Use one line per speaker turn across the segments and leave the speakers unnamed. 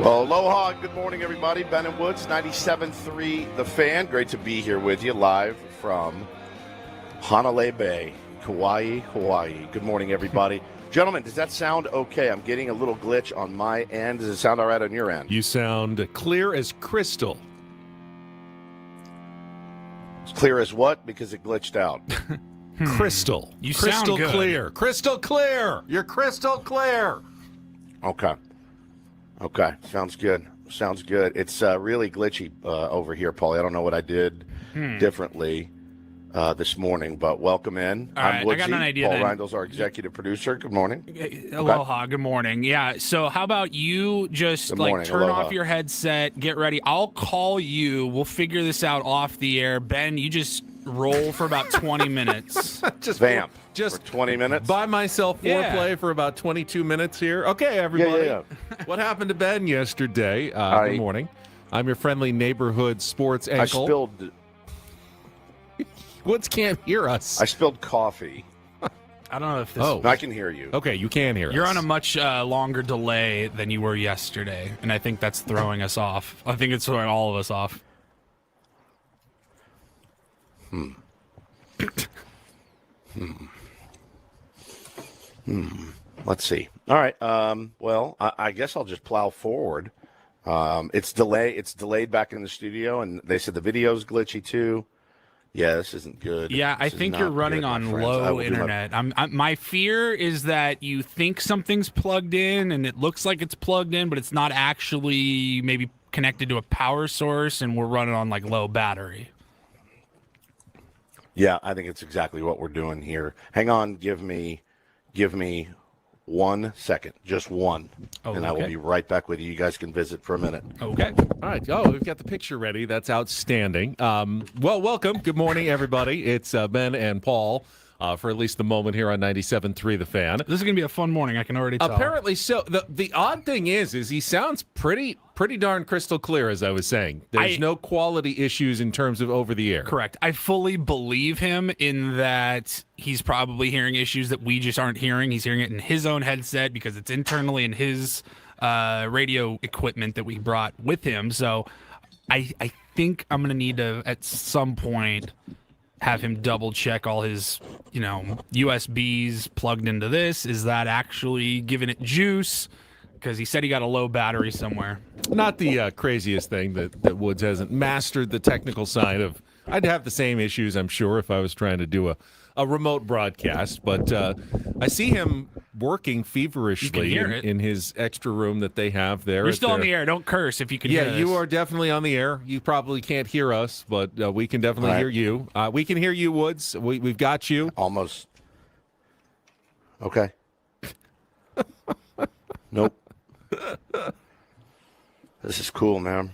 Well, aloha, good morning, everybody. Ben and Woods, 97.3 The Fan. Great to be here with you live from Hanalei Bay, Kauai, Hawaii. Good morning, everybody. Gentlemen, does that sound okay? I'm getting a little glitch on my end. Does it sound all right on your end?
You sound clear as crystal.
Clear as what? Because it glitched out.
Crystal.
You
crystal
sound good.
clear. Crystal clear. You're crystal clear.
Okay. Sounds good. It's really glitchy over here, Paulie. I don't know what I did differently this morning, but welcome in.
All
I'm
right,
Woodsy.
I got an idea
Paul
then.
Reindl's our executive producer. Good morning.
Aloha, good morning. Yeah, so how about you just
Good morning,
turn
aloha.
off your headset, get ready. I'll call you. We'll figure this out off the air. Ben, you just roll for about 20 minutes.
Just
Vamp.
Just
for 20 minutes.
Buy myself
Yeah.
foreplay for about 22 minutes here. Okay, everybody.
Yeah.
What happened to Ben yesterday? Good morning. I'm your friendly neighborhood sports
I
ankle. Woods can't hear us.
I spilled coffee.
I don't know if this.
Oh.
I can hear you.
Okay, you can hear us.
You're on a much longer delay than you were yesterday, and I think that's throwing us off. I think it's throwing all of us off.
Let's see. All right. Well, I guess I'll just plow forward. It's delayed back in the studio, and they said the video's glitchy too. Yeah, this isn't good.
Yeah, I
This is
think
not
you're running
good, my
on
friends. I
low
will do my-
internet. My fear is that you think something's plugged in and it looks like it's plugged in, but it's not actually maybe connected to a power source, and we're running on like low battery.
Yeah, I think it's exactly what we're doing here. Hang on, give me 1 second, just one,
Oh,
and I will
okay.
be right back with you. You guys can visit for a minute.
Okay.
All right. Oh, we've got the picture ready. That's outstanding. Well, welcome. Good morning, everybody. It's Ben and Paul for at least the moment here on 97.3 The Fan.
This is going to be a fun morning. I can already tell.
Apparently so. The odd thing is he sounds pretty darn crystal clear, as I was saying. There's no quality issues in terms of over the air.
Correct. I fully believe him in that he's probably hearing issues that we just aren't hearing. He's hearing it in his own headset because it's internally in his radio equipment that we brought with him. So I think I'm going to need to, at some point, have him double check all his, USBs plugged into this. Is that actually giving it juice? Because he said he got a low battery somewhere.
Not the craziest thing that Woods hasn't mastered the technical side of. I'd have the same issues, I'm sure, if I was trying to do a remote broadcast. But I see him working feverishly
hear it.
in his extra room that they have there.
You're still on the air. Don't curse if you can hear
Yeah,
this.
you are definitely on the air. You probably can't hear us, but we can definitely hear you. We can hear you, Woods. We've got you.
Almost. Okay. Nope. This is cool, man.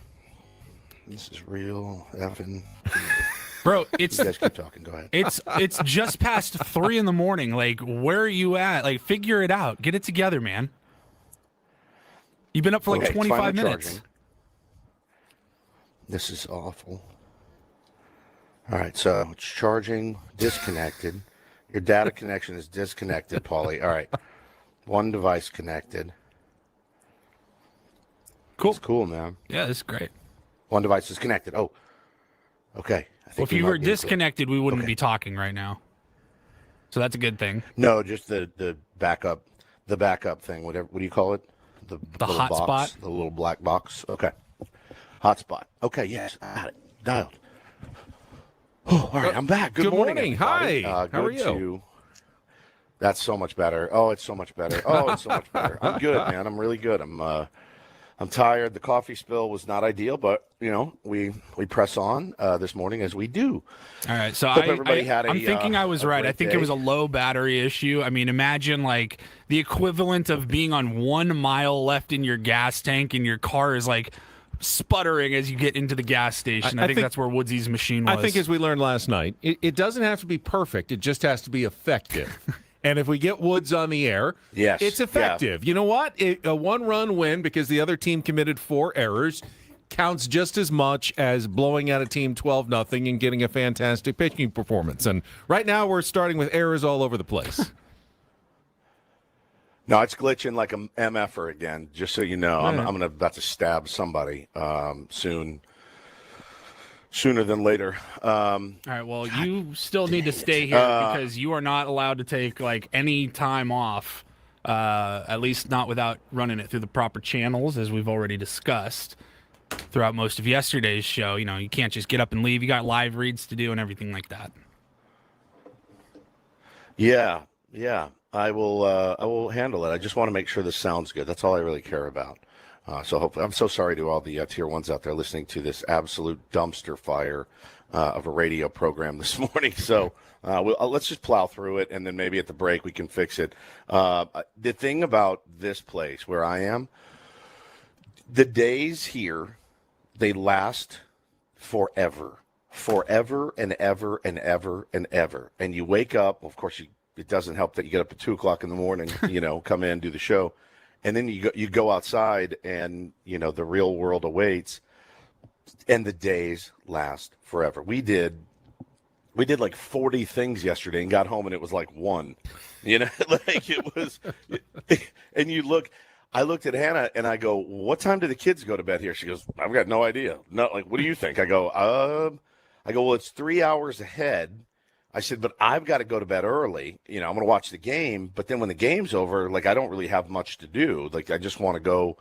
This is real effing.
Bro, it's
You guys keep talking. Go ahead.
it's just past 3 a.m. Like, where are you at? Like, figure it out. Get it together, man. You've been up for like
Okay,
25
finally
minutes.
charging. This is awful. All right, so it's charging, disconnected. Your data connection is disconnected, Paulie. All right. One device connected.
Cool.
It's cool, man.
Yeah, this is great.
One device is connected. Oh, okay. I think
Well, if
we
you
might
were
be able to-
disconnected, we wouldn't
Okay.
be talking right now. So that's a good thing.
No, just the backup thing. Whatever. What do you call it? The little
hotspot?
box, the little black box. Okay. Hotspot. Okay. Yes, I got it. Dialed. Oh, all right, I'm back. Good morning. everybody.
Hi. How are you?
That's so much better. Oh, it's so much better. Oh, it's so much better. I'm good, man. I'm really good. I'm tired. The coffee spill was not ideal, but we press on this morning as we do.
All right, so
Hope everybody had
I'm
a,
thinking I was
a
right. I
great
think
day.
it was a low battery issue. I mean, imagine like the equivalent of being on 1 mile left in your gas tank and your car is like sputtering as you get into the gas station. I think that's where Woodsy's machine was.
I think as we learned last night, it doesn't have to be perfect. It just has to be effective. And if we get Woods on the air,
Yes,
it's effective. You know what? A one-run win because the other team committed 4 errors counts just as much as blowing out a team 12-0 and getting a fantastic pitching performance. And right now we're starting with errors all over the place.
No, it's glitching like a MFer again, just so you know. I'm about to stab somebody sooner than later.
All right, well, you still need to stay here because you are not allowed to take like any time off, at least not without running it through the proper channels, as we've already discussed throughout most of yesterday's show. You know, you can't just get up and leave. You got live reads to do and everything like that.
Yeah. I will handle it. I just want to make sure this sounds good. That's all I really care about. So hopefully, I'm so sorry to all the tier ones out there listening to this absolute dumpster fire of a radio program this morning. So let's just plow through it, and then maybe at the break we can fix it. The thing about this place where I am, the days here, they last forever and ever and ever and ever. And you wake up, of course, it doesn't help that you get up at 2 o'clock in the morning, come in, do the show. And then you go outside and, the real world awaits, and the days last forever. We did like 40 things yesterday and got home and it was like one, like it was, and I looked at Hannah and I go, what time do the kids go to bed here? She goes, I've got no idea. No, like, what do you think? I go, well, it's 3 hours ahead. I said, but I've got to go to bed early. I'm going to watch the game. But then when the game's over, like, I don't really have much to do. Like, I just want to go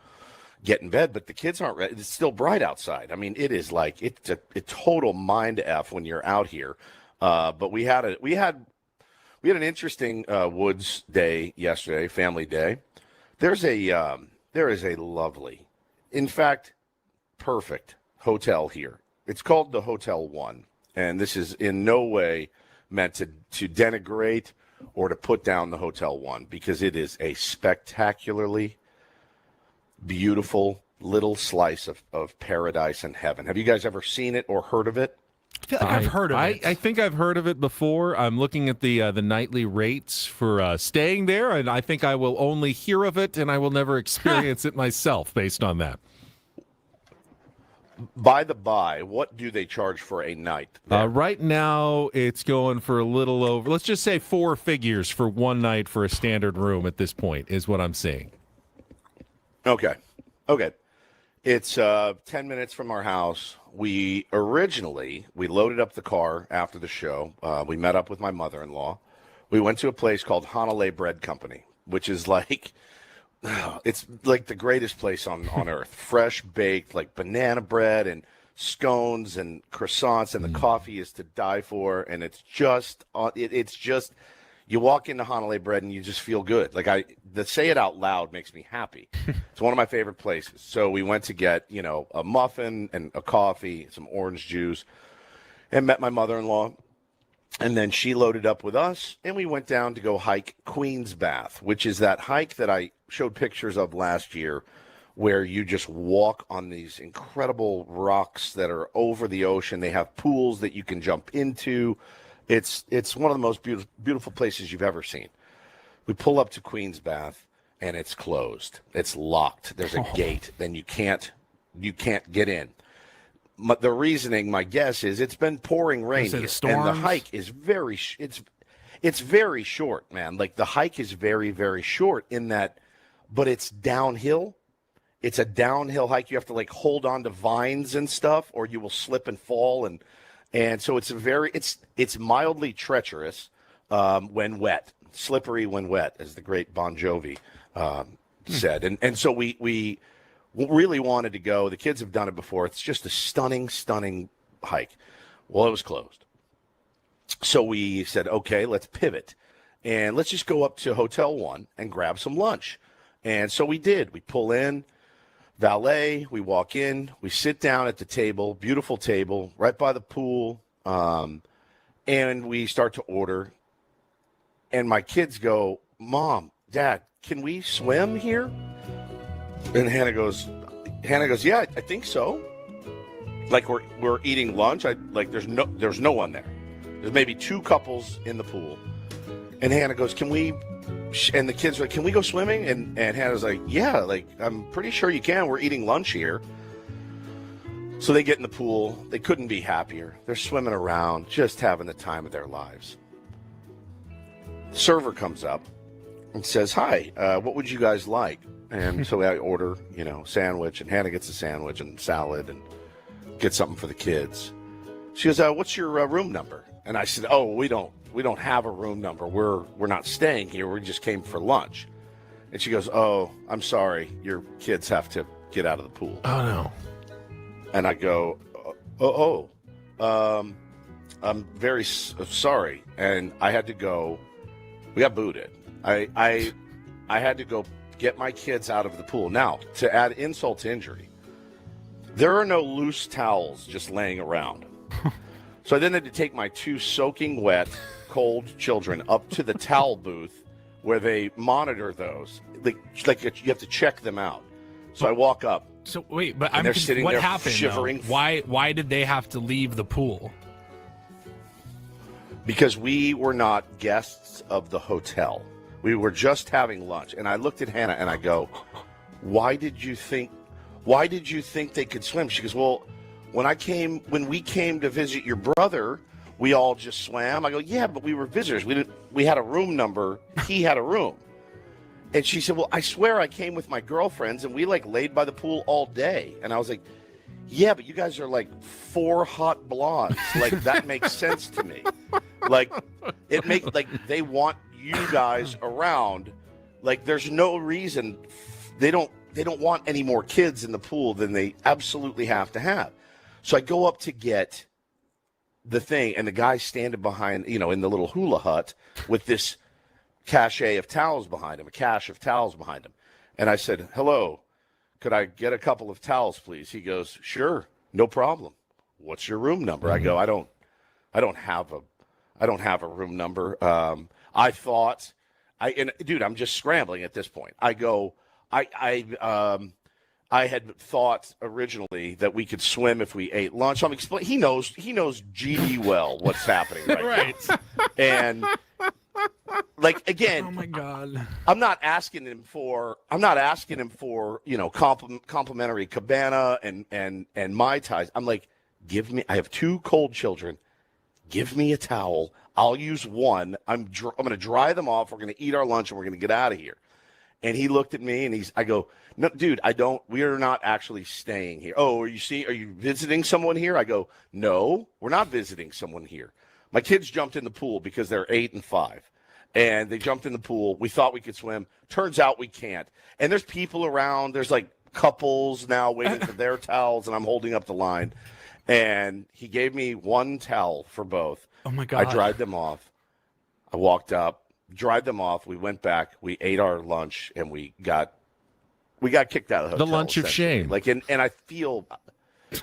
get in bed. But the kids aren't ready. It's still bright outside. I mean, it is like, it's a total mind F when you're out here. But we had an interesting Woods day yesterday, family day. There is a lovely, in fact, perfect hotel here. It's called the Hotel One. And this is in no way meant to denigrate or to put down the Hotel One, because it is a spectacularly beautiful little slice of paradise and heaven. Have you guys ever seen it or heard of it?
I feel like I've heard of it.
I think I've heard of it before. I'm looking at the nightly rates for staying there, and I think I will only hear of it, and I will never experience it myself based on that.
By the by, what do they charge for a night?
Right now, it's going for a little over, let's just say 4 figures for one night for a standard room at this point is what I'm seeing.
Okay. It's 10 minutes from our house. We loaded up the car after the show. We met up with my mother-in-law. We went to a place called Hanalei Bread Company, which is like, it's like the greatest place on earth. Fresh baked, like banana bread and scones and croissants, and the coffee is to die for. And it's just, you walk into Hanalei Bread and you just feel good. Like the say it out loud makes me happy. It's one of my favorite places. So we went to get, a muffin and a coffee, some orange juice, and met my mother-in-law. And then she loaded up with us, and we went down to go hike Queen's Bath, which is that hike that I showed pictures of last year, where you just walk on these incredible rocks that are over the ocean. They have pools that you can jump into. It's one of the most beautiful places you've ever seen. We pull up to Queen's Bath, and it's closed. It's locked. There's a gate. Then you can't get in. The reasoning, my guess, is it's been pouring rain here, and the hike is it's very short, man. Like, the hike is very, very short in that, but it's downhill. It's a downhill hike. You have to like hold on to vines and stuff, or you will slip and fall, and so it's mildly treacherous when wet, slippery when wet, as the great Bon Jovi said, and so we really wanted to go. The kids have done it before. It's just a stunning, stunning hike. Well, it was closed. So we said, okay, let's pivot. And let's just go up to Hotel One and grab some lunch. And so we did. We pull in, valet, we walk in, we sit down at the table, beautiful table, right by the pool, and we start to order. And my kids go, Mom, Dad, can we swim here? And Hannah goes, yeah, I think so. Like, we're eating lunch. There's no one there. There's maybe 2 couples in the pool. And Hannah goes, can we? And the kids are like, can we go swimming? And Hannah's like, yeah, like, I'm pretty sure you can. We're eating lunch here. So they get in the pool. They couldn't be happier. They're swimming around, just having the time of their lives. Server comes up, and says, "Hi, what would you guys like?" And so I order, sandwich, and Hannah gets a sandwich and salad and get something for the kids. She goes, "What's your room number?" And I said, "Oh, we don't have a room number. We're not staying here. We just came for lunch." And she goes, "Oh, I'm sorry. Your kids have to get out of the pool."
Oh, no.
And I go, I'm very sorry. And I had to go. We got booted. I had to go get my kids out of the pool. Now, to add insult to injury, there are no loose towels just laying around. So I then had to take my 2 soaking wet, cold children up to the towel booth where they monitor those. Like you have to check them out. So I walk up.
So wait, but
they're sitting
what
there
happened?
shivering.
Why did they have to leave the pool?
Because we were not guests of the hotel. We were just having lunch. And I looked at Hannah and I go, why did you think they could swim? She goes, well, when we came to visit your brother, we all just swam. I go, yeah, but we were visitors. We had a room number. He had a room. And she said, well, I swear I came with my girlfriends and we laid by the pool all day. And I was like, yeah, but you guys are 4 hot blondes. That makes sense to me. They want you guys around. There's no reason they don't want any more kids in the pool than they absolutely have to have. So I go up to get the thing, and the guy's standing behind, in the little hula hut with this cache of towels behind him, a cache of towels behind him. And I said, hello, could I get a couple of towels, please? He goes, sure, no problem. What's your room number? I go, I don't have a room number. Dude, I'm just scrambling at this point. I go, I had thought originally that we could swim if we ate lunch. I'm explaining. He knows GD well what's happening right now. And again,
oh my God,
I'm not asking him for complimentary cabana and Mai Tais. I'm like, I have 2 cold children. Give me a towel. I'll use one. I'm going to dry them off. We're going to eat our lunch and we're going to get out of here. And he looked at me and I go, no, dude, we are not actually staying here. Oh, are you visiting someone here? I go, no, we're not visiting someone here. My kids jumped in the pool because they're 8 and 5. And they jumped in the pool. We thought we could swim. Turns out we can't. And there's people around. There's couples now waiting for their towels, and I'm holding up the line. And he gave me 1 towel for both.
Oh my God.
I dried them off. I walked up, dried them off. We went back. We ate our lunch, and we got kicked out of the hotel.
The lunch of shame.
And I feel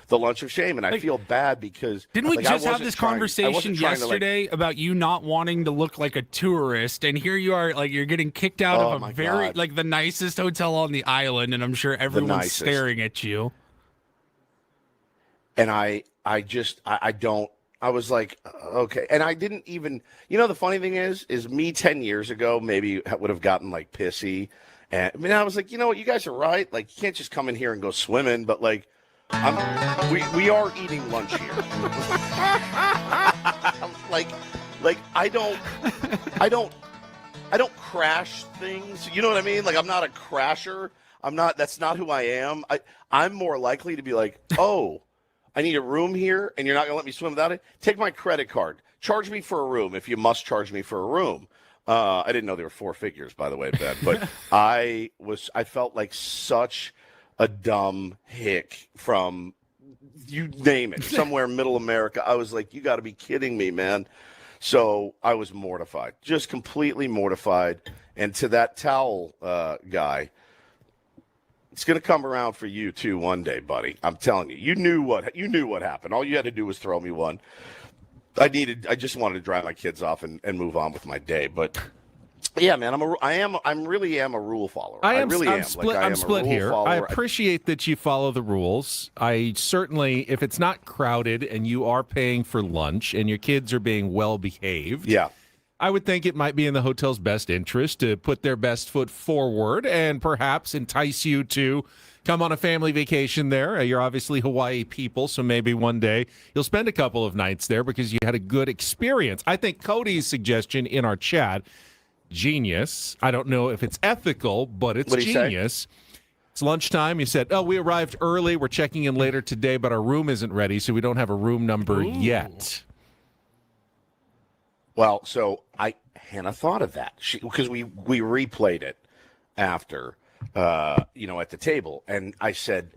the lunch of shame, and I feel bad because
didn't we just have this conversation yesterday about you not wanting to look like a tourist, and here you are, you're getting kicked out of a very the nicest hotel on the island, and I'm sure everyone's staring at you.
And I was like, okay. And I didn't even, the funny thing is me 10 years ago maybe would have gotten pissy. And I was like, you know what, you guys are right. You can't just come in here and go swimming, but we are eating lunch here. I don't crash things. You know what I mean? I'm not a crasher. That's not who I am. I'm more likely to be oh, I need a room here, and you're not going to let me swim without it? Take my credit card. Charge me for a room if you must charge me for a room. I didn't know there were 4 figures, by the way, Ben. But I felt like such a dumb hick from, you name it, somewhere middle America. I was like, you got to be kidding me, man. So I was mortified, just completely mortified. And to that towel guy, it's going to come around for you too one day, buddy. I'm telling you. You knew what happened. All you had to do was throw me one. I just wanted to dry my kids off and move on with my day. But yeah, man, I really am a rule follower. I'm
split here.
Follower.
I appreciate that you follow the rules. I certainly, if it's not crowded and you are paying for lunch and your kids are being well behaved.
Yeah.
I would think it might be in the hotel's best interest to put their best foot forward and perhaps entice you to come on a family vacation there. You're obviously Hawaii people, so maybe one day you'll spend a couple of nights there because you had a good experience. I think Cody's suggestion in our chat, genius. I don't know if it's ethical, but it's
What'd he say?
genius. It's lunchtime. He said, "Oh, we arrived early. We're checking in later today, but our room isn't ready, so we don't have a room number yet."
Well, so Hannah thought of that because we replayed it after, at the table, and I said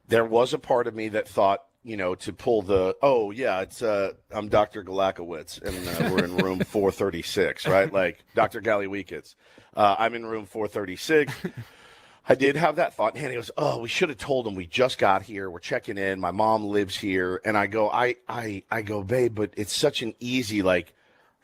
there was a part of me that thought, to pull it's I'm Dr. Galakowicz, and we're in room 436, right? Like Dr. Galiweekitz. I'm in room 436. I did have that thought, and Hannah goes, "Oh, we should have told him we just got here. We're checking in. My mom lives here." And I go, I go, "Babe, but it's such an easy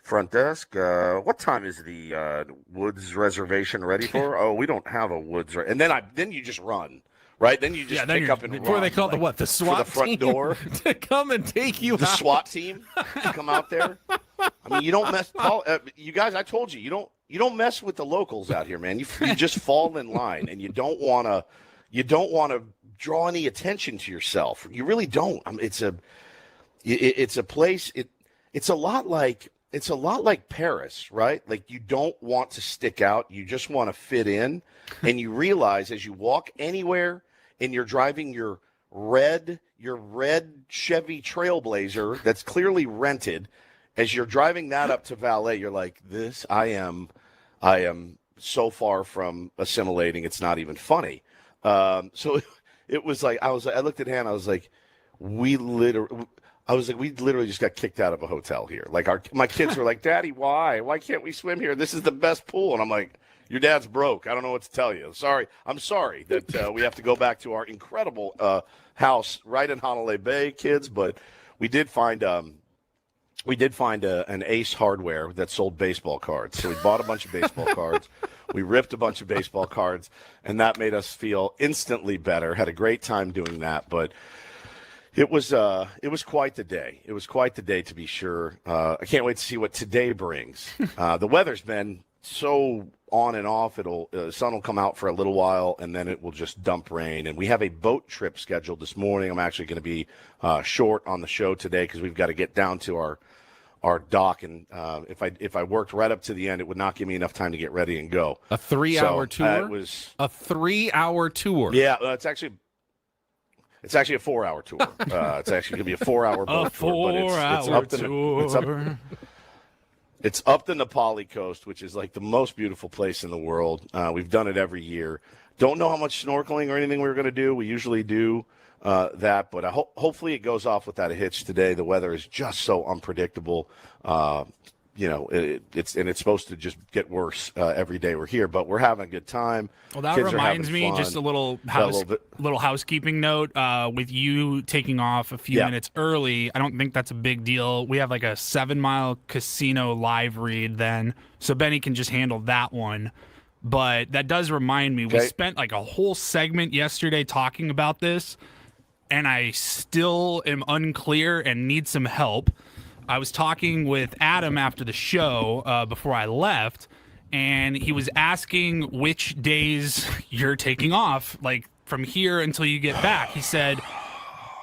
front desk. What time is the Woods reservation ready for? Oh, we don't have a Woods. And then you just run, right? Then you just pick up and run.
Before they call the SWAT
for the front
team
door
to come and take you.
The
out.
SWAT team to come out there. I mean, you don't mess. You guys, I told you, you don't mess with the locals out here, man. You just fall in line, and you don't want to draw any attention to yourself. You really don't. I mean, it's a place. It's a lot like Paris, right? Like you don't want to stick out. You just want to fit in. And you realize as you walk anywhere and you're driving your red Chevy Trailblazer that's clearly rented, as you're driving that up to valet, you're like, I am so far from assimilating. It's not even funny. So it was like, I looked at Hannah, I was like, we literally just got kicked out of a hotel here. Like my kids were like, "Daddy, why? Why can't we swim here? This is the best pool." And I'm like, "Your dad's broke. I don't know what to tell you. I'm sorry that we have to go back to our incredible house right in Honolulu Bay, kids. But we did find an Ace Hardware that sold baseball cards. So we bought a bunch of baseball cards. We ripped a bunch of baseball cards, and that made us feel instantly better. Had a great time doing that, but." It was quite the day. It was quite the day, to be sure. I can't wait to see what today brings. The weather's been so on and off. Sun will come out for a little while, and then it will just dump rain. And we have a boat trip scheduled this morning. I'm actually going to be short on the show today because we've got to get down to our dock. And if I worked right up to the end, it would not give me enough time to get ready and go.
A 3-hour tour?
It was
a 3-hour tour.
Yeah, it's actually a 4-hour tour. It's actually going to be a 4-hour boat tour. It's up the Nepali coast, which is like the most beautiful place in the world. We've done it every year. Don't know how much snorkeling or anything we're going to do. We usually do that, but hopefully it goes off without a hitch today. The weather is just so unpredictable. It's supposed to just get worse every day we're here, but we're having a good time.
Well, that
Kids
reminds me,
fun.
just a little housekeeping note. With you taking off a few minutes early, I don't think that's a big deal. We have like a 7-mile casino live read then, so Benny can just handle that one. But that does remind me, we spent like a whole segment yesterday talking about this, and I still am unclear and need some help. I was talking with Adam after the show before I left, and he was asking which days you're taking off, like from here until you get back. He said,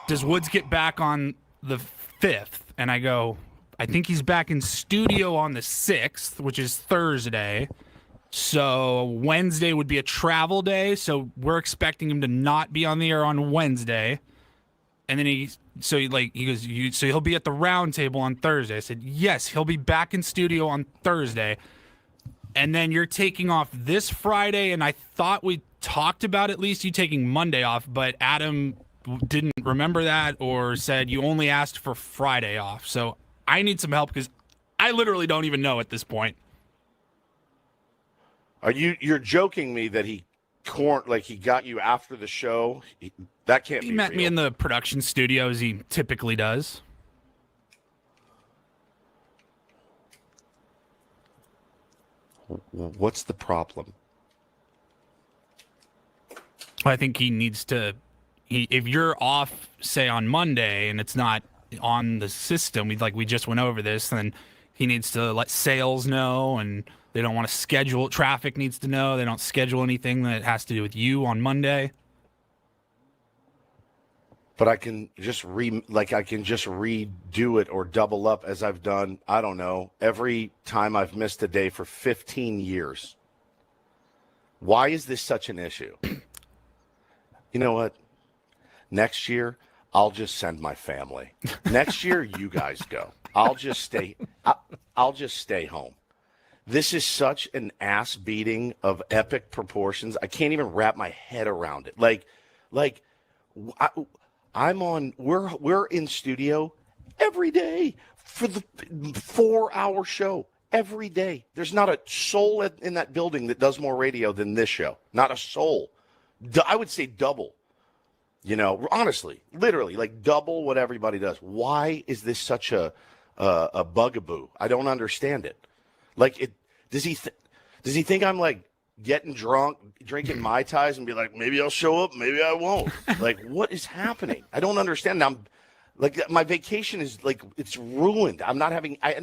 "Does Woods get back on the 5th?" And I go, "I think he's back in studio on the 6th, which is Thursday. So Wednesday would be a travel day, so we're expecting him to not be on the air on Wednesday." And then he goes, so he'll be at the round table on Thursday. I said, yes, he'll be back in studio on Thursday. And then you're taking off this Friday, and I thought we talked about at least you taking Monday off, but Adam didn't remember that or said you only asked for Friday off. So I need some help because I literally don't even know at this point.
You're joking me that he got you after the show? That can't be
He met
real.
me in the production studio as he typically does.
What's the problem?
I think he needs to. If you're off, say on Monday, and it's not on the system, we just went over this, then he needs to let sales know, and they don't want to schedule. Traffic needs to know. They don't schedule anything that has to do with you on Monday.
but I can just redo it or double up as I've done, I don't know, every time I've missed a day for 15 years. Why is this such an issue? You know what? Next year, I'll just send my family. Next year, you guys go. I'll just stay home. This is such an ass beating of epic proportions. I can't even wrap my head around it. We're in studio every day for the 4-hour show every day. There's not a soul in that building that does more radio than this show. Not a soul. I would say double. You know, honestly, literally, like double what everybody does. Why is this such a bugaboo? I don't understand it. Like, does he think I'm like getting drunk, drinking Mai Tais and be like, maybe I'll show up, maybe I won't. Like, what is happening? I don't understand. Now, like, my vacation is like, it's ruined. I'm not having. I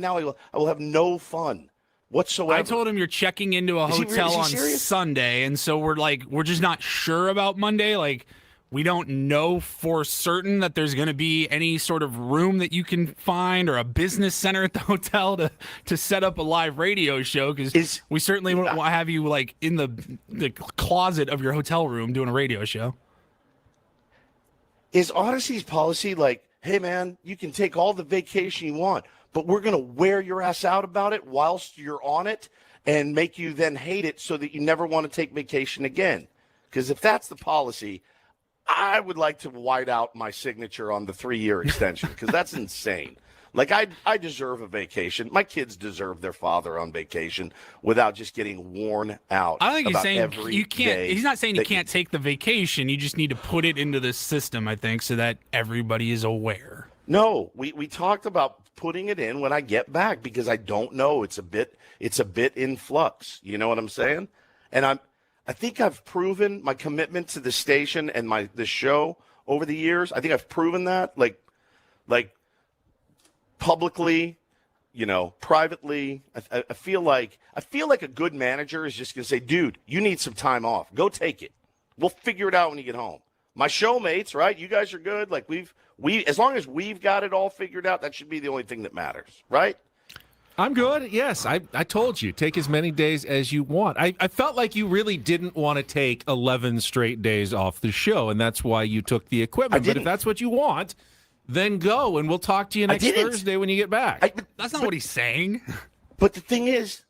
will have no fun whatsoever.
I told him you're checking into a hotel on Sunday, and so we're just not sure about Monday. Like, we don't know for certain that there's going to be any sort of room that you can find or a business center at the hotel to set up a live radio show, because we certainly won't have you like in the closet of your hotel room doing a radio show.
Is Odyssey's policy like, hey, man, you can take all the vacation you want, but we're going to wear your ass out about it whilst you're on it and make you then hate it so that you never want to take vacation again? Because if that's the policy, I would like to white out my signature on the 3-year extension, because that's insane. Like, I deserve a vacation. My kids deserve their father on vacation without just getting worn out.
I think he's saying you can't.
day
He's not saying you can't take the vacation. You just need to put it into the system, I think, so that everybody is aware.
No, we talked about putting it in when I get back, because I don't know. It's a bit in flux. You know what I'm saying? And I think I've proven my commitment to the station and the show over the years. I think I've proven that, like publicly, you know, privately. I feel like a good manager is just going to say, dude, you need some time off. Go take it. We'll figure it out when you get home. My showmates, right? You guys are good. Like, we as long as we've got it all figured out, that should be the only thing that matters, right?
I'm good. Yes, I told you, take as many days as you want. I felt like you really didn't want to take 11 straight days off the show, and that's why you took the equipment. But if that's what you want, then go, and we'll talk to you next Thursday when you get back.
That's not what he's saying.
But the thing is,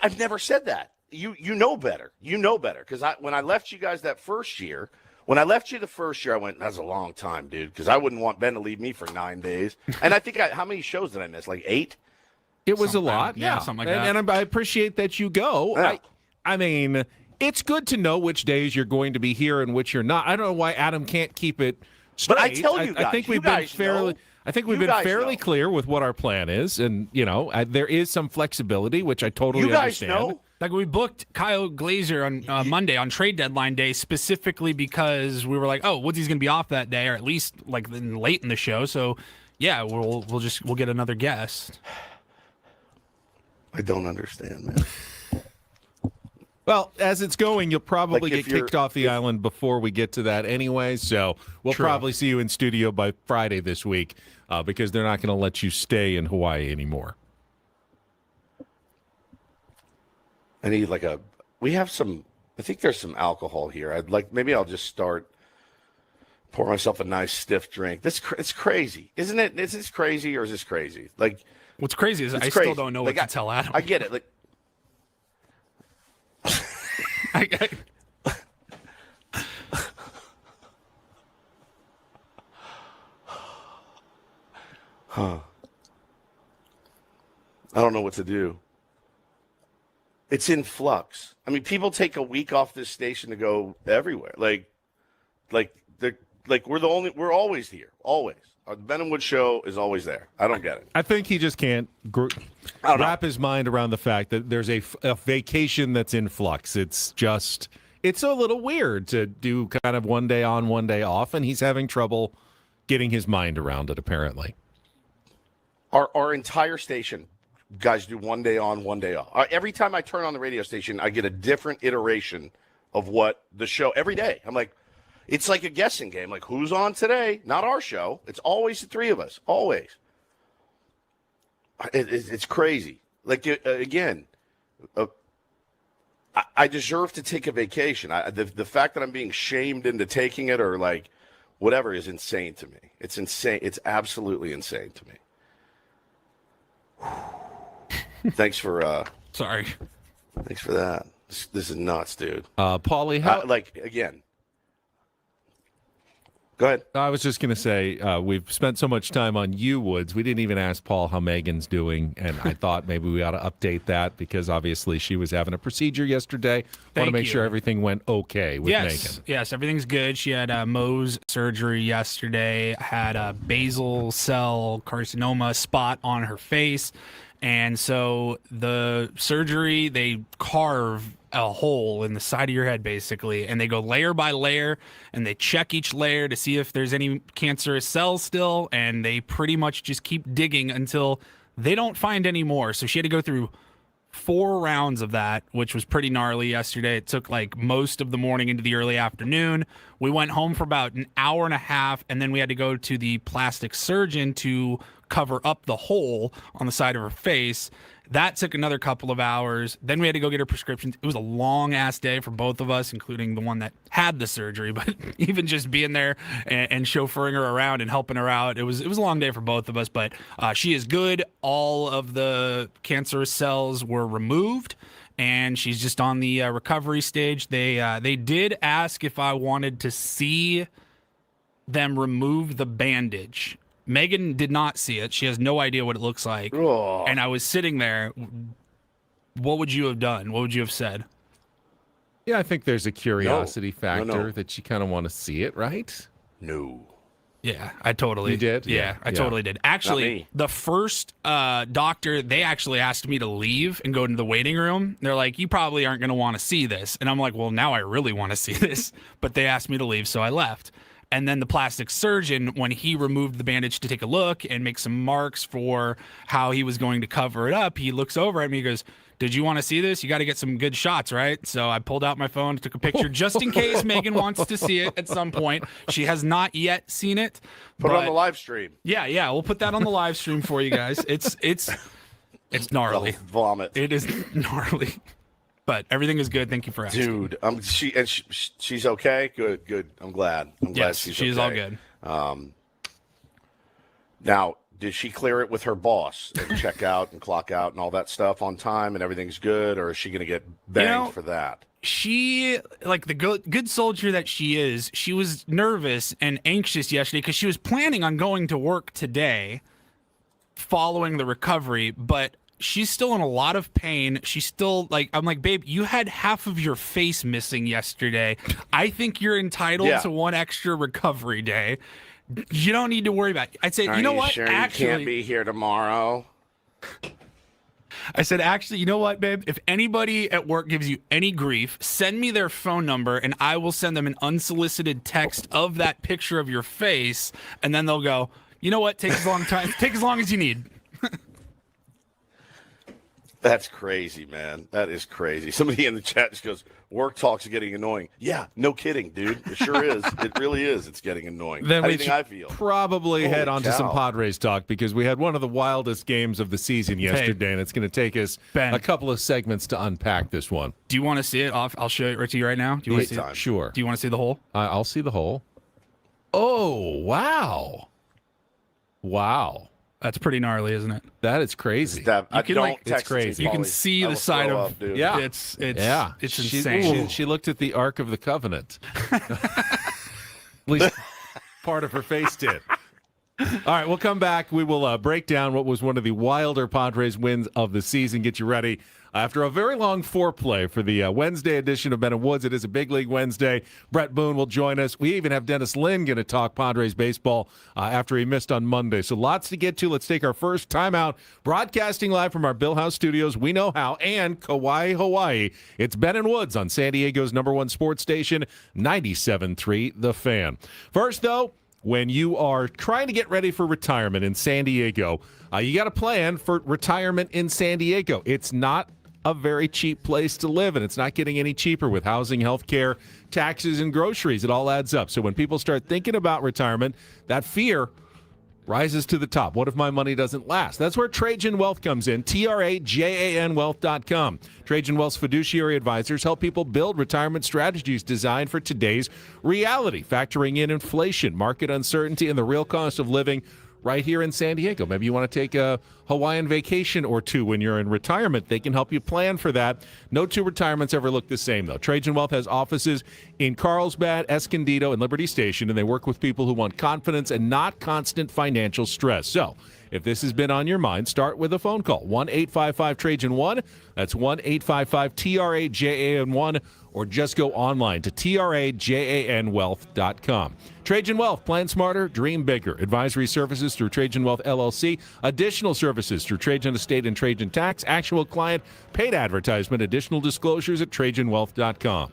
I've never said that. You know better. You know better, because when I left you guys that first year, when I left you the first year, I went, that's a long time, dude, because I wouldn't want Ben to leave me for 9 days. And I think how many shows did I miss? Like 8?
It was a lot,
yeah, something like that.
And I appreciate that you go.
Yeah.
I mean, it's good to know which days you're going to be here and which you're not. I don't know why Adam can't keep it straight.
But I tell you guys,
I think we've been fairly clear with what our plan is, and you know, there is some flexibility, which I totally understand.
Know?
Like, we booked Kyle Glazer on Monday on trade deadline day specifically because we were like, oh, Woodsy's going to be off that day, or at least like late in the show. So yeah, we'll get another guest.
I don't understand, man.
Well, as it's going, you'll probably get kicked off the island before we get to that anyway. So we'll probably see you in studio by Friday this week, because they're not going to let you stay in Hawaii anymore.
I need I think there's some alcohol here. Maybe I'll just pour myself a nice stiff drink. It's crazy, isn't it? Is this crazy or is this crazy? Like,
what's crazy is I still don't know what to tell Adam.
I get it. Like, I don't know what to do. It's in flux. I mean, people take a week off this station to go everywhere. We're always here, always. The Ben and Wood show is always there. I don't get it.
I think he just can't wrap his mind around the fact that there's a vacation that's in flux. It's a little weird to do kind of one day on, one day off, and he's having trouble getting his mind around it, apparently.
Our entire station, guys, do one day on, one day off. Every time I turn on the radio station, I get a different iteration of what the show every day. I'm like, It's like a guessing game. Like, who's on today? Not our show. It's always the three of us. Always. It's crazy. Like, again, I deserve to take a vacation. The fact that I'm being shamed into taking it or, like, whatever is insane to me. It's insane. It's absolutely insane to me. Thanks for
Sorry.
Thanks for that. This is nuts, dude.
Paulie, how
again. Go ahead.
I was just going to say, we've spent so much time on you, Woods. We didn't even ask Paul how Megan's doing, and I thought maybe we ought to update that because obviously she was having a procedure yesterday. Want to make sure everything went okay with Megan.
Yes, everything's good. She had Mohs surgery yesterday, had a basal cell carcinoma spot on her face, and so the surgery, they carve a hole in the side of your head, basically, and they go layer by layer, and they check each layer to see if there's any cancerous cells still, and they pretty much just keep digging until they don't find any more. So she had to go through 4 rounds of that, which was pretty gnarly yesterday. It took like most of the morning into the early afternoon. We went home for about an hour and a half, and then we had to go to the plastic surgeon to cover up the hole on the side of her face. That took another couple of hours. Then we had to go get her prescriptions. It was a long-ass day for both of us, including the one that had the surgery. But even just being there and chauffeuring her around and helping her out, it was a long day for both of us. But she is good. All of the cancerous cells were removed, and she's just on the recovery stage. They did ask if I wanted to see them remove the bandage. Megan did not see it. She has no idea what it looks like.
Oh.
And I was sitting there. What would you have done? What would you have said?
Yeah, I think there's a curiosity factor
No.
that you kind of want to see it, right?
No.
Yeah, I totally
You did?
Yeah, I totally did. Actually, the first doctor, they actually asked me to leave and go into the waiting room. They're like, you probably aren't going to want to see this. And I'm like, well, now I really want to see this. But they asked me to leave, so I left. And then the plastic surgeon, when he removed the bandage to take a look and make some marks for how he was going to cover it up, he looks over at me and goes, did you want to see this? You got to get some good shots, right? So I pulled out my phone, took a picture just in case Megan wants to see it at some point. She has not yet seen it.
Put it on the live stream.
Yeah, we'll put that on the live stream for you guys. It's gnarly.
Vomit.
It is gnarly. But everything is good. Thank you for asking.
Dude, she's okay. Good. I'm glad.
Yes,
she's
she is all good.
Now, did she clear it with her boss and check out and clock out and all that stuff on time and everything's good, or is she going to get banged for that?
She, like the good soldier that she is, she was nervous and anxious yesterday because she was planning on going to work today following the recovery, but she's still in a lot of pain. She's still I'm like, babe, you had half of your face missing yesterday. I think you're entitled to one extra recovery day. You don't need to worry about it. I'd say,
Are
you know
you
what?
Sure,
actually,
you can't be here tomorrow.
I said, actually, you know what, babe? If anybody at work gives you any grief, send me their phone number and I will send them an unsolicited text of that picture of your face. And then they'll go, you know what? Take as long as you need.
That's crazy, man. That is crazy. Somebody in the chat just goes, work talk's getting annoying. Yeah, no kidding, dude. It sure is. It really is. It's getting annoying.
Then
How do
we
you think
should
I feel?
probably head on to some
cow.
Padres talk because we had one of the wildest games of the season yesterday, and it's going to take us
Ben.
a couple of segments to unpack this one.
Do you want to see it off? I'll show it right to you right now. Do you want to see it?
Sure.
Do you want to see the hole?
I'll see the hole. Oh, wow. Wow.
That's pretty gnarly, isn't it?
That is crazy.
Don't
it's
text it to me,
crazy.
You can
Paulie.
see
I
the
will
side
throw
of
up, dude.
Yeah.
It's
She
insane.
she looked at the Ark of the Covenant. At least part of her face did. All right, we'll come back. We will break down what was one of the wilder Padres wins of the season. Get you ready. After a very long foreplay for the Wednesday edition of Ben and Woods, it is a big league Wednesday. Bret Boone will join us. We even have Dennis Lynn going to talk Padres baseball after he missed on Monday. So lots to get to. Let's take our first timeout. Broadcasting live from our Bill House studios, We Know How, and Kauai, Hawaii. It's Ben and Woods on San Diego's #1 sports station, 97.3 The Fan. First, though, when you are trying to get ready for retirement in San Diego, you got to plan for retirement in San Diego. It's not a very cheap place to live, and it's not getting any cheaper with housing, health care, taxes and groceries. It all adds up. So when people start thinking about retirement, that fear rises to the top. What if my money doesn't last? That's where Trajan Wealth comes in. TRAJAN Wealth.com. Trajan Wealth's fiduciary advisors help people build retirement strategies designed for today's reality, factoring in inflation, market uncertainty, and the real cost of living right here in San Diego. Maybe you want to take a Hawaiian vacation or two when you're in retirement. They can help you plan for that. No two retirements ever look the same, though. Trajan Wealth has offices in Carlsbad, Escondido, and Liberty Station, and they work with people who want confidence and not constant financial stress. So if this has been on your mind, start with a phone call. 1-855-TRAJAN-1. That's 1-855-TRAJAN-1. Or just go online to TRAJANwealth.com. Trajan Wealth, plan smarter, dream bigger. Advisory services through Trajan Wealth LLC. Additional services through Trajan Estate and Trajan Tax. Actual client, paid advertisement. Additional disclosures at TrajanWealth.com.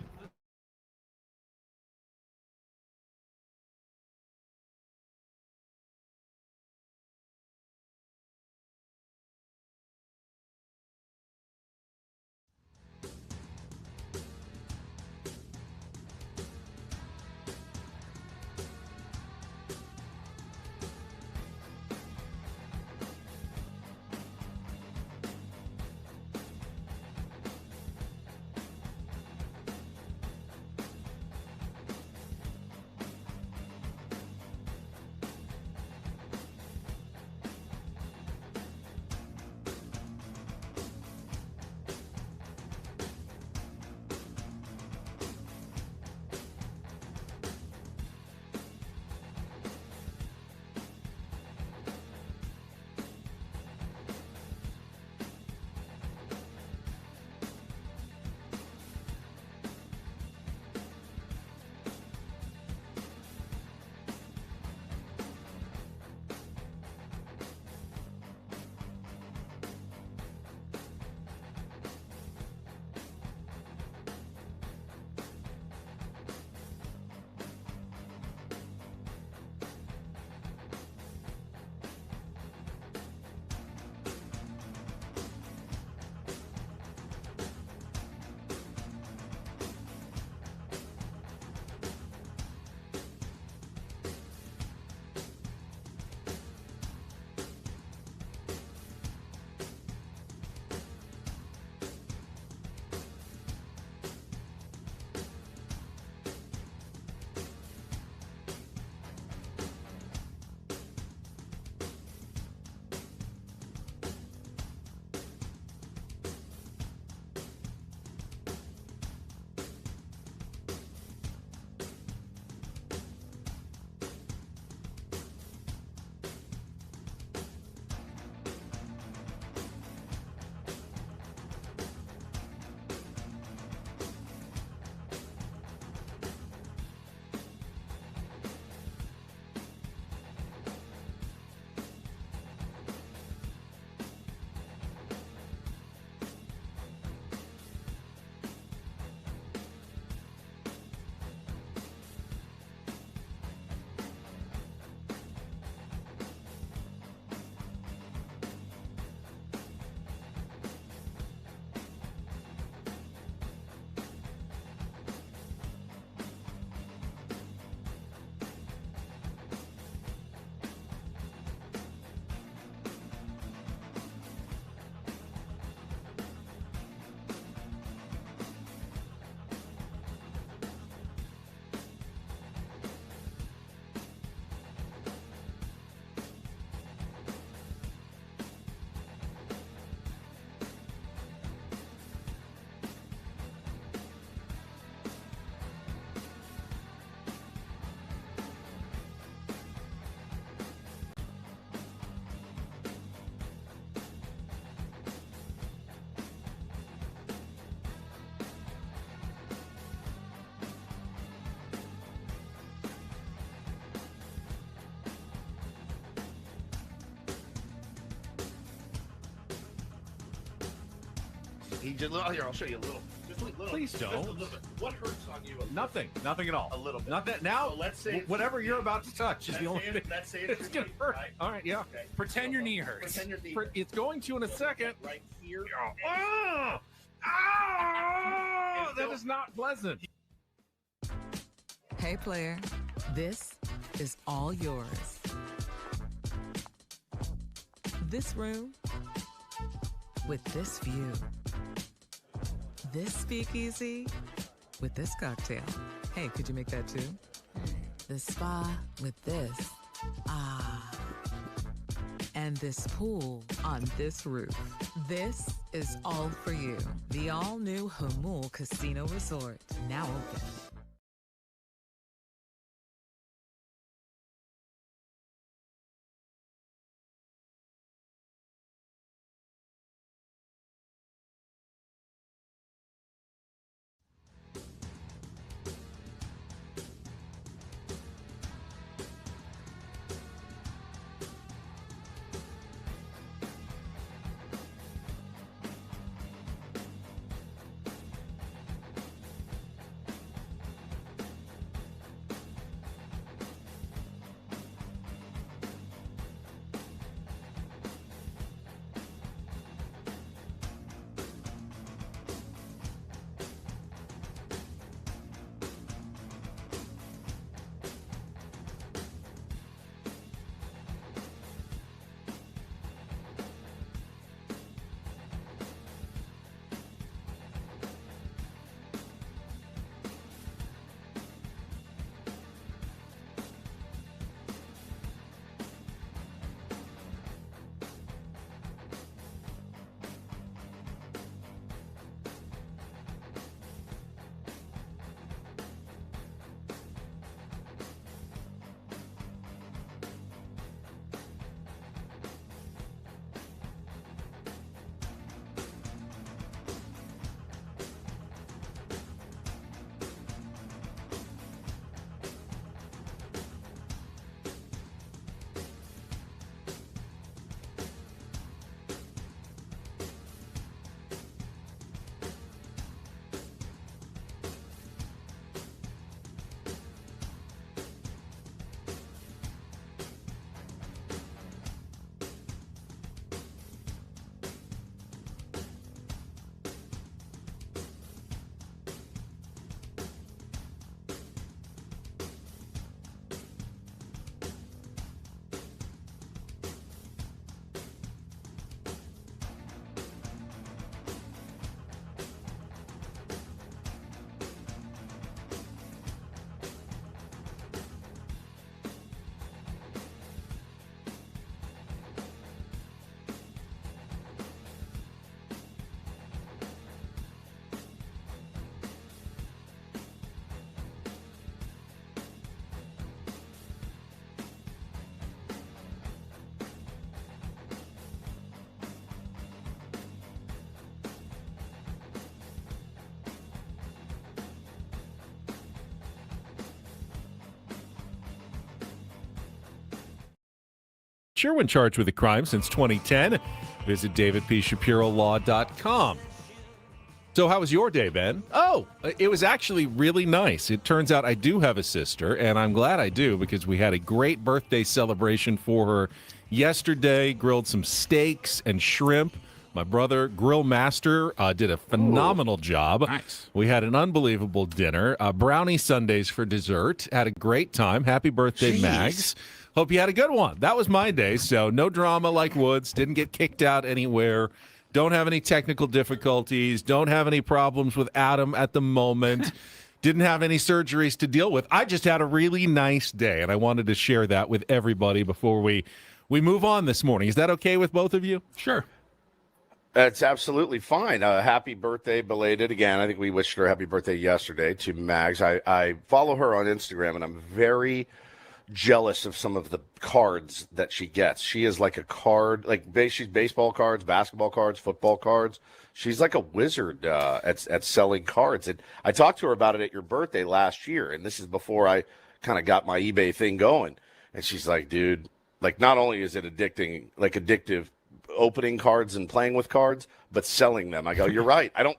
He did. Here, I'll show you a little. Just a little.
Please don't.
Just a little bit. What hurts on you?
Nothing at all.
A little bit.
Not that now.
So let's say
whatever you're about to touch is the only thing.
Let's say
it's gonna hurt.
Right?
All right, yeah.
Okay.
Pretend your knee hurts.
Pretend your knee.
It's going to in a second.
Right here.
Oh, that is not pleasant.
Hey, player. This is all yours. This room with this view. This speakeasy with this cocktail. Hey, could you make that too? The spa with this. Ah. And this pool on this roof. This is all for you. The all-new Hamul Casino Resort. Now open.
Sherwin charged with a crime since 2010. Visit davidpshapirolaw.com. So how was your day, Ben? Oh, it was actually really nice. It turns out I do have a sister, and I'm glad I do because we had a great birthday celebration for her yesterday, grilled some steaks and shrimp. My brother, grill master, did a phenomenal job.
Nice.
We had an unbelievable dinner. Brownie sundaes for dessert. Had a great time. Happy birthday, Mags. Hope you had a good one. That was my day, so no drama like Woods. Didn't get kicked out anywhere. Don't have any technical difficulties. Don't have any problems with Adam at the moment. Didn't have any surgeries to deal with. I just had a really nice day, and I wanted to share that with everybody before we move on this morning. Is that okay with both of you?
Sure.
That's absolutely fine. Happy birthday, belated. Again, I think we wished her a happy birthday yesterday to Mags. I follow her on Instagram, and I'm very jealous of some of the cards that she gets. She is like a card, she's baseball cards, basketball cards, football cards. She's like a wizard at selling cards. And I talked to her about it at your birthday last year, and this is before I kind of got my eBay thing going. And she's like, dude, not only is it addictive opening cards and playing with cards, but selling them. I go, you're right. I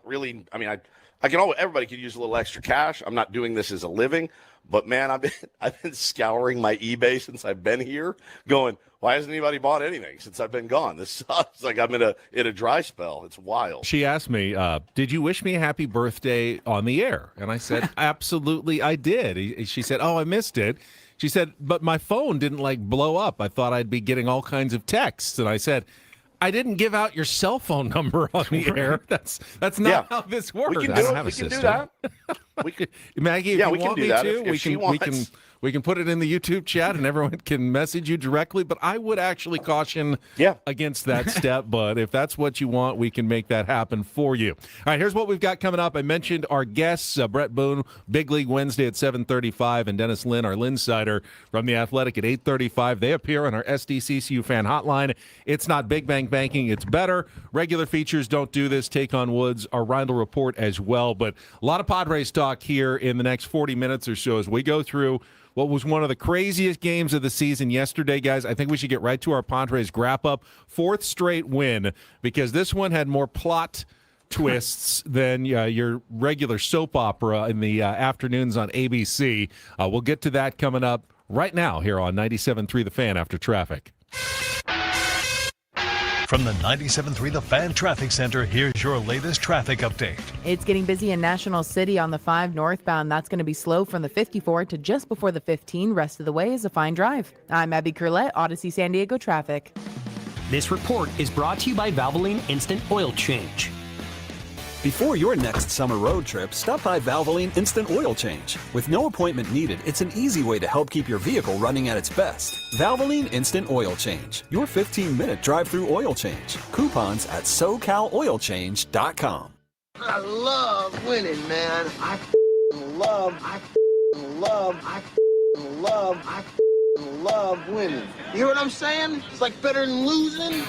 everybody could use a little extra cash. I'm not doing this as a living, but man, I've been scouring my eBay since I've been here, going, Why hasn't anybody bought anything since I've been gone? This sucks. Like I'm in a dry spell. It's wild.
She asked me, did you wish me a happy birthday on the air? And I said, absolutely, I did. She said, oh, I missed it. She said, but my phone didn't blow up. I thought I'd be getting all kinds of texts. And I said, I didn't give out your cell phone number on the air. That's not how this works.
We can
I
do
don't
it.
have
We
a
can do
system.
that.
Maggie, if
Yeah,
you
we can
want
do
me
that
to,
if she wants.
we can put it in the YouTube chat and everyone can message you directly. But I would actually caution against that step. But if that's what you want, we can make that happen for you. All right, here's what we've got coming up. I mentioned our guests, Bret Boone, Big League Wednesday at 7:35, and Dennis Lynn, our Linsider from The Athletic at 8:35. They appear on our SDCCU fan hotline. It's not Big Bang Banking, it's better. Regular features don't do this. Take on Woods, our Reindl Report as well. But a lot of Padres talk here in the next 40 minutes or so as we go through what was one of the craziest games of the season yesterday, guys. I think we should get right to our Padres Wrap-Up. 4th straight win, because this one had more plot twists than your regular soap opera in the afternoons on ABC. We'll get to that coming up right now here on 97.3 The Fan after traffic.
From the 97.3 The Fan Traffic Center, here's your latest traffic update.
It's getting busy in National City on the 5 northbound. That's going to be slow from the 54 to just before the 15. Rest of the way is a fine drive. I'm Abby Curlette, Odyssey San Diego Traffic.
This report is brought to you by Valvoline Instant Oil Change.
Before your next summer road trip, stop by Valvoline Instant Oil Change. With no appointment needed, it's an easy way to help keep your vehicle running at its best. Valvoline Instant Oil Change, your 15-minute drive-through oil change. Coupons at SoCalOilChange.com.
I love winning, man. I love winning. You hear what I'm saying? It's like better than losing.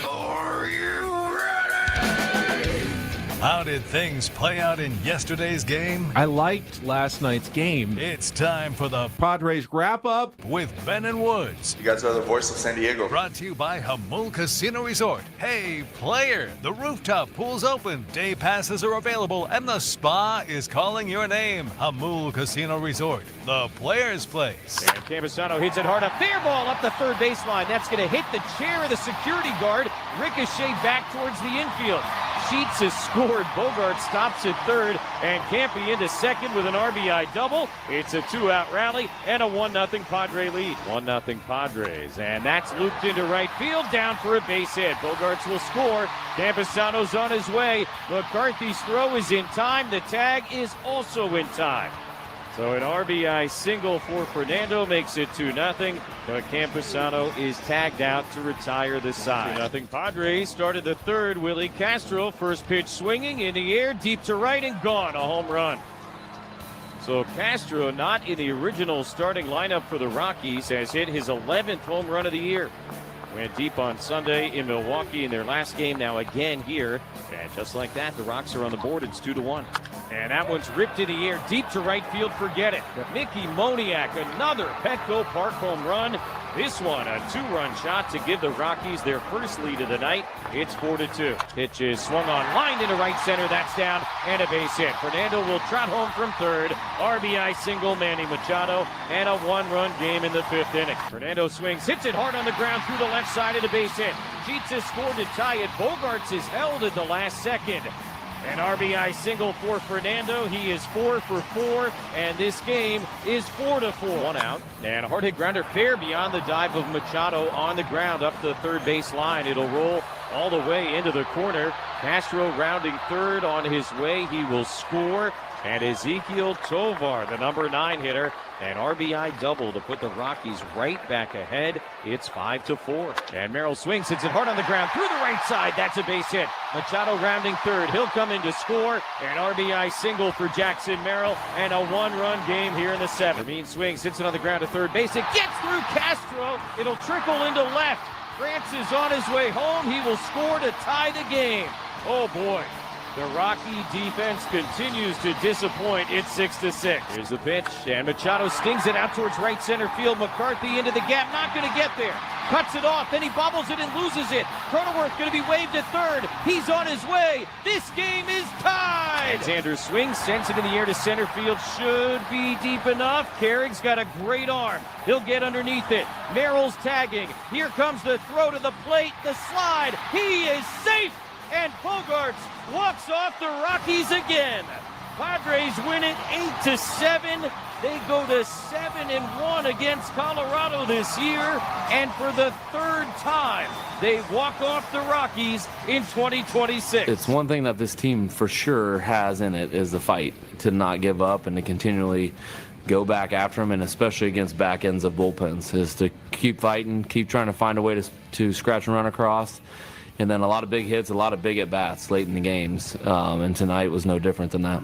Are you ready?
How did things play out in yesterday's game?
I liked last night's game.
It's time for the
Padres Wrap-Up
with Ben and Woods.
You guys are the voice of San Diego.
Brought to you by Hamul Casino Resort. Hey, player, the rooftop pool's open, day passes are available, and the spa is calling your name. Hamul Casino Resort, the player's place.
And Campusano hits it hard. A fair ball up the third baseline. That's going to hit the chair of the security guard. Ricochet back towards the infield. Sheets has scored. Bogart stops at third, and Campy into second with an RBI double. It's a 2-out rally and a 1-0 Padre lead. 1-0 Padres, and that's looped into right field, down for a base hit. Bogarts will score. Campusano's on his way. McCarthy's throw is in time. The tag is also in time. So an RBI single for Fernando makes it 2-0, but Campusano is tagged out to retire the side. 2-0 Padres started the third. Willie Castro, first pitch swinging in the air, deep to right and gone, a home run. So Castro, not in the original starting lineup for the Rockies, has hit his 11th home run of the year. Went deep on Sunday in Milwaukee in their last game, now again here. And just like that, the Rocks are on the board. It's 2-1. And that one's ripped in the air, deep to right field, forget it. Mickey Moniak, another Petco Park home run. This one, a 2-run shot to give the Rockies their first lead of the night. It's 4-2. Pitch is swung on, lined into right center. That's down, and a base hit. Fernando will trot home from third. RBI single, Manny Machado, and a 1-run game in the 5th inning. Fernando swings, hits it hard on the ground through the left side of the base hit. Sheets has scored to tie it. Bogarts is held at the last second. An RBI single for Fernando. He is 4 for 4, and this game is 4-4. 1 out, and a hard hit grounder fair beyond the dive of Machado on the ground up the third base line. It'll roll all the way into the corner. Castro rounding third on his way. He will score. And Ezequiel Tovar, the number 9 hitter, an RBI double to put the Rockies right back ahead. It's 5-4. And Merrill swings, hits it hard on the ground through the right side. That's a base hit. Machado rounding third. He'll come in to score. An RBI single for Jackson Merrill, and a 1-run game here in the 7th. Mean swings, hits it on the ground to third base. It gets through Castro. It'll trickle into left. France is on his way home. He will score to tie the game. Oh boy. The Rocky defense continues to disappoint. It's 6-6. Here's the pitch, and Machado stings it out towards right center field. McCarthy into the gap, not going to get there. cuts it off, then he bobbles it and loses it. Cronenworth going to be waved at third. He's on his way. This game is tied. Xander swings, sends it in the air to center field. Should be deep enough. Carrick's got a great arm. He'll get underneath it. Merrill's tagging. Here comes the throw to the plate, the slide. He is safe, and Bogaerts walks off the Rockies again. Padres win it 8-7. They go to 7-1 against Colorado this year, and for the third time, they walk off the Rockies in 2026.
It's one thing that this team for sure has in it is the fight, to not give up and to continually go back after them, and especially against back ends of bullpens, is to keep fighting, keep trying to find a way to scratch and run across. And then a lot of big hits, a lot of big at-bats late in the games, and tonight was no different than that.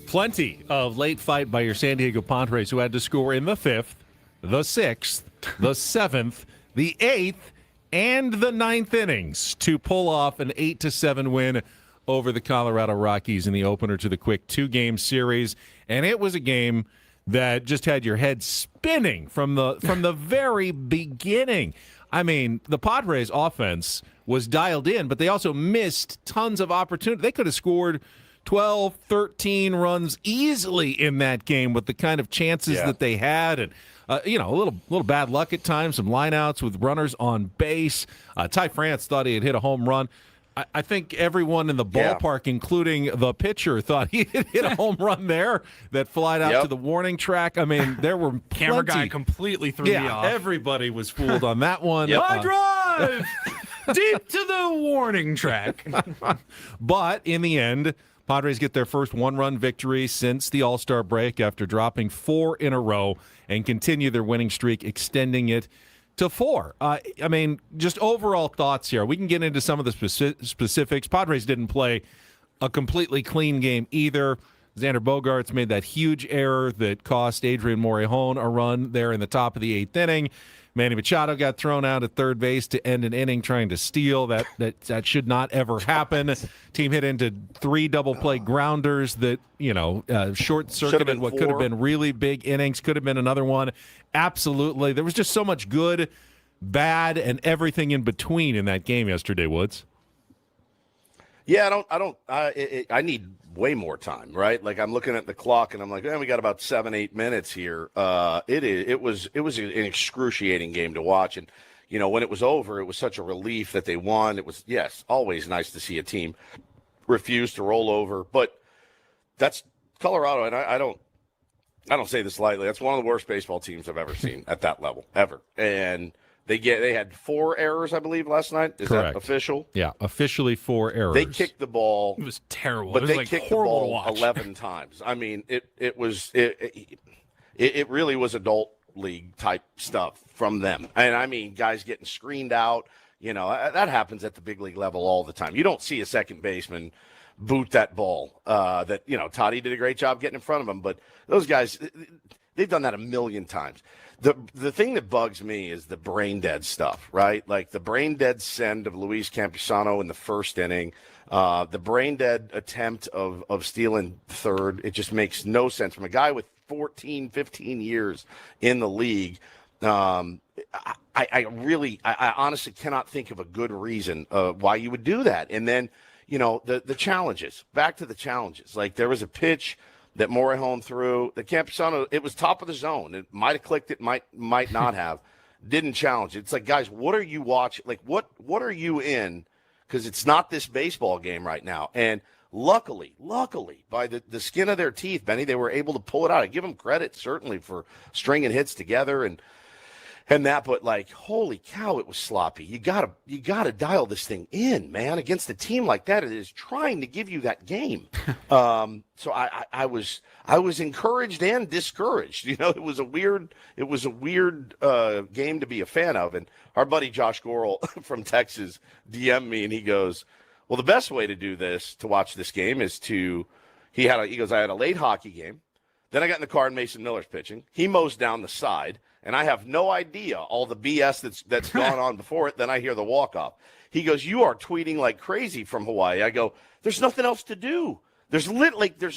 Plenty of late fight by your San Diego Padres, who had to score in the 5th, the 6th, the 7th, the 8th, and the 9th innings to pull off an 8-7 win over the Colorado Rockies in the opener to the quick 2-game series. And it was a game that just had your head spinning from the very beginning. I mean, the Padres offense was dialed in, but they also missed tons of opportunity. They could have scored 12, 13 runs easily in that game with the kind of chances that they had. And, a little bad luck at times, some lineouts with runners on base. Ty France thought he had hit a home run. I think everyone in the ballpark, including the pitcher, thought he had hit a home run there that flied out to the warning track. I mean, there were plenty.
Camera guy completely threw me off.
Everybody was fooled on that one.
I drive deep to the warning track.
But in the end, Padres get their first one-run victory since the All-Star break after dropping 4 in a row and continue their winning streak, extending it to 4. I mean, just overall thoughts here. We can get into some of the specifics. Padres didn't play a completely clean game either. Xander Bogaerts made that huge error that cost Adrian Morejon a run there in the top of the 8th inning. Manny Machado got thrown out at third base to end an inning trying to steal. That should not ever happen. Team hit into 3 double play grounders that, short-circuited what could have been really big innings. Could have been another one. Absolutely. There was just so much good, bad, and everything in between in that game yesterday, Woods.
Yeah, I need way more time, right? Like, I'm looking at the clock and I'm like, we got about 7-8 minutes here. It was an excruciating game to watch. And, when it was over, it was such a relief that they won. It was, always nice to see a team refuse to roll over. But that's Colorado, and I don't say this lightly. That's one of the worst baseball teams I've ever seen at that level, ever. And they had 4 errors, I believe, last night. Is
Correct.
That official?
Yeah, officially 4 errors.
They kicked the ball.
It was terrible.
But
it was
they kicked the
horrible
ball
to watch.
11 times. I mean, it really was adult league type stuff from them. And I mean, guys getting screened out. That happens at the big league level all the time. You don't see a second baseman boot that ball. Toddy did a great job getting in front of him, but those guys, they've done that a million times. The thing that bugs me is the brain dead stuff, right? Like the brain dead send of Luis Campusano in the first inning, the brain dead attempt of stealing third. It just makes no sense from a guy with 14, 15 years in the league. I honestly cannot think of a good reason why you would do that. And then, the challenges, back to the challenges. Like there was a pitch that Morejon threw, the Campusano, it was top of the zone. It might have clicked, it might not have. Didn't challenge it. It's like, guys, what are you watching? Like, what are you in? Because it's not this baseball game right now. And luckily, by the skin of their teeth, Benny, they were able to pull it out. I give them credit, certainly, for stringing hits together and that, but like, holy cow, it was sloppy. You gotta dial this thing in, man, against a team like that. It is trying to give you that game. So I was encouraged and discouraged. It was a weird game to be a fan of. And our buddy Josh Gorel from Texas DM'd me and he goes, well, the best way to do this, to watch this game, is he goes, I had a late hockey game. Then I got in the car and Mason Miller's pitching. He mows down the side. And I have no idea all the BS that's gone on before it. Then I hear the walk-off. He goes, you are tweeting like crazy from Hawaii. I go, there's nothing else to do. There's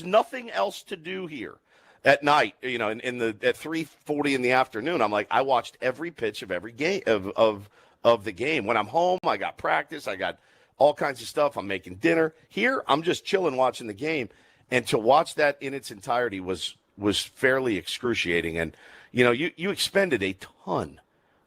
nothing else to do here. at night, at 3:40 in the afternoon. I'm like, I watched every pitch of every game of the game. When I'm home, I got practice, I got all kinds of stuff. I'm making dinner. Here, I'm just chilling watching the game, and to watch that in its entirety was fairly excruciating. And you expended a ton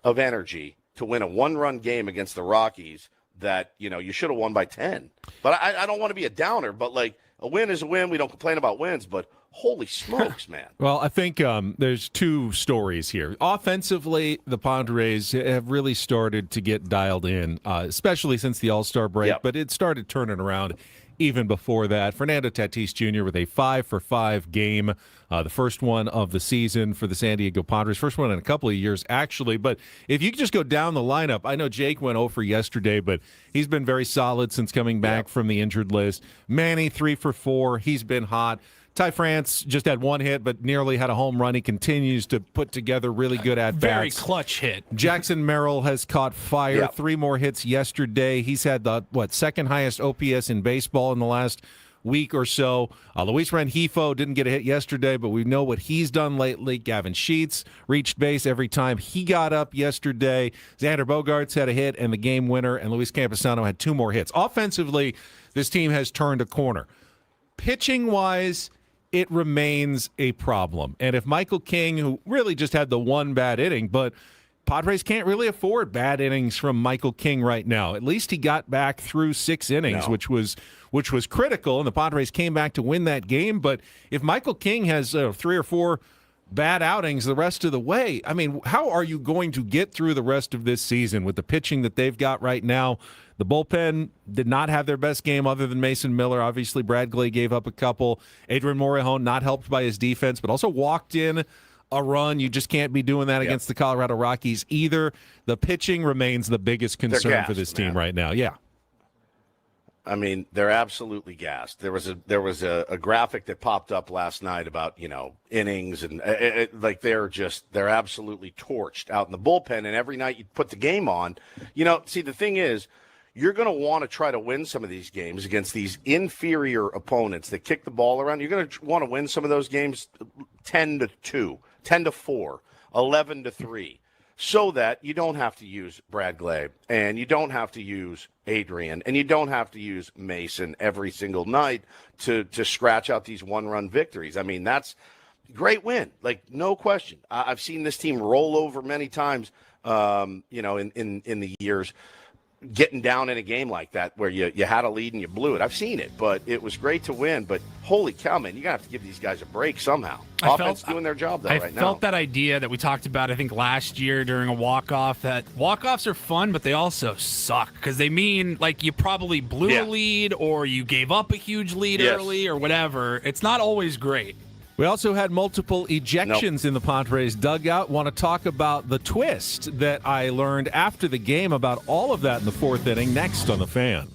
of energy to win a one-run game against the Rockies that you should have won by 10. But I don't want to be a downer, but like, a win is a win. We don't complain about wins, but holy smokes, man.
Well, I think there's two stories here. Offensively, the Padres have really started to get dialed in, especially since the All-Star break,
Yep.
but it started turning around even before that. Fernando Tatis Jr. with a 5-for-5 game, the first one of the season for the San Diego Padres, first one in a couple of years, actually. But if you could just go down the lineup, I know Jake went 0 for yesterday, but he's been very solid since coming back from the injured list. Manny, 3-for-4. He's been hot. Ty France just had one hit, but nearly had a home run. He continues to put together really good at-bats.
Very clutch hit.
Jackson Merrill has caught fire.
Yep.
3 more hits yesterday. He's had the, second highest OPS in baseball in the last week or so. Luis Rengifo didn't get a hit yesterday, but we know what he's done lately. Gavin Sheets reached base every time he got up yesterday. Xander Bogaerts had a hit and the game winner, and Luis Campusano had 2 more hits. Offensively, this team has turned a corner. Pitching-wise, it remains a problem. And if Michael King, who really just had the one bad inning, but Padres can't really afford bad innings from Michael King right now. At least he got back through 6 innings, which was critical, and the Padres came back to win that game. But if Michael King has 3 or 4 bad outings the rest of the way, I mean, how are you going to get through the rest of this season with the pitching that they've got right now? The bullpen did not have their best game other than Mason Miller. Obviously, Brad Gley gave up a couple. Adrian Morejon not helped by his defense, but also walked in a run. You just can't be doing that against the Colorado Rockies either. The pitching remains the biggest concern for this team right now. Yeah.
I mean, they're absolutely gassed. There was a graphic that popped up last night about innings and they're absolutely torched out in the bullpen. And every night you put the game on, see, the thing is, you're going to want to try to win some of these games against these inferior opponents that kick the ball around. You're going to want to win some of those games 10-2, 10-4, 11-3. So that you don't have to use Brad Gley, and you don't have to use Adrian, and you don't have to use Mason every single night to scratch out these one-run victories. I mean, that's a great win, like no question. I've seen this team roll over many times, in the years, getting down in a game like that where you had a lead and you blew it. I've seen it, but it was great to win. But holy cow, man, you're going to have to give these guys a break somehow. Offense doing their job, though, right now.
I felt that idea that we talked about, I think, last year during a walk-off, that walk-offs are fun, but they also suck because they mean, like, you probably blew a lead or you gave up a huge lead early or whatever. It's not always great.
We also had multiple ejections in the Padres dugout. Want to talk about the twist that I learned after the game about all of that in the 4th inning next on The Fan.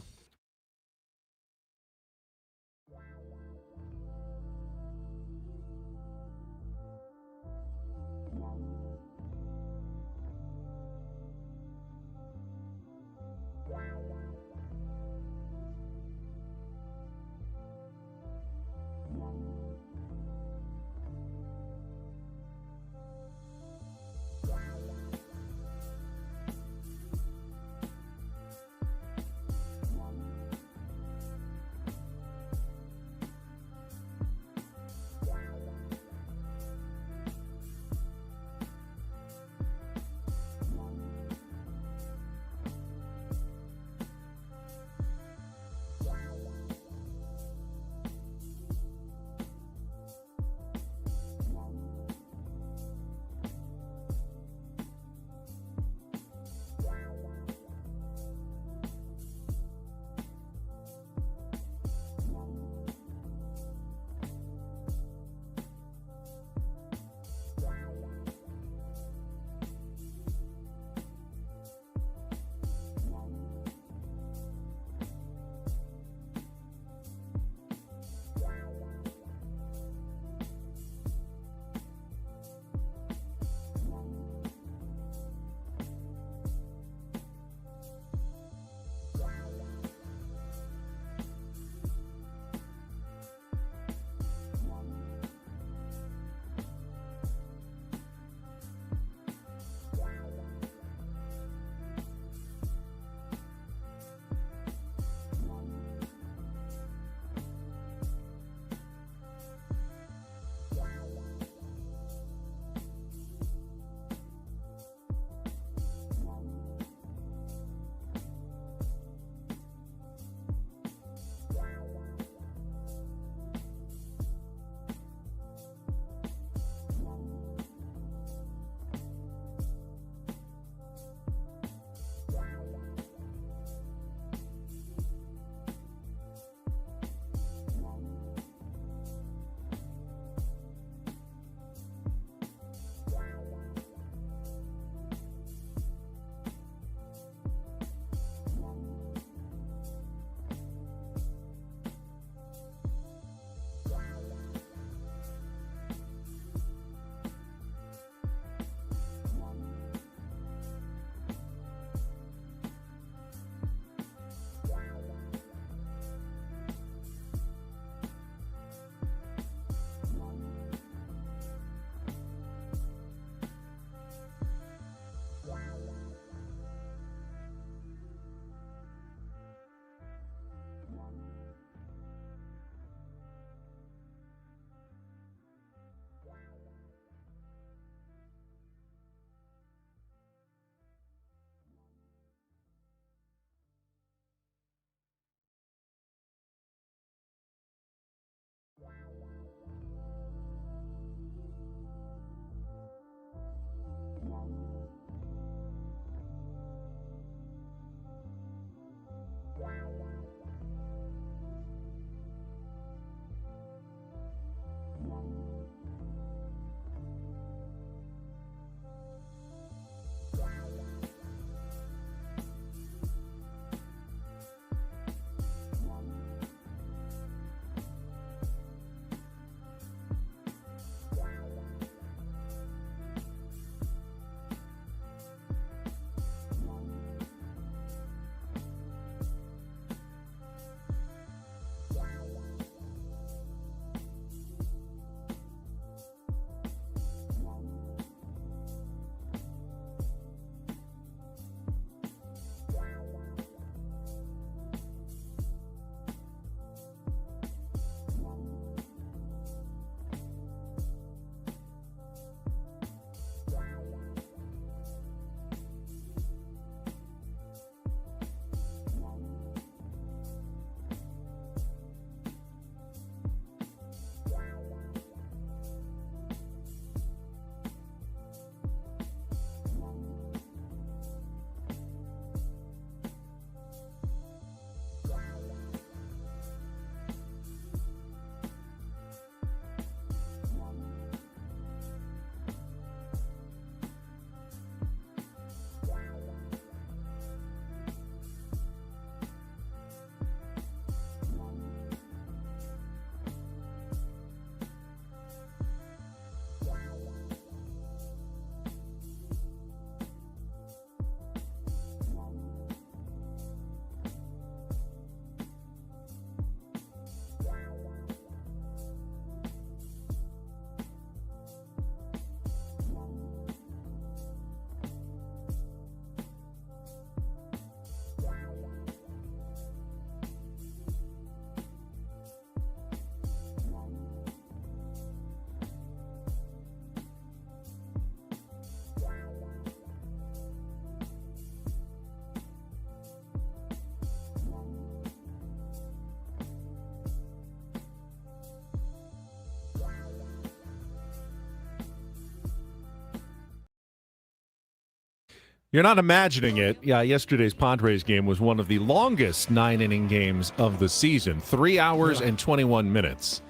You're not imagining it. Yeah, yesterday's Padres game was one of the longest 9-inning games of the season, 3 hours and 21 minutes.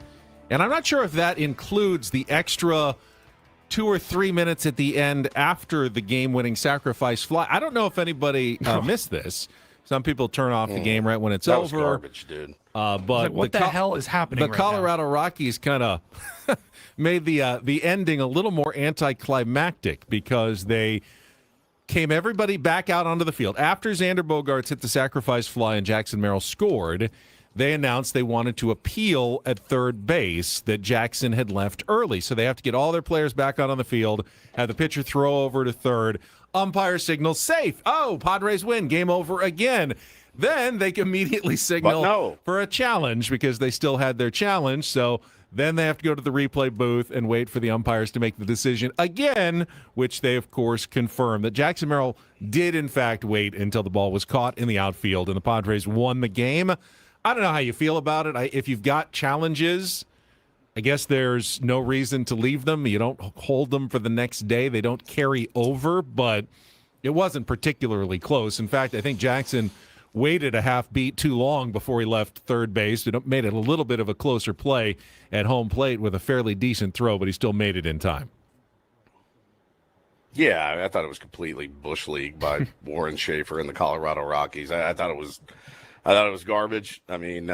And I'm not sure if that includes the extra 2 or 3 minutes at the end after the game-winning sacrifice fly. I don't know if anybody missed this. Some people turn off the game right when it's
that
over.
Was garbage, dude.
But
what the hell is happening
The
right
Colorado Rockies kind of made the ending a little more anticlimactic because they came everybody back out onto the field. After Xander Bogaerts hit the sacrifice fly and Jackson Merrill scored, they announced they wanted to appeal at third base that Jackson had left early. So they have to get all their players back out on the field, have the pitcher throw over to third. Umpire signals safe. Oh, Padres win. Game over again. Then they immediately signal for a challenge because they still had their challenge. So then they have to go to the replay booth and wait for the umpires to make the decision again, which they, of course, confirmed that Jackson Merrill did, in fact, wait until the ball was caught in the outfield and the Padres won the game. I don't know how you feel about it. If you've got challenges, I guess there's no reason to leave them. You don't hold them for the next day. They don't carry over, but it wasn't particularly close. In fact, I think Jackson waited a half beat too long before he left third base. It made it a little bit of a closer play at home plate with a fairly decent throw, but he still made it in time.
Yeah, I thought it was completely bush league by Warren Schaefer and the Colorado Rockies. I thought it was garbage. I mean,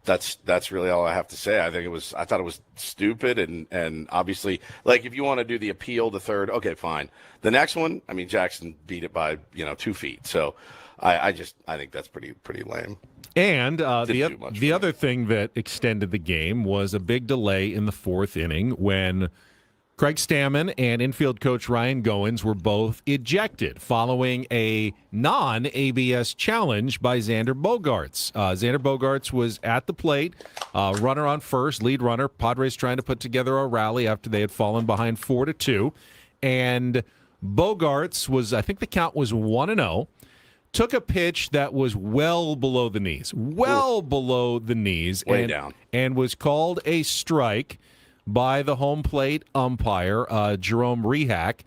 that's really all I have to say. I thought it was stupid and obviously, like, if you want to do the appeal to third, okay, fine. The next one, I mean, Jackson beat it by 2 feet. So I think that's pretty lame.
And the other thing that extended the game was a big delay in the fourth inning when Craig Stammen and infield coach Ryan Goins were both ejected following a non-ABS challenge by Xander Bogaerts. Xander Bogaerts was at the plate, runner on first, lead runner. Padres trying to put together a rally after they had fallen behind 4-2. And Bogaerts was, I think the count was 1-0. Took a pitch that was well below the knees,
Way down.
And was called a strike by the home plate umpire, Jerome Rehack,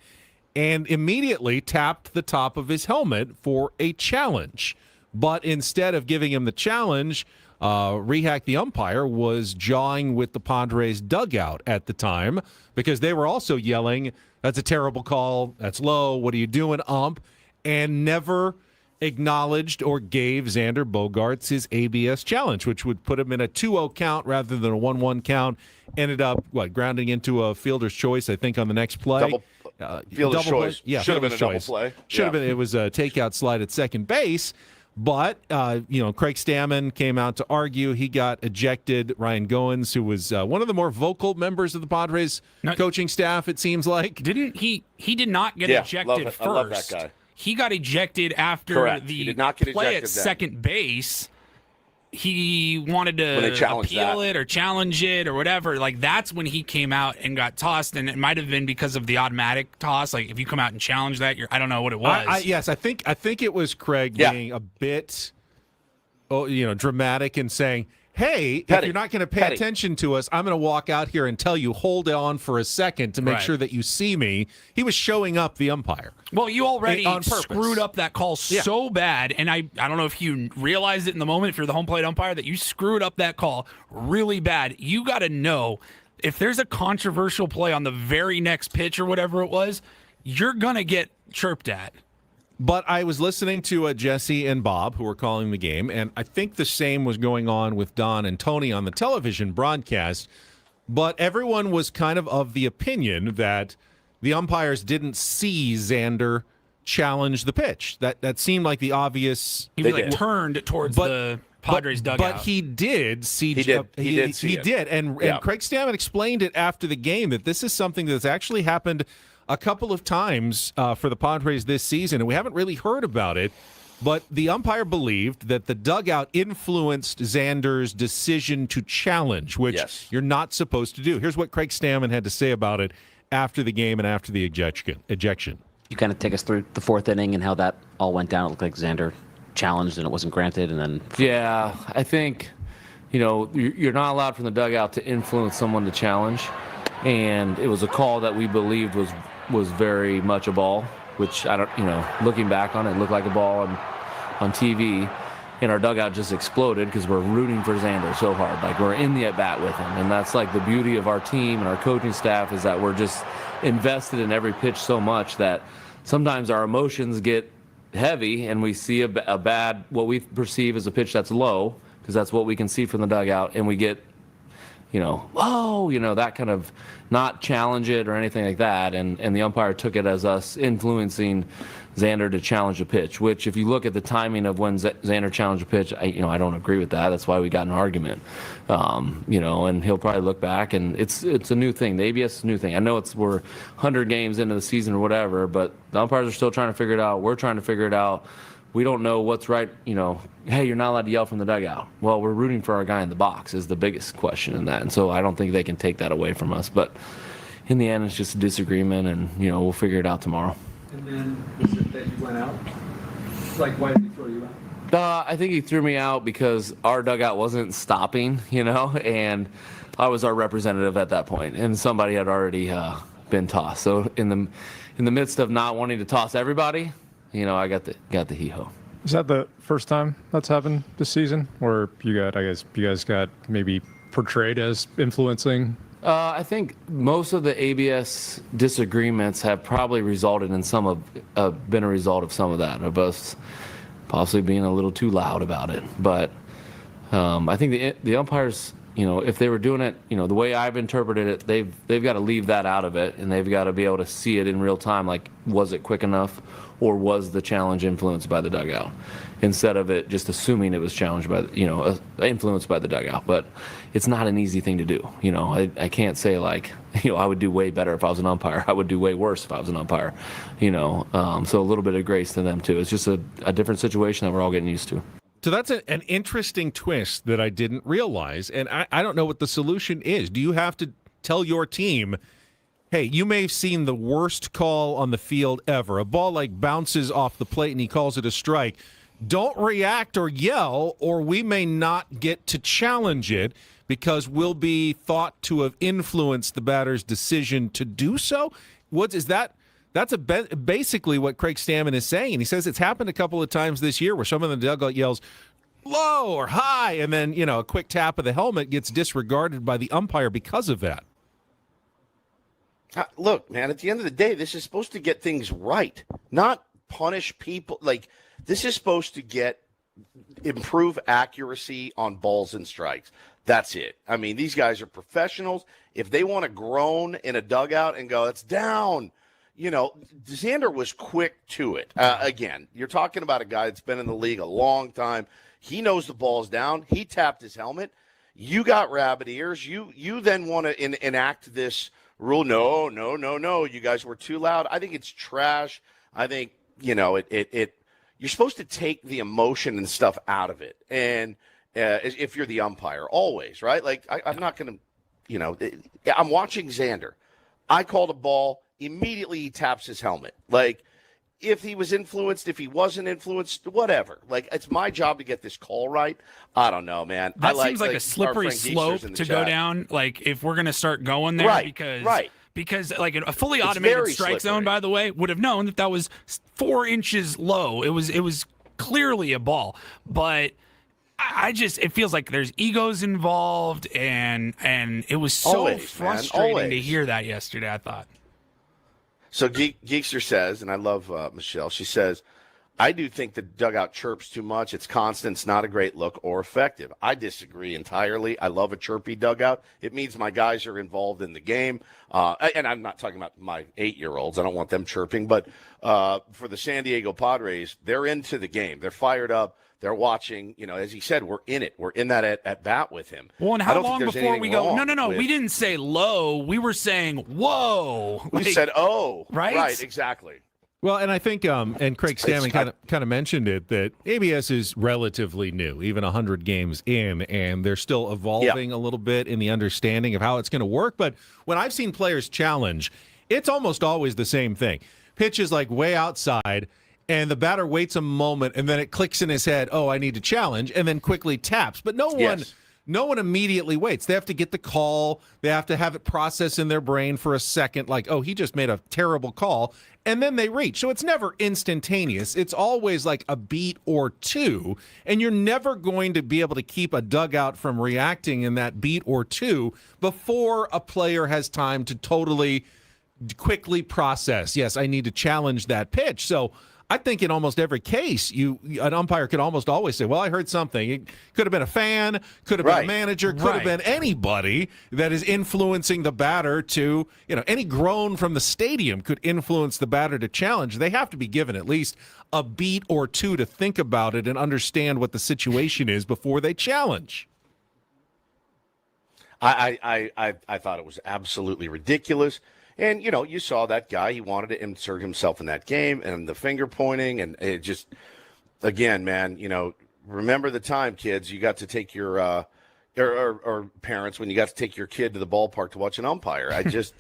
and immediately tapped the top of his helmet for a challenge. But instead of giving him the challenge, Rehack, the umpire, was jawing with the Padres dugout at the time because they were also yelling, "That's a terrible call. That's low. What are you doing, ump?" And never acknowledged or gave Xander Bogaerts his ABS challenge, which would put him in a 2-0 count rather than a 1-1 count. Ended up, grounding into a fielder's choice, I think, on the next play.
Fielder's choice.
Yeah,
should have been a double
choice.
play.
Should have been. It was a takeout slide at second base. But, Craig Stammen came out to argue. He got ejected. Ryan Goins, who was one of the more vocal members of the Padres coaching staff, it seems like.
Didn't he did not get ejected first.
I love that guy.
He got ejected after the play at second base. He wanted to appeal it or challenge it or whatever. Like, that's when he came out and got tossed, and it might have been because of the automatic toss. Like, if you come out and challenge that, I don't know what it was.
I think it was Craig being a bit, dramatic and saying, "Hey, if you're not going to pay attention to us, I'm going to walk out here and tell you, hold on for a second to make sure that you see me." He was showing up the umpire.
Well, you already screwed up that call so bad, and I don't know if you realized it in the moment, if you're the home plate umpire, that you screwed up that call really bad. You got to know, if there's a controversial play on the very next pitch or whatever it was, you're going to get chirped at.
But I was listening to Jesse and Bob, who were calling the game, and I think the same was going on with Don and Tony on the television broadcast. But everyone was kind of the opinion that the umpires didn't see Xander challenge the pitch. That seemed like the obvious.
He was turned towards the Padres dugout.
But he did see. He did. And Craig Stammen explained it after the game that this is something that's actually happened a couple of times for the Padres this season, and we haven't really heard about it. But the umpire believed that the dugout influenced Xander's decision to challenge, which you're not supposed to do. Here's what Craig Stammen had to say about it after the game and after the ejection.
You kind of take us through the fourth inning and how that all went down. It looked like Xander challenged and it wasn't granted, and then...
Yeah, I think, you're not allowed from the dugout to influence someone to challenge, and it was a call that we believed was very much a ball. which I don't, looking back on it, looked like a ball on TV. And our dugout just exploded because we're rooting for Xander so hard. Like, we're in the at-bat with him. And that's like the beauty of our team and our coaching staff, is that we're just invested in every pitch so much that sometimes our emotions get heavy and we see a bad, what we perceive as a pitch that's low, because that's what we can see from the dugout, and we get, that kind of not challenge it or anything like that. And the umpire took it as us influencing Xander to challenge a pitch, which if you look at the timing of when Xander challenged a pitch, I don't agree with that. That's why we got in an argument. And he'll probably look back, and it's a new thing. The ABS is a new thing. I know we're 100 games into the season or whatever, but the umpires are still trying to figure it out. We're trying to figure it out. We don't know what's right. Hey, you're not allowed to yell from the dugout. Well, we're rooting for our guy in the box is the biggest question in that. And so I don't think they can take that away from us. But in the end, it's just a disagreement, and, we'll figure it out tomorrow.
And then was it that you went out? Like, why did he throw you out?
I think he threw me out because our dugout wasn't stopping, and I was our representative at that point, and somebody had already been tossed. So in the midst of not wanting to toss everybody, I got the hee-ho.
Is that the first time that's happened this season, or you guys got maybe portrayed as influencing?
I think most of the ABS disagreements have probably resulted in been a result of some of that, of us possibly being a little too loud about it. But I think the umpires, if they were doing it, the way I've interpreted it, they've got to leave that out of it, and they've got to be able to see it in real time. Like, was it quick enough, or was the challenge influenced by the dugout? Instead of it just assuming it was challenged by, influenced by the dugout. But it's not an easy thing to do. I can't say like, I would do way better if I was an umpire. I would do way worse if I was an umpire. So a little bit of grace to them too. It's just a different situation that we're all getting used to.
So that's an interesting twist that I didn't realize, and I don't know what the solution is. Do you have to tell your team, hey, you may have seen the worst call on the field ever, a ball like bounces off the plate and he calls it a strike. Don't react or yell, or we may not get to challenge it because we'll be thought to have influenced the batter's decision to do so? That's basically what Craig Stammen is saying. And he says it's happened a couple of times this year where someone in the dugout yells low or high, and then, a quick tap of the helmet gets disregarded by the umpire because of that.
Look, man, at the end of the day, this is supposed to get things right, not punish people. Like, this is supposed to improve accuracy on balls and strikes. That's it. I mean, these guys are professionals. If they want to groan in a dugout and go, it's down, Xander was quick to it. Again, you're talking about a guy that's been in the league a long time. He knows the ball's down. He tapped his helmet. You got rabbit ears. You then want to enact this rule. No. You guys were too loud. I think it's trash. I think, you're supposed to take the emotion and stuff out of it. And if you're the umpire, always, right? Like, I'm not going to, I'm watching Xander. I called a ball. Immediately he taps his helmet. Like, if he was influenced, if he wasn't influenced, whatever. Like, it's my job to get this call right. I don't know, man.
That seems like a slippery slope to go down. Like, if we're going to start going there, because like a fully automated strike zone, by the way, would have known that was 4 inches low. It was clearly a ball, but it feels like there's egos involved, and it was so frustrating to hear that yesterday, I thought.
So Geekster says, and I love Michelle, she says, I do think the dugout chirps too much. It's constant. It's not a great look or effective. I disagree entirely. I love a chirpy dugout. It means my guys are involved in the game. And I'm not talking about my 8-year-olds. I don't want them chirping. But for the San Diego Padres, they're into the game. They're fired up. They're watching. As he said, we're in it. We're in that at bat with him.
Well, and how long before we go, no, we didn't say low. We were saying, whoa.
We said, oh.
Right?
Right, exactly.
Well, and I think, and Craig Stammen kind of mentioned it, that ABS is relatively new, even 100 games in, and they're still evolving a little bit in the understanding of how it's going to work. But when I've seen players challenge, it's almost always the same thing. Pitch is like way outside, and the batter waits a moment, and then it clicks in his head, oh, I need to challenge, and then quickly taps. But no no one immediately waits. They have to get the call. They have to have it process in their brain for a second, like, oh, he just made a terrible call, and then they reach. So it's never instantaneous. It's always like a beat or two, and you're never going to be able to keep a dugout from reacting in that beat or two before a player has time to totally quickly process, yes, I need to challenge that pitch. So I think in almost every case, an umpire could almost always say, well, I heard something. It could have been a fan, could have been a manager, could have been anybody that is influencing the batter to, any groan from the stadium could influence the batter to challenge. They have to be given at least a beat or two to think about it and understand what the situation is before they challenge.
I thought it was absolutely ridiculous. And, you saw that guy. He wanted to insert himself in that game, and the finger pointing. And it just, again, man, remember the time, kids, you got to take your or parents, when you got to take your kid to the ballpark to watch an umpire. I just,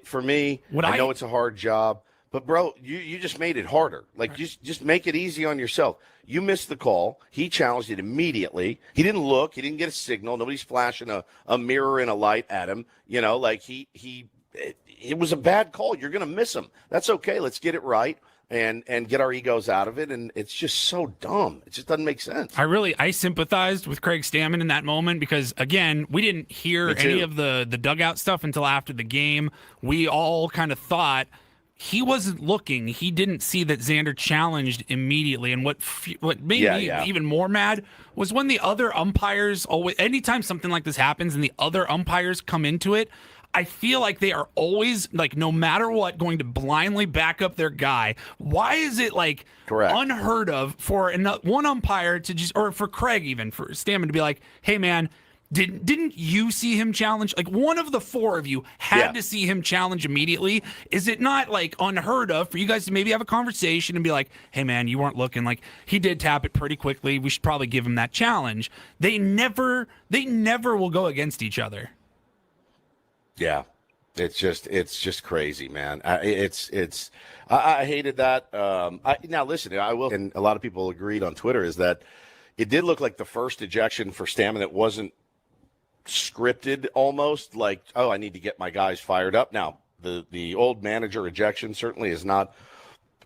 for me, I know it's a hard job. But, bro, you just made it harder. Like, just make it easy on yourself. You missed the call. He challenged it immediately. He didn't look. He didn't get a signal. Nobody's flashing a mirror and a light at him. It was a bad call. You're going to miss him. That's okay. Let's get it right and get our egos out of it. And it's just so dumb. It just doesn't make sense.
I sympathized with Craig Stammen in that moment because, again, we didn't hear any of the dugout stuff until after the game. We all kind of thought he wasn't looking. He didn't see that Xander challenged immediately. And what made me even more mad was when the other umpires, anytime something like this happens and the other umpires come into it, I feel like they are always, like, no matter what, going to blindly back up their guy. Why is it, like, unheard of for one umpire to just, or for Craig even, for Stammen to be like, hey, man, didn't you see him challenge? Like, one of the four of you had to see him challenge immediately. Is it not, like, unheard of for you guys to maybe have a conversation and be like, hey, man, you weren't looking. Like, he did tap it pretty quickly. We should probably give him that challenge. They never will go against each other.
Yeah, it's just crazy, man. I hated that. Now listen, I will, and a lot of people agreed on Twitter, is that it did look like the first ejection for Stammen that wasn't scripted, almost like, oh, I need to get my guys fired up. Now the old manager ejection certainly is not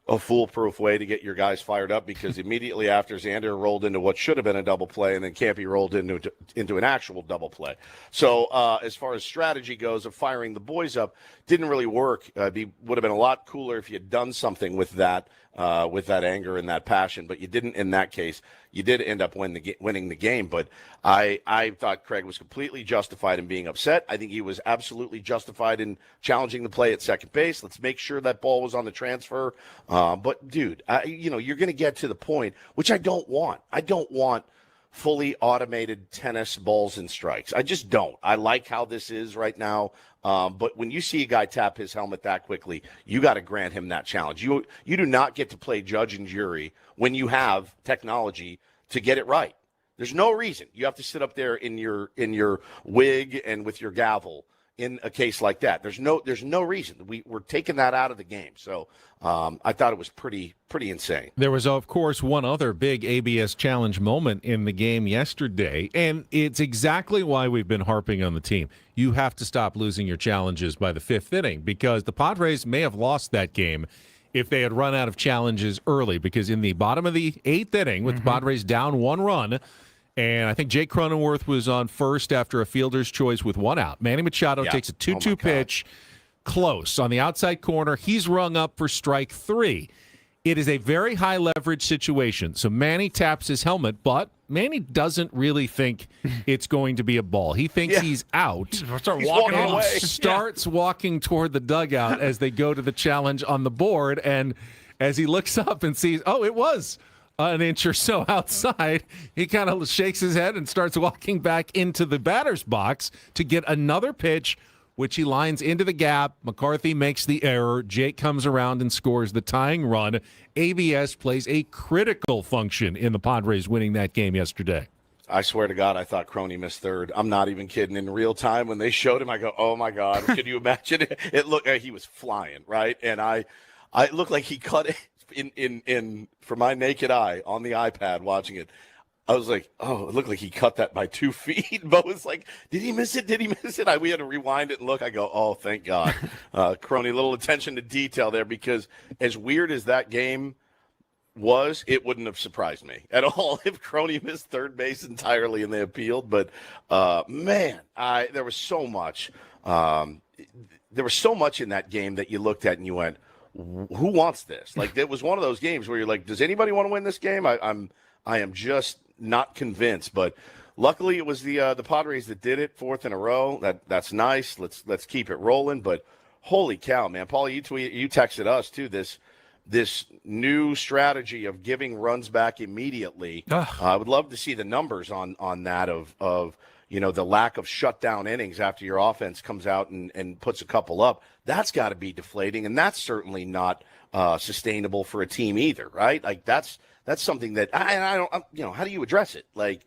a foolproof way to get your guys fired up, because immediately after, Xander rolled into what should have been a double play, and then Campy rolled into an actual double play. So as far as strategy goes of firing the boys up, didn't really work. Would have been a lot cooler if you had done something with that anger and that passion, but you didn't in that case. You did end up winning the game, but I thought Craig was completely justified in being upset. I think he was absolutely justified in challenging the play at second base. Let's make sure that ball was on the transfer. But, dude, you're going to get to the point, which I don't want. I don't want fully automated tennis balls and strikes. I just don't. I like how this is right now. But when you see a guy tap his helmet that quickly, you got to grant him that challenge. You do not get to play judge and jury when you have technology to get it right. There's no reason you have to sit up there in your wig and with your gavel in a case like that. There's no reason. We're taking that out of the game. So I thought it was pretty insane.
There was, of course, one other big ABS challenge moment in the game yesterday, and it's exactly why we've been harping on the team. You have to stop losing your challenges by the fifth inning, because the Padres may have lost that game if they had run out of challenges early, because in the bottom of the eighth inning, with the Padres down 1 run, and I think Jake Cronenworth was on first after a fielder's choice with 1 out. Manny Machado takes a 2-2 pitch, close on the outside corner. He's rung up for strike 3. It is a very high leverage situation. So Manny taps his helmet, but Manny doesn't really think it's going to be a ball. He thinks he's out.
He's walking away.
Starts walking toward the dugout as they go to the challenge on the board. And as he looks up and sees, oh, it was an inch or so outside, he kind of shakes his head and starts walking back into the batter's box to get another pitch, which he lines into the gap. McCarthy makes the error. Jake comes around and scores the tying run. ABS plays a critical function in the Padres winning that game yesterday.
I swear to God, I thought Crony missed third. I'm not even kidding. In real time, when they showed him, I go, oh, my God. Can you imagine it? It looked like he was flying, right? And it looked like he cut it in for my naked eye on the iPad watching it. I was like, oh, it looked like he cut that by 2 feet. Bo was like, did he miss it? Did he miss it? We had to rewind it and look. I go, oh, thank God. Crony, little attention to detail there, because as weird as that game was, it wouldn't have surprised me at all if Crony missed third base entirely and they appealed. But, man, there was so much. There was so much in that game that you looked at and you went, who wants this? Like, it was one of those games where you're like, does anybody want to win this game? I am just not convinced, but luckily it was the Padres that did it, 4th in a row. That's nice. Let's keep it rolling. But holy cow, man, Paul, you texted us too. This new strategy of giving runs back immediately. I would love to see the numbers on that of the lack of shutdown innings after your offense comes out and puts a couple up. That's got to be deflating, and that's certainly not sustainable for a team either, right? Like that's something that I don't, how do you address it? Like,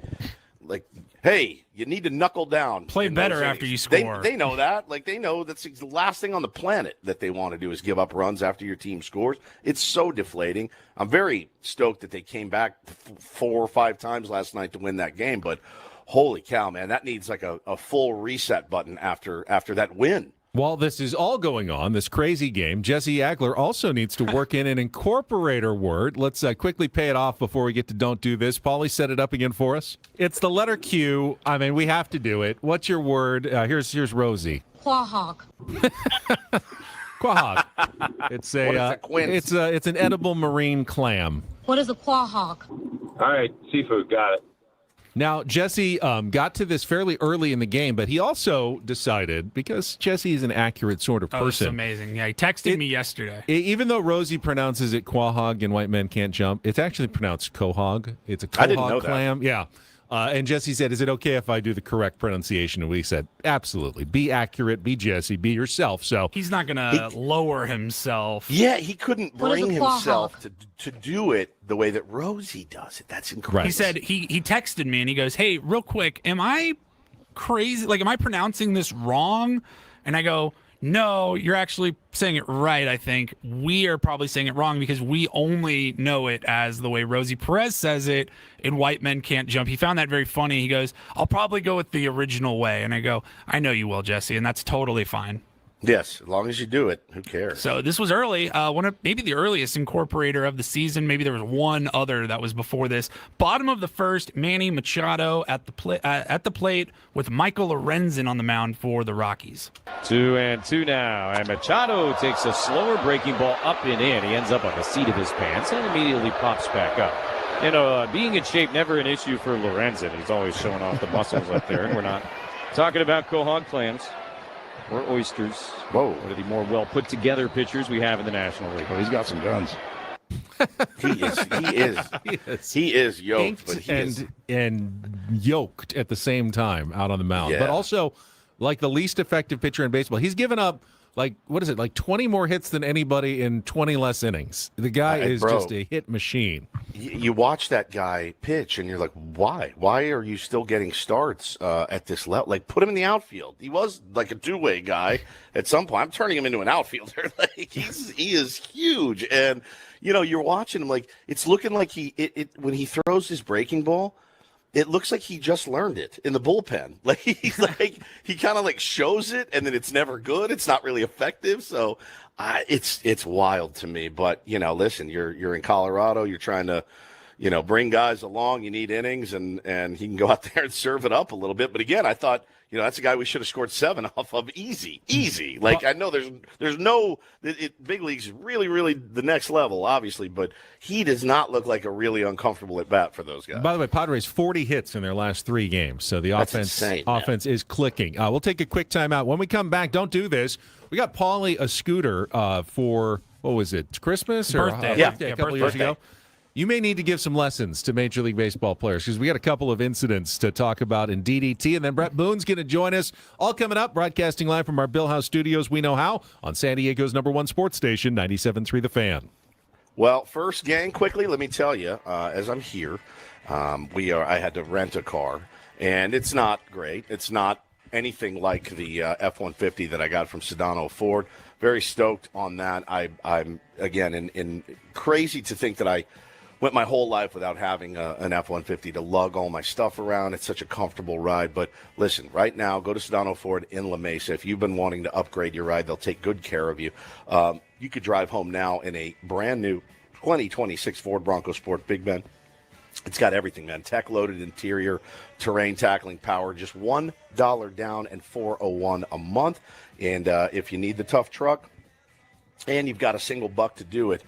hey, you need to knuckle down.
Play better after you score.
They know that. Like, they know that's the last thing on the planet that they want to do is give up runs after your team scores. It's so deflating. I'm very stoked that they came back 4 or 5 times last night to win that game, but holy cow, man, that needs like a full reset button after that win.
While this is all going on, this crazy game, Jesse Agler also needs to work in an incorporator word. Let's quickly pay it off before we get to Don't Do This. Paulie, set it up again for us. It's the letter Q. I mean, we have to do it. What's your word? Here's Rosie.
Quahog.
Quahog. It's it's an edible marine clam.
What is a quahog?
All right, seafood, got it.
Now, Jesse got to this fairly early in the game, but he also decided, because Jesse is an accurate sort of person.
That's amazing. Yeah, he texted me yesterday.
Even though Rosie pronounces it quahog and White Men Can't Jump, it's actually pronounced quahog. It's a quahog clam. That. Yeah. And Jesse said, is it okay if I do the correct pronunciation? And we said, absolutely. Be accurate. Be Jesse. Be yourself. So
he's not going to lower himself.
Yeah, he couldn't bring himself to do it the way that Rosie does it. That's incredible.
He said, he texted me and he goes, hey, real quick, am I crazy? Like, am I pronouncing this wrong? And I go, no, you're actually saying it right, I think. We are probably saying it wrong because we only know it as the way Rosie Perez says it in White Men Can't Jump. He found that very funny. He goes, I'll probably go with the original way. And I go, I know you will, Jesse, and that's totally fine.
Yes, as long as you do it, who cares?
So this was early. Maybe the earliest incorporator of the season. Maybe there was one other that was before this. Bottom of the first, Manny Machado at the plate with Michael Lorenzen on the mound for the Rockies.
2-2 now, and Machado takes a slower breaking ball up and in. He ends up on the seat of his pants and immediately pops back up. Being in shape, never an issue for Lorenzen. He's always showing off the muscles up there, and we're not talking about quahog clams. Or oysters.
Whoa.
One of the more well put together pitchers we have in the National League.
Well, he's got some guns.
He is yoked, but
and yoked at the same time out on the mound.
Yeah.
But also, like the least effective pitcher in baseball. He's given up, 20 more hits than anybody in 20 less innings. The guy is just a hit machine.
You watch that guy pitch, and you're like, why? Why are you still getting starts at this level? Like, put him in the outfield. He was like a two-way guy at some point. I'm turning him into an outfielder. Like, he is huge. And, you're watching him, like, it's looking like when he throws his breaking ball, it looks like he just learned it in the bullpen. Like, he kind of like shows it, and then it's never good. It's not really effective. So it's wild to me. But, listen, you're in Colorado. You're trying to, bring guys along. You need innings, and he can go out there and serve it up a little bit. But again, I thought, that's a guy we should have scored 7 off of easy. Like, I know there's no big leagues really, really the next level, obviously, but he does not look like a really uncomfortable at bat for those guys.
By the way, Padres 40 hits in their last 3 games, so the offense is clicking. We'll take a quick timeout. When we come back, don't do this. We got Paulie a scooter for what was it, Christmas or
birthday?
Birthday a couple years ago. You may need to give some lessons to Major League Baseball players because we got a couple of incidents to talk about in DDT. And then Bret Boone's going to join us. All coming up, broadcasting live from our Bill House studios. We know how on San Diego's #1 sports station, 97.3 The Fan.
Well, first, gang, quickly, let me tell you, as I'm here, I had to rent a car, and it's not great. It's not anything like the F-150 that I got from Sedano Ford. Very stoked on that. I'm again, in crazy to think that I went my whole life without having an F-150 to lug all my stuff around. It's such a comfortable ride. But listen, right now, go to Sedano Ford in La Mesa. If you've been wanting to upgrade your ride, they'll take good care of you. You could drive home now in a brand new 2026 Ford Bronco Sport, Big Ben. It's got everything, man. Tech-loaded interior, terrain tackling power, just $1 down and $401 a month. And if you need the tough truck and you've got a single buck to do it,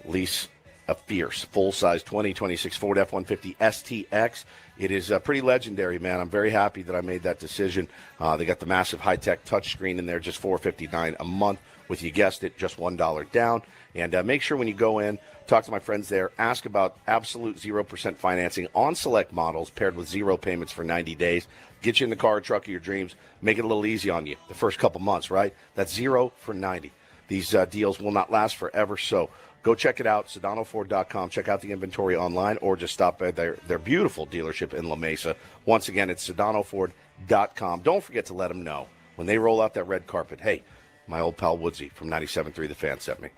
lease a fierce, full-size 2026 Ford F-150 STX. It is pretty legendary, man. I'm very happy that I made that decision. They got the massive high-tech touchscreen in there, just $459 a month with, you guessed it, just $1 down. And make sure when you go in, talk to my friends there, ask about absolute 0% financing on select models paired with 0 payments for 90 days. Get you in the car or truck of your dreams. Make it a little easy on you the first couple months, right? That's 0 for 90. These deals will not last forever, so go check it out, SedanoFord.com. Check out the inventory online or just stop by their beautiful dealership in La Mesa. Once again, it's SedanoFord.com. Don't forget to let them know when they roll out that red carpet. Hey, my old pal Woodsy from 97.3 The Fan sent me.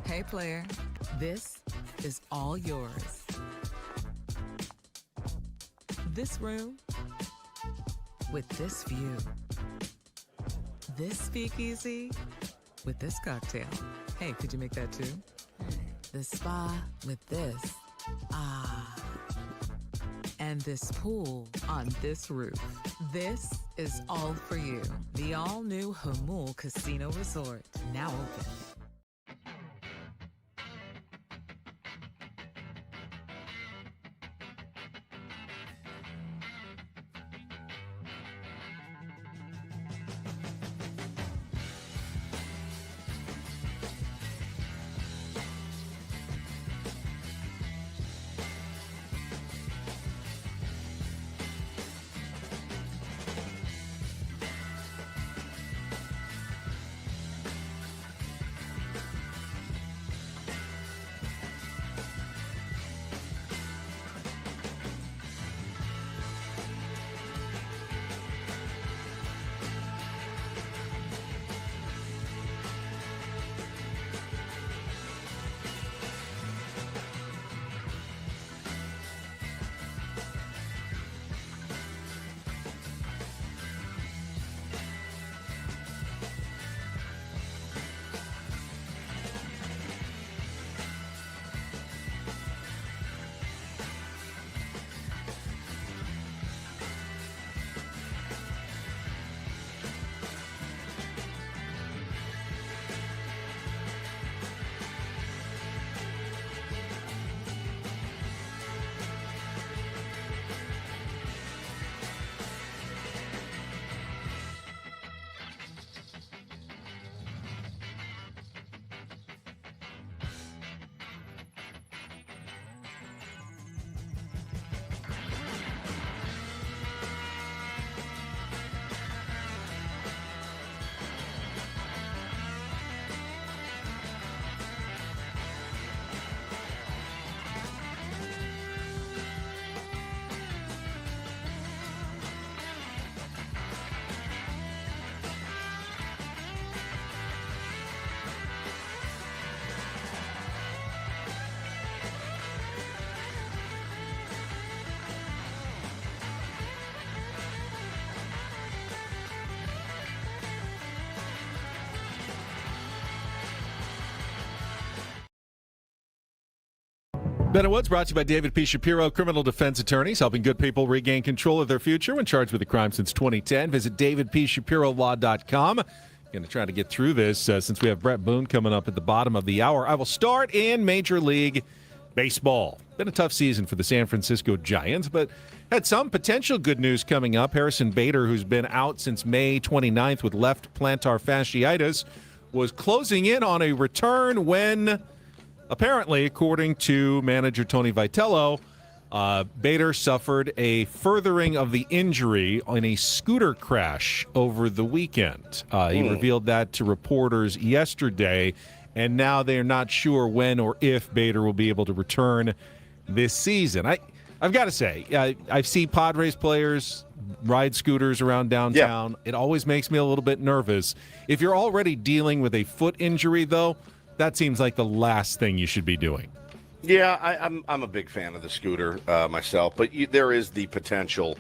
Hey, player, this is all yours. This room with this view. This speakeasy with this cocktail. Hey, could you make that too? The spa with this. Ah. And this pool on this roof. This is all for you. The all-new Hamul Casino Resort, now open.
Ben Woods brought to you by David P. Shapiro, criminal defense attorneys, helping good people regain control of their future when charged with a crime since 2010. Visit davidpshapirolaw.com. Going to try to get through this since we have Bret Boone coming up at the bottom of the hour. I will start in Major League Baseball. Been a tough season for the San Francisco Giants, but had some potential good news coming up. Harrison Bader, who's been out since May 29th with left plantar fasciitis, was closing in on a return when, apparently, according to manager Tony Vitello, Bader suffered a furthering of the injury in a scooter crash over the weekend. He revealed that to reporters yesterday, and now they're not sure when or if Bader will be able to return this season. I've got to say, I've seen Padres players ride scooters around downtown. Yeah. It always makes me a little bit nervous. If you're already dealing with a foot injury, though, that seems like the last thing you should be doing.
Yeah, I'm a big fan of the scooter myself, but there is the potential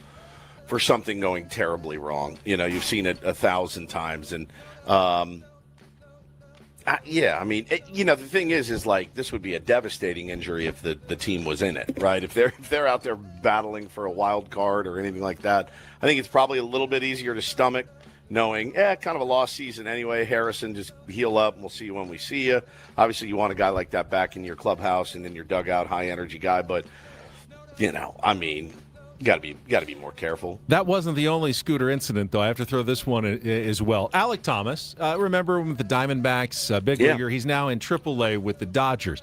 for something going terribly wrong. You know, you've seen it 1,000 times, and the thing is like this would be a devastating injury if the team was in it, right? If they're out there battling for a wild card or anything like that, I think it's probably a little bit easier to stomach. Knowing, kind of a lost season anyway. Harrison, just heal up, and we'll see you when we see you. Obviously, you want a guy like that back in your clubhouse and in your dugout, high-energy guy. But, you got to be more careful.
That wasn't the only scooter incident, though. I have to throw this one as well. Alek Thomas, remember him with the Diamondbacks, big leaguer. He's now in AAA with the Dodgers.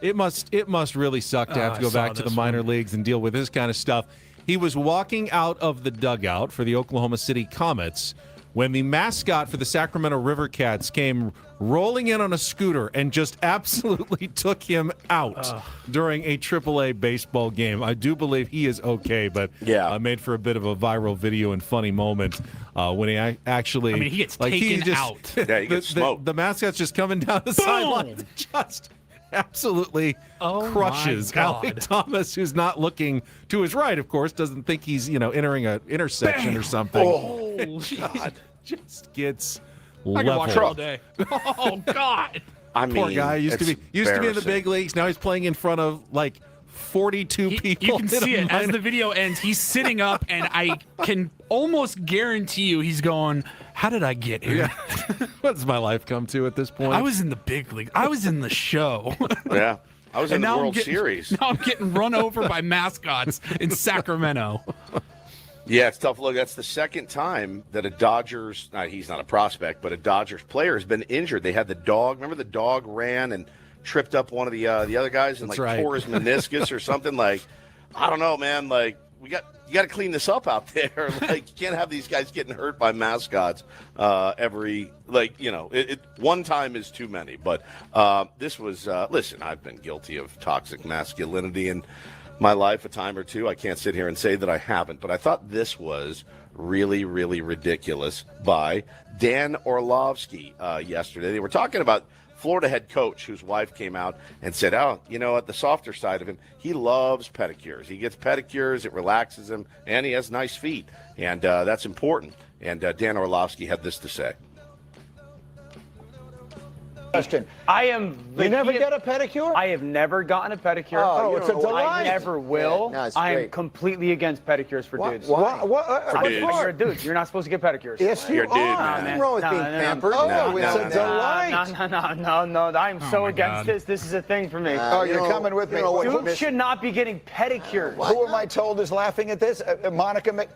It must really suck to have to go back to the minor leagues and deal with this kind of stuff. He was walking out of the dugout for the Oklahoma City Comets when the mascot for the Sacramento River Cats came rolling in on a scooter and just absolutely took him out during a AAA baseball game. I do believe he is okay, but made for a bit of a viral video and funny moment when he actually...
I mean, he gets taken out.
Yeah, he gets smoked.
The mascot's just coming down the sideline and just absolutely crushes Alek Thomas, who's not looking to his right, of course, doesn't think he's, entering an intersection or something.
Oh, God.
Just gets
I can watch it all day. Oh, God.
Poor guy. Used to be in the big leagues. Now he's playing in front of, 42 people.
You can see it. As the video ends, he's sitting up, and I can almost guarantee you he's going, how did I get here?
Yeah. What does my life come to at this point?
I was in the big league. I was in the show.
Yeah. I was in the World Series.
Now I'm getting run over by mascots in Sacramento.
Yeah, it's tough. Look, that's the second time that a Dodgers, he's not a prospect, but a Dodgers player has been injured. They had the dog. Remember the dog ran and tripped up one of the other guys and tore his meniscus or something? I don't know, man. You got to clean this up out there. You can't have these guys getting hurt by mascots one time is too many. But this was, listen, I've been guilty of toxic masculinity in my life a time or two. I can't sit here and say that I haven't, but I thought this was really, really ridiculous by Dan Orlovsky yesterday. They were talking about Florida head coach whose wife came out and said, the softer side of him, he loves pedicures. He gets pedicures, it relaxes him, and he has nice feet, and that's important. And Dan Orlovsky had this to say.
Question.
You never get a pedicure?
I have never gotten a pedicure.
Oh, it's a delight.
I never will.
Yeah, no, it's
I am
great.
completely against pedicures for dudes.
Why?
You're a dude. You're not supposed to get pedicures.
Yes, you
You're a dude,
are.
man.
Nothing wrong with being pampered. It's a delight.
No. I'm so against this. This is a thing for me.
You're coming with me.
Dudes should not be getting pedicures.
Who am I told is laughing at this? Monica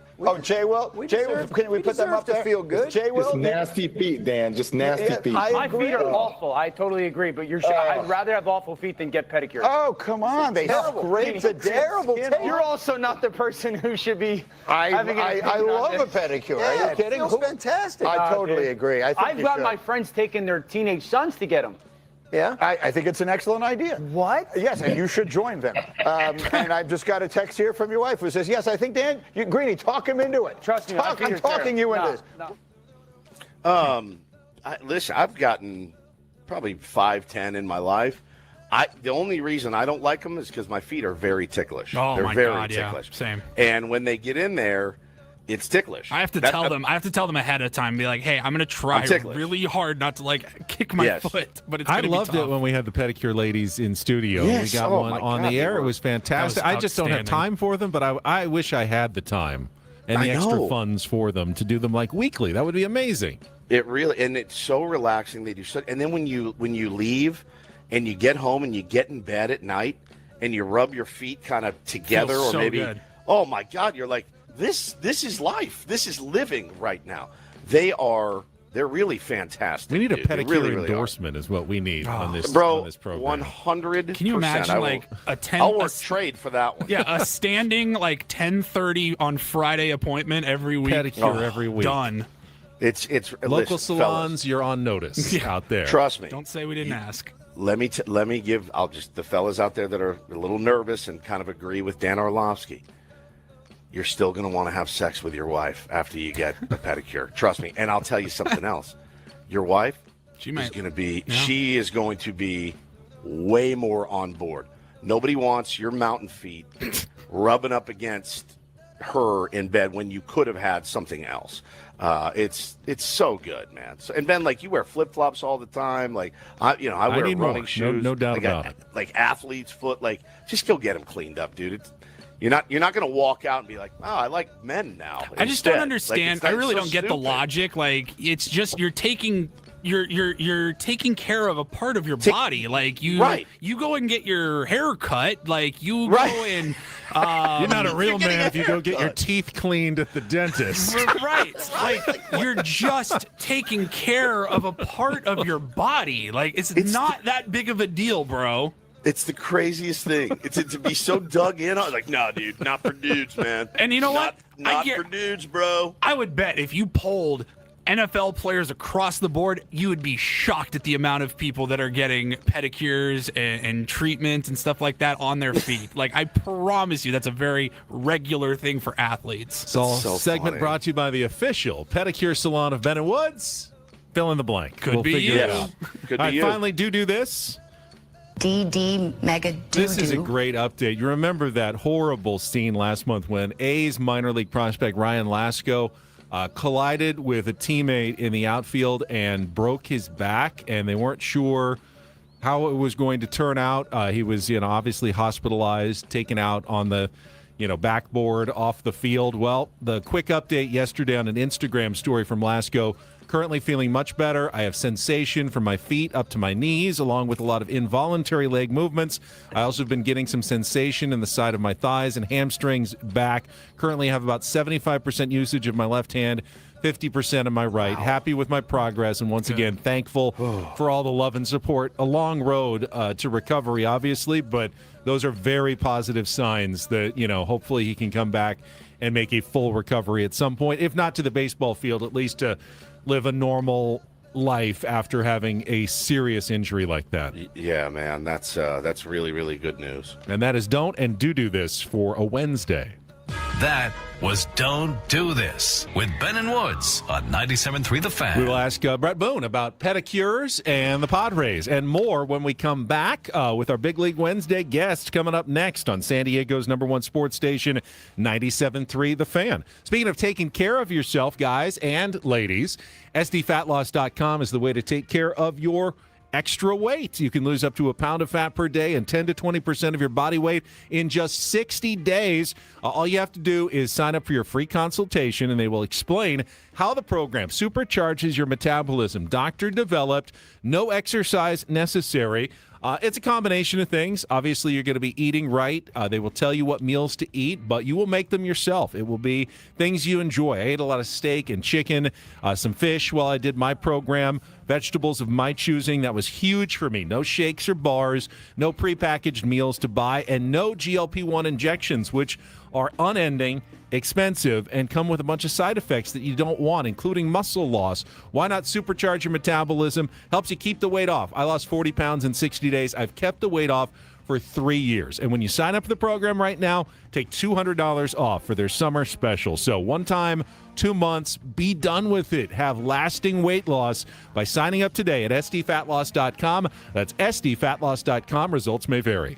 Jay Will? Can we put them up there? Feel good. Jay Will?
Just nasty feet, Dan. Just nasty feet.
My feet are awful. I totally agree. But I'd rather have awful feet than get pedicures.
Oh, come on. They scrape the terrible.
You're also not the person who should be having
I love a pedicure. Are you kidding?
It feels fantastic.
I totally agree.
I've got my friends taking their teenage sons to get them.
Yeah, I think it's an excellent idea.
What?
Yes, and you should join them. And I've just got a text here from your wife who says, yes, I think, Dan, Greeny, talk him into it.
Trust me.
I'm talking you into
this.
Listen, I've gotten probably 5-10 in my life. The only reason I don't like them is because my feet are very ticklish.
Oh,
They're
my
very
God,
ticklish.
Yeah, same.
And when they get in there, It's ticklish.
I have to tell them. I have to tell them ahead of time. Be like, hey, I'm gonna try really hard not to like kick my foot. But it's.
I
gonna
loved
be tough.
it when we had the pedicure ladies in studio.
Yes.
We got
Oh,
one
my
on
God,
the air.
they
It was fantastic.
That was
I just don't have
outstanding.
time for them, but I wish I had the time and the extra funds for them to do them like weekly. That would be amazing.
It really, and it's so relaxing. They do so, and then when you leave, and you get home and you get in bed at night, and you rub your feet kind of together,
Feels
or
so
maybe,
good.
oh my God, you're like, this is life. This is living right now. They're really fantastic.
We need a
dude. They
pedicure
really, really
endorsement is what we need on this
program. 100%.
Can you imagine like a 10?
I'll work trade for that one.
Yeah, a standing like 10:30 on Friday appointment every week.
Pedicure every week.
Done.
It's
local
listen,
salons.
fellas,
You're on notice out there.
Trust me.
Don't say we didn't ask.
Let me give. I'll just the fellas out there that are a little nervous and kind of agree with Dan Orlovsky. You're still going to want to have sex with your wife after you get a pedicure. Trust me. And I'll tell you something else. Your wife is going to be. Yeah. She is going to be way more on board. Nobody wants your mountain feet rubbing up against her in bed when you could have had something else. It's so good, man. So, and Ben, like you wear flip flops all the time. Like I wear
need
running
more.
shoes.
No doubt
like
about it.
Like athlete's foot. Like just go get them cleaned up, dude. You're not going to walk out and be like, oh, I like men now.
I just don't understand. I really don't get the logic. Like it's just you're taking care of a part of your body. Like you go and get your hair cut. Like you go and
you're not a real man if you go get your teeth cleaned at the dentist.
Right. Like you're just taking care of a part of your body. Like it's not that big of a deal, bro.
It's the craziest thing. It's to be so dug in on. Like, no, dude, not for dudes, man.
And you know what?
Not for dudes, bro.
I would bet if you polled NFL players across the board, you would be shocked at the amount of people that are getting pedicures and treatments and stuff like that on their feet. Like, I promise you, that's a very regular thing for athletes.
So segment brought to you by the official pedicure salon of Ben & Woods. Fill in the blank.
Could be
figure
you.
it out.
Could
All
be
right,
you.
finally, do this.
DD Mega Doo-Doo.
This is a great update. You remember that horrible scene last month when A's minor league prospect Ryan Lasko collided with a teammate in the outfield and broke his back, and they weren't sure how it was going to turn out. He was, obviously hospitalized, taken out on the, backboard off the field. Well, the quick update yesterday on an Instagram story from Lasko. Currently feeling much better. I have sensation from my feet up to my knees, along with a lot of involuntary leg movements. I also have been getting some sensation in the side of my thighs and hamstrings back. Currently have about 75% usage of my left hand, 50% of my right. Wow. Happy with my progress, and once again, thankful for all the love and support. A long road to recovery, obviously, but those are very positive signs that, hopefully he can come back and make a full recovery at some point, if not to the baseball field, at least to live a normal life after having a serious injury like that.
Yeah, man, that's really, really good news.
And that is Don't and Do This for a Wednesday.
That was Don't Do This with Ben and Woods on 97.3 The Fan.
We will ask Bret Boone about pedicures and the Padres and more when we come back with our Big League Wednesday guest coming up next on San Diego's #1 sports station, 97.3 The Fan. Speaking of taking care of yourself, guys and ladies, SDFatLoss.com is the way to take care of your extra weight. You can lose up to a pound of fat per day and 10 to 20% of your body weight in just 60 days. All you have to do is sign up for your free consultation, and they will explain how the program supercharges your metabolism. Doctor developed, no exercise necessary. It's a combination of things. Obviously, you're going to be eating right. They will tell you what meals to eat, but you will make them yourself. It will be things you enjoy. I ate a lot of steak and chicken, some fish while I did my program, vegetables of my choosing. That was huge for me. No shakes or bars, no prepackaged meals to buy, and no GLP-1 injections, which are unending, expensive, and come with a bunch of side effects that you don't want, including muscle loss. Why not supercharge your metabolism? Helps you keep the weight off. I lost 40 pounds in 60 days. I've kept the weight off for 3 years. And when you sign up for the program right now, take $200 off for their summer special. So one time, 2 months, be done with it. Have lasting weight loss by signing up today at SDFatLoss.com. That's SDFatLoss.com. Results may vary.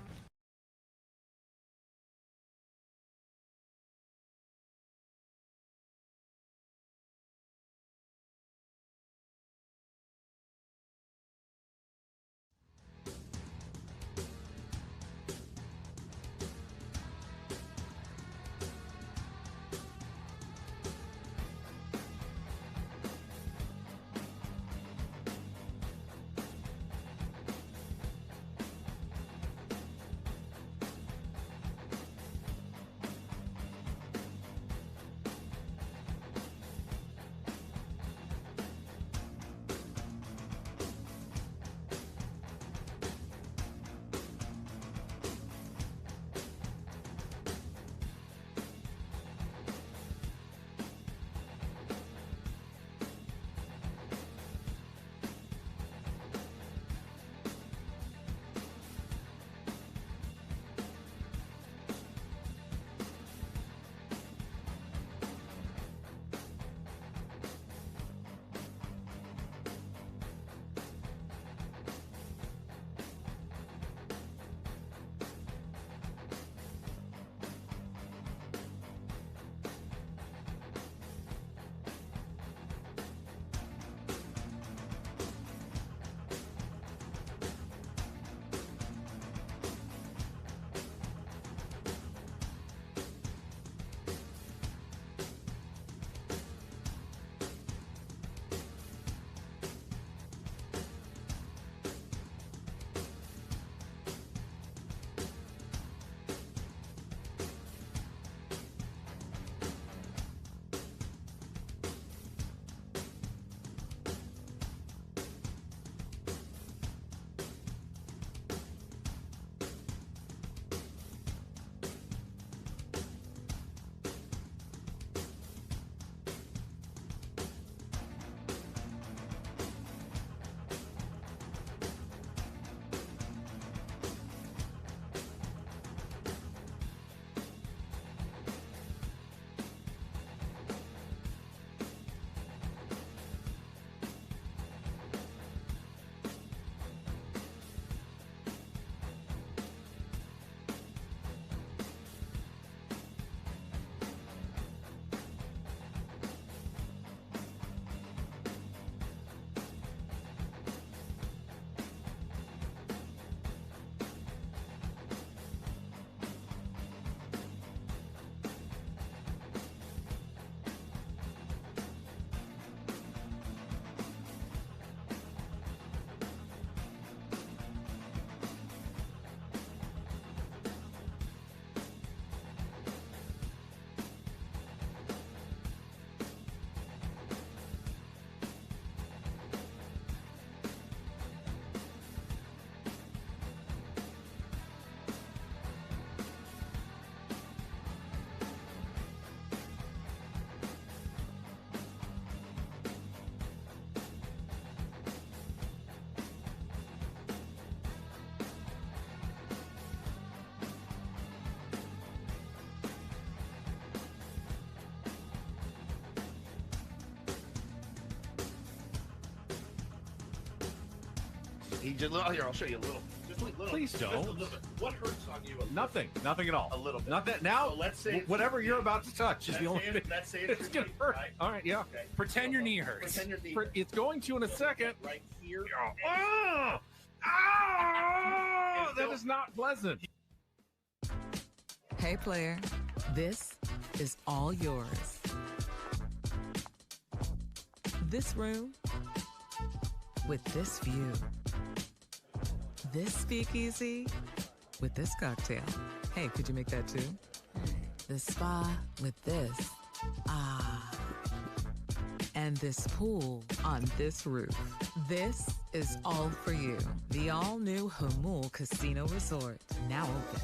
He just here. I'll show you a little. Just a little.
Please don't.
Just a little bit. What hurts on you?
Nothing at all.
A little bit.
Not that now.
So let's say
whatever you're about to touch is the only thing.
Let's say
It's gonna hurt.
Right?
All right, yeah.
Okay.
Pretend your knee hurts.
Pretend your knee.
It's going to in a second.
Right here.
Oh, that is not pleasant.
Hey, player, this is all yours. This room with this view. This speakeasy with this cocktail. Hey, could you make that too? The spa with this. Ah. And this pool on this roof. This is all for you. The all-new Hamul Casino Resort, now open.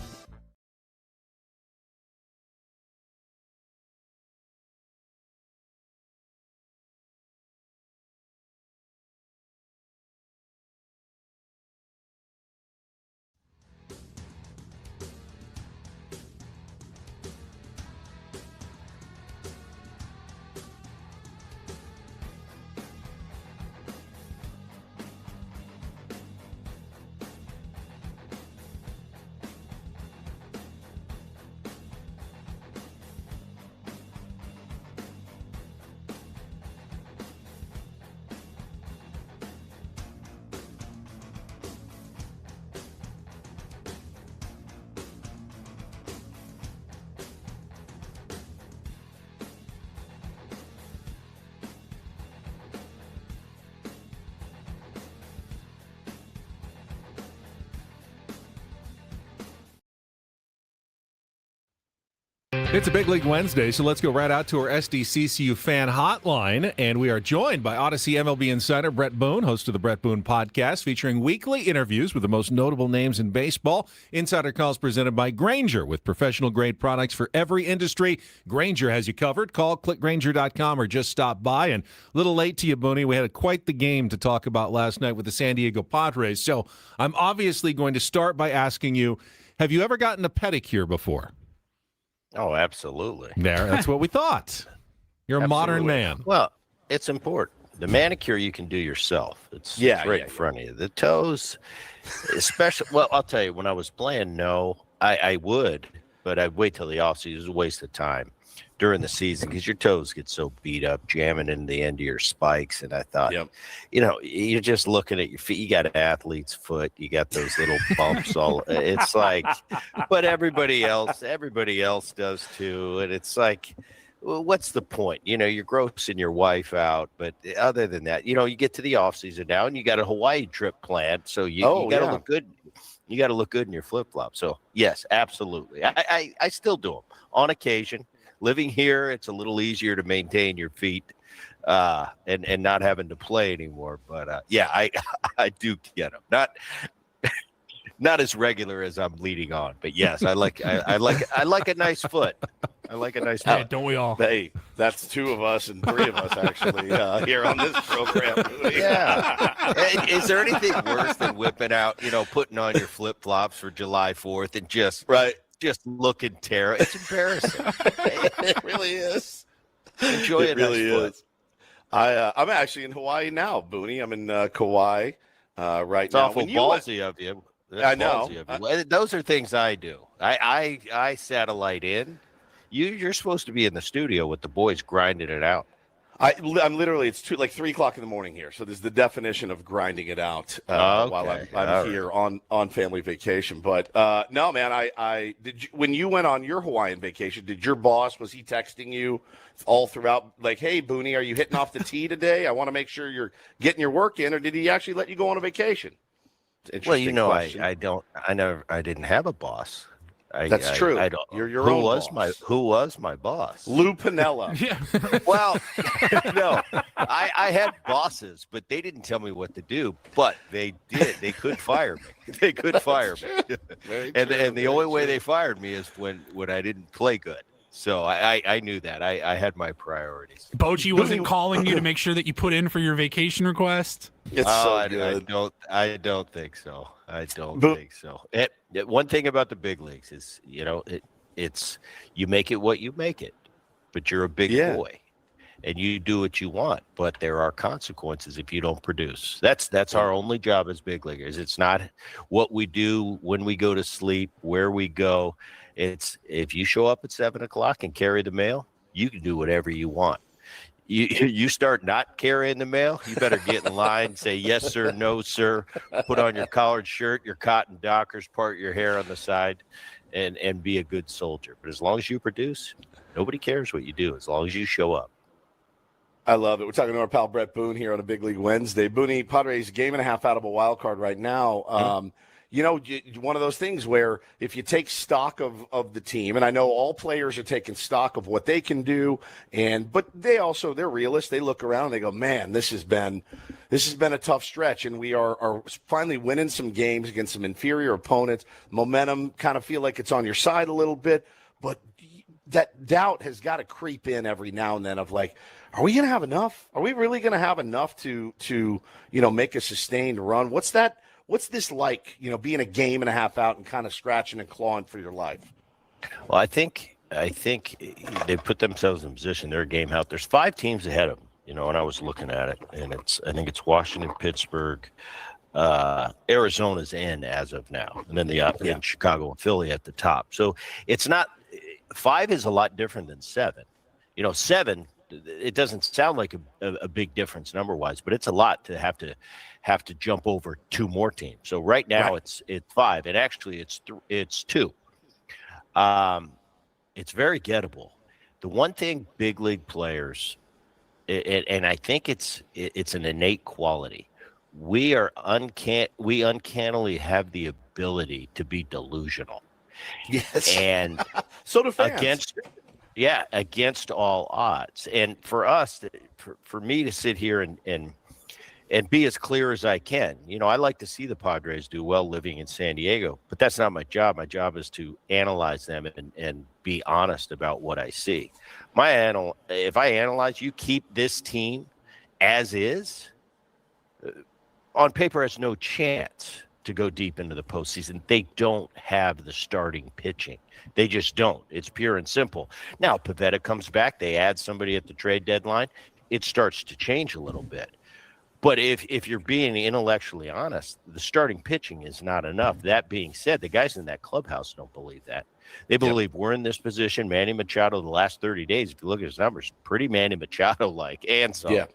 It's a Big League Wednesday, so let's go right out to our SDCCU fan hotline. And we are joined by Odyssey MLB insider Bret Boone, host of the Bret Boone podcast, featuring weekly interviews with the most notable names in baseball. Insider calls presented by Grainger, with professional-grade products for every industry. Grainger has you covered. Call, click Grainger.com, or just stop by. And a little late to you, Booney. We had quite the game to talk about last night with the San Diego Padres. So I'm obviously going to start by asking you, have you ever gotten a pedicure before?
Oh, absolutely.
That's what we thought. You're a modern man.
Well, it's important. The manicure you can do yourself. It's right in front of you. The toes, especially. Well, I'll tell you, when I was playing, I would, but I'd wait till the offseason. It was a waste of time during the season because your toes get so beat up, jamming in the end of your spikes. And I thought, you're just looking at your feet. You got an athlete's foot. You got those little bumps. It's like, but everybody else does too. And it's like, well, what's the point? You're grossing your wife out. But other than that, you get to the off season now and you got a Hawaii trip planned. So you got to look good. You got to look good in your flip flop. So yes, absolutely. I still do them on occasion. Living here, it's a little easier to maintain your feet and not having to play anymore. But I do get them. Not as regular as I'm leading on, but yes, I like a nice foot. I like a nice foot.
Yeah, don't we all?
Hey, that's two of us and three of us actually here on this program.
Yeah. Is there anything worse than whipping out, putting on your flip flops for July 4th and just looking terrible? It's embarrassing.
It really is.
Enjoy it.
Really is. I'm actually in Hawaii now, Booney. I'm in Kauai right
it's
now.
Awful ballsy of you. That's
I know.
Those are things I do. I satellite in. You're supposed to be in the studio with the boys grinding it out.
I'm literally, it's 3 o'clock in the morning here. So there's the definition of grinding it out while I'm here on family vacation. But no, man, I did. When you went on your Hawaiian vacation, did your boss, was he texting you all throughout? Like, hey, Booney, are you hitting off the tee today? I want to make sure you're getting your work in. Or did he actually let you go on a vacation?
Well, I didn't have a boss.
That's true.
I don't.
You're your own boss.
Who was my boss?
Lou Piniella.
Yeah.
Well, no, I had bosses, but they didn't tell me what to do. But they did. They could fire me. They could fire me. And the only way they fired me is when I didn't play good. So I knew that. I had my priorities.
Bochy wasn't calling you to make sure that you put in for your vacation request?
It's so good.
I don't think so. I don't think so. One thing about the big leagues is, it's you make it what you make it, but you're a big boy. and you do what you want, but there are consequences if you don't produce. That's our only job as big leaguers. It's not what we do when we go to sleep, where we go. It's if you show up at 7:00 and carry the mail, you can do whatever you want. You start not carrying the mail, you better get in line, say yes sir, no sir, put on your collared shirt, your cotton dockers, part your hair on the side, and be a good soldier. But as long as you produce, nobody cares what you do, as long as you show up.
I love it. We're talking to our pal Bret Boone here on a Big League Wednesday. Boone, Padres game and a half out of a wild card right now. One of those things where if you take stock of the team, and I know all players are taking stock of what they can do, but they're realists. They look around and they go, man, this has been a tough stretch, and we are finally winning some games against some inferior opponents. Momentum kind of feel like it's on your side a little bit, but that doubt has got to creep in every now and then of like, are we going to have enough? Are we really going to have enough to make a sustained run? What's this like, being a game and a half out and kind of scratching and clawing for your life?
Well, I think they put themselves in position. They're a game out. There's 5 teams ahead of them, and I was looking at it, and I think it's Washington, Pittsburgh, Arizona's in as of now, and then in Chicago and Philly at the top. So it's not 5 is a lot different than 7. 7, it doesn't sound like a big difference number wise, but it's a lot to have to jump over 2 more teams. So right now it's 5, and actually it's 2. It's very gettable. The one thing big league players, and I think it's an innate quality. We uncannily have the ability to be delusional.
Yes,
and
so do fans.
Against all odds. And for us, for me to sit here and be as clear as I can, I like to see the Padres do well living in San Diego, but that's not my job. My job is to analyze them and be honest about what I see. If I analyze, you keep this team as is, on paper has no chance to go deep into the postseason. They don't have the starting pitching. They just don't. It's pure and simple. Now, Pivetta comes back. They add somebody at the trade deadline. It starts to change a little bit. But if you're being intellectually honest, the starting pitching is not enough. That being said, the guys in that clubhouse don't believe that. They believe we're in this position. Manny Machado, the last 30 days, if you look at his numbers, pretty Manny Machado-like. And so,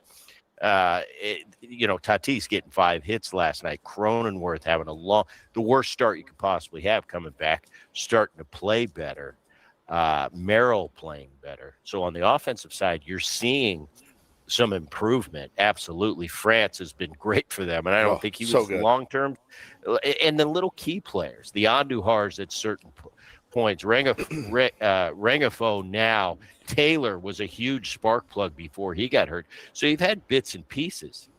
Tatis getting 5 hits last night. Cronenworth having the worst start you could possibly have coming back, starting to play better. Merrill playing better. So on the offensive side, you're seeing some improvement. Absolutely. France has been great for them, and I don't think he was long-term. And the little key players, the Andujars at certain points, Rengifo now. Taylor was a huge spark plug before he got hurt. So you've had bits and pieces.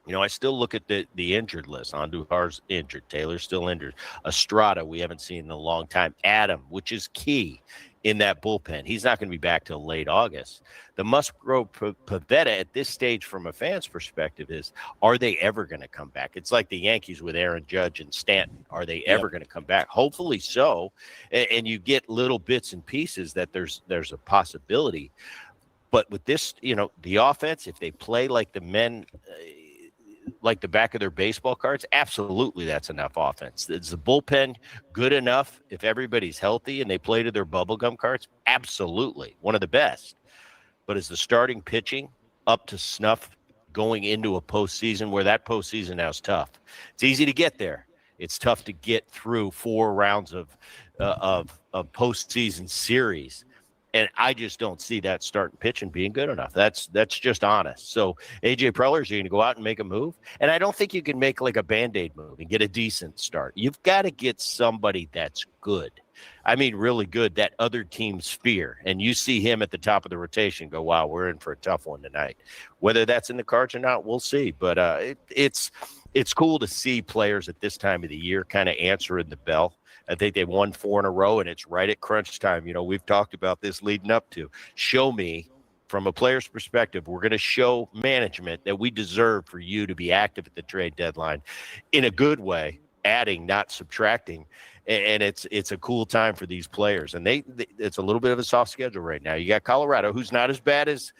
I still look at the injured list. Andujar's injured. Taylor's still injured. Estrada, we haven't seen in a long time. Adam, which is key in that bullpen. He's not going to be back till late August. The Musgrove Pivetta at this stage from a fan's perspective is, are they ever going to come back? It's like the Yankees with Aaron Judge and Stanton. Are they ever going to come back? Hopefully so. And you get little bits and pieces that there's a possibility. But with this, the offense, if they play like the men, like the back of their baseball cards, absolutely that's enough offense. Is the bullpen good enough if everybody's healthy and they play to their bubblegum cards? Absolutely. One of the best. But is the starting pitching up to snuff going into a postseason where that postseason now is tough? It's easy to get there. It's tough to get through 4 rounds of postseason series. And I just don't see that starting pitching being good enough. That's just honest. So AJ Preller's going to go out and make a move. And I don't think you can make like a Band-Aid move and get a decent start. You've got to get somebody that's good. I mean, really good, that other team's fear. And you see him at the top of the rotation, go, wow, we're in for a tough one tonight. Whether that's in the cards or not, we'll see. But it's cool to see players at this time of the year kind of answering the bell. I think they won 4 in a row, and it's right at crunch time. We've talked about this leading up to. Show me, from a player's perspective, we're going to show management that we deserve for you to be active at the trade deadline in a good way, adding, not subtracting. and it's a cool time for these players. And it's a little bit of a soft schedule right now. You got Colorado, who's not as bad as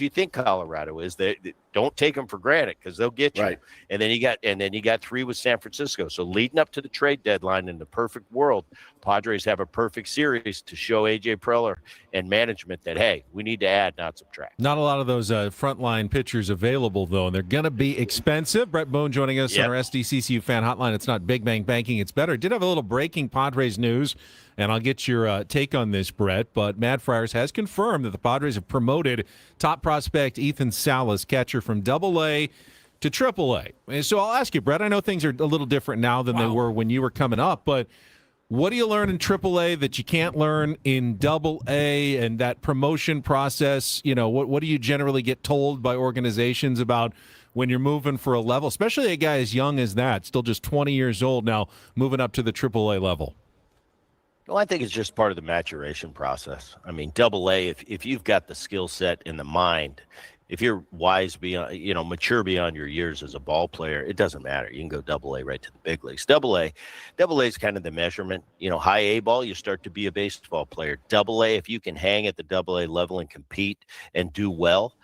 you think Colorado is. They don't take them for granted because they'll get you. Right. And then you got 3 with San Francisco. So leading up to the trade deadline, in the perfect world, Padres have a perfect series to show AJ Preller and management that, hey, we need to add, not subtract.
Not a lot of those frontline pitchers available, though, and they're going to be expensive. Bret Boone joining us on our SDCCU fan hotline. It's not Big Bang Banking, it's better. Did have a little breaking Padres news, and I'll get your take on this, Brett, but Matt Friars has confirmed that the Padres have promoted top prospect Ethan Salas, catcher from Double-A to Triple-A. So I'll ask you, Brett, I know things are a little different now than they were when you were coming up, but what do you learn in Triple-A that you can't learn in Double-A, and that promotion process? You know, what do you generally get told by organizations about when you're moving for a level, especially a guy as young as that, still just 20 years old now, moving up to the Triple-A level?
Well, I think it's just part of the maturation process. I mean, Double-A, if you've got the skill set in the mind, if you're wise beyond, mature beyond your years as a ball player, it doesn't matter. You can go Double-A right to the big leagues. Double-A is kind of the measurement. High A ball, you start to be a baseball player. Double-A, if you can hang at the Double-A level and compete and do well,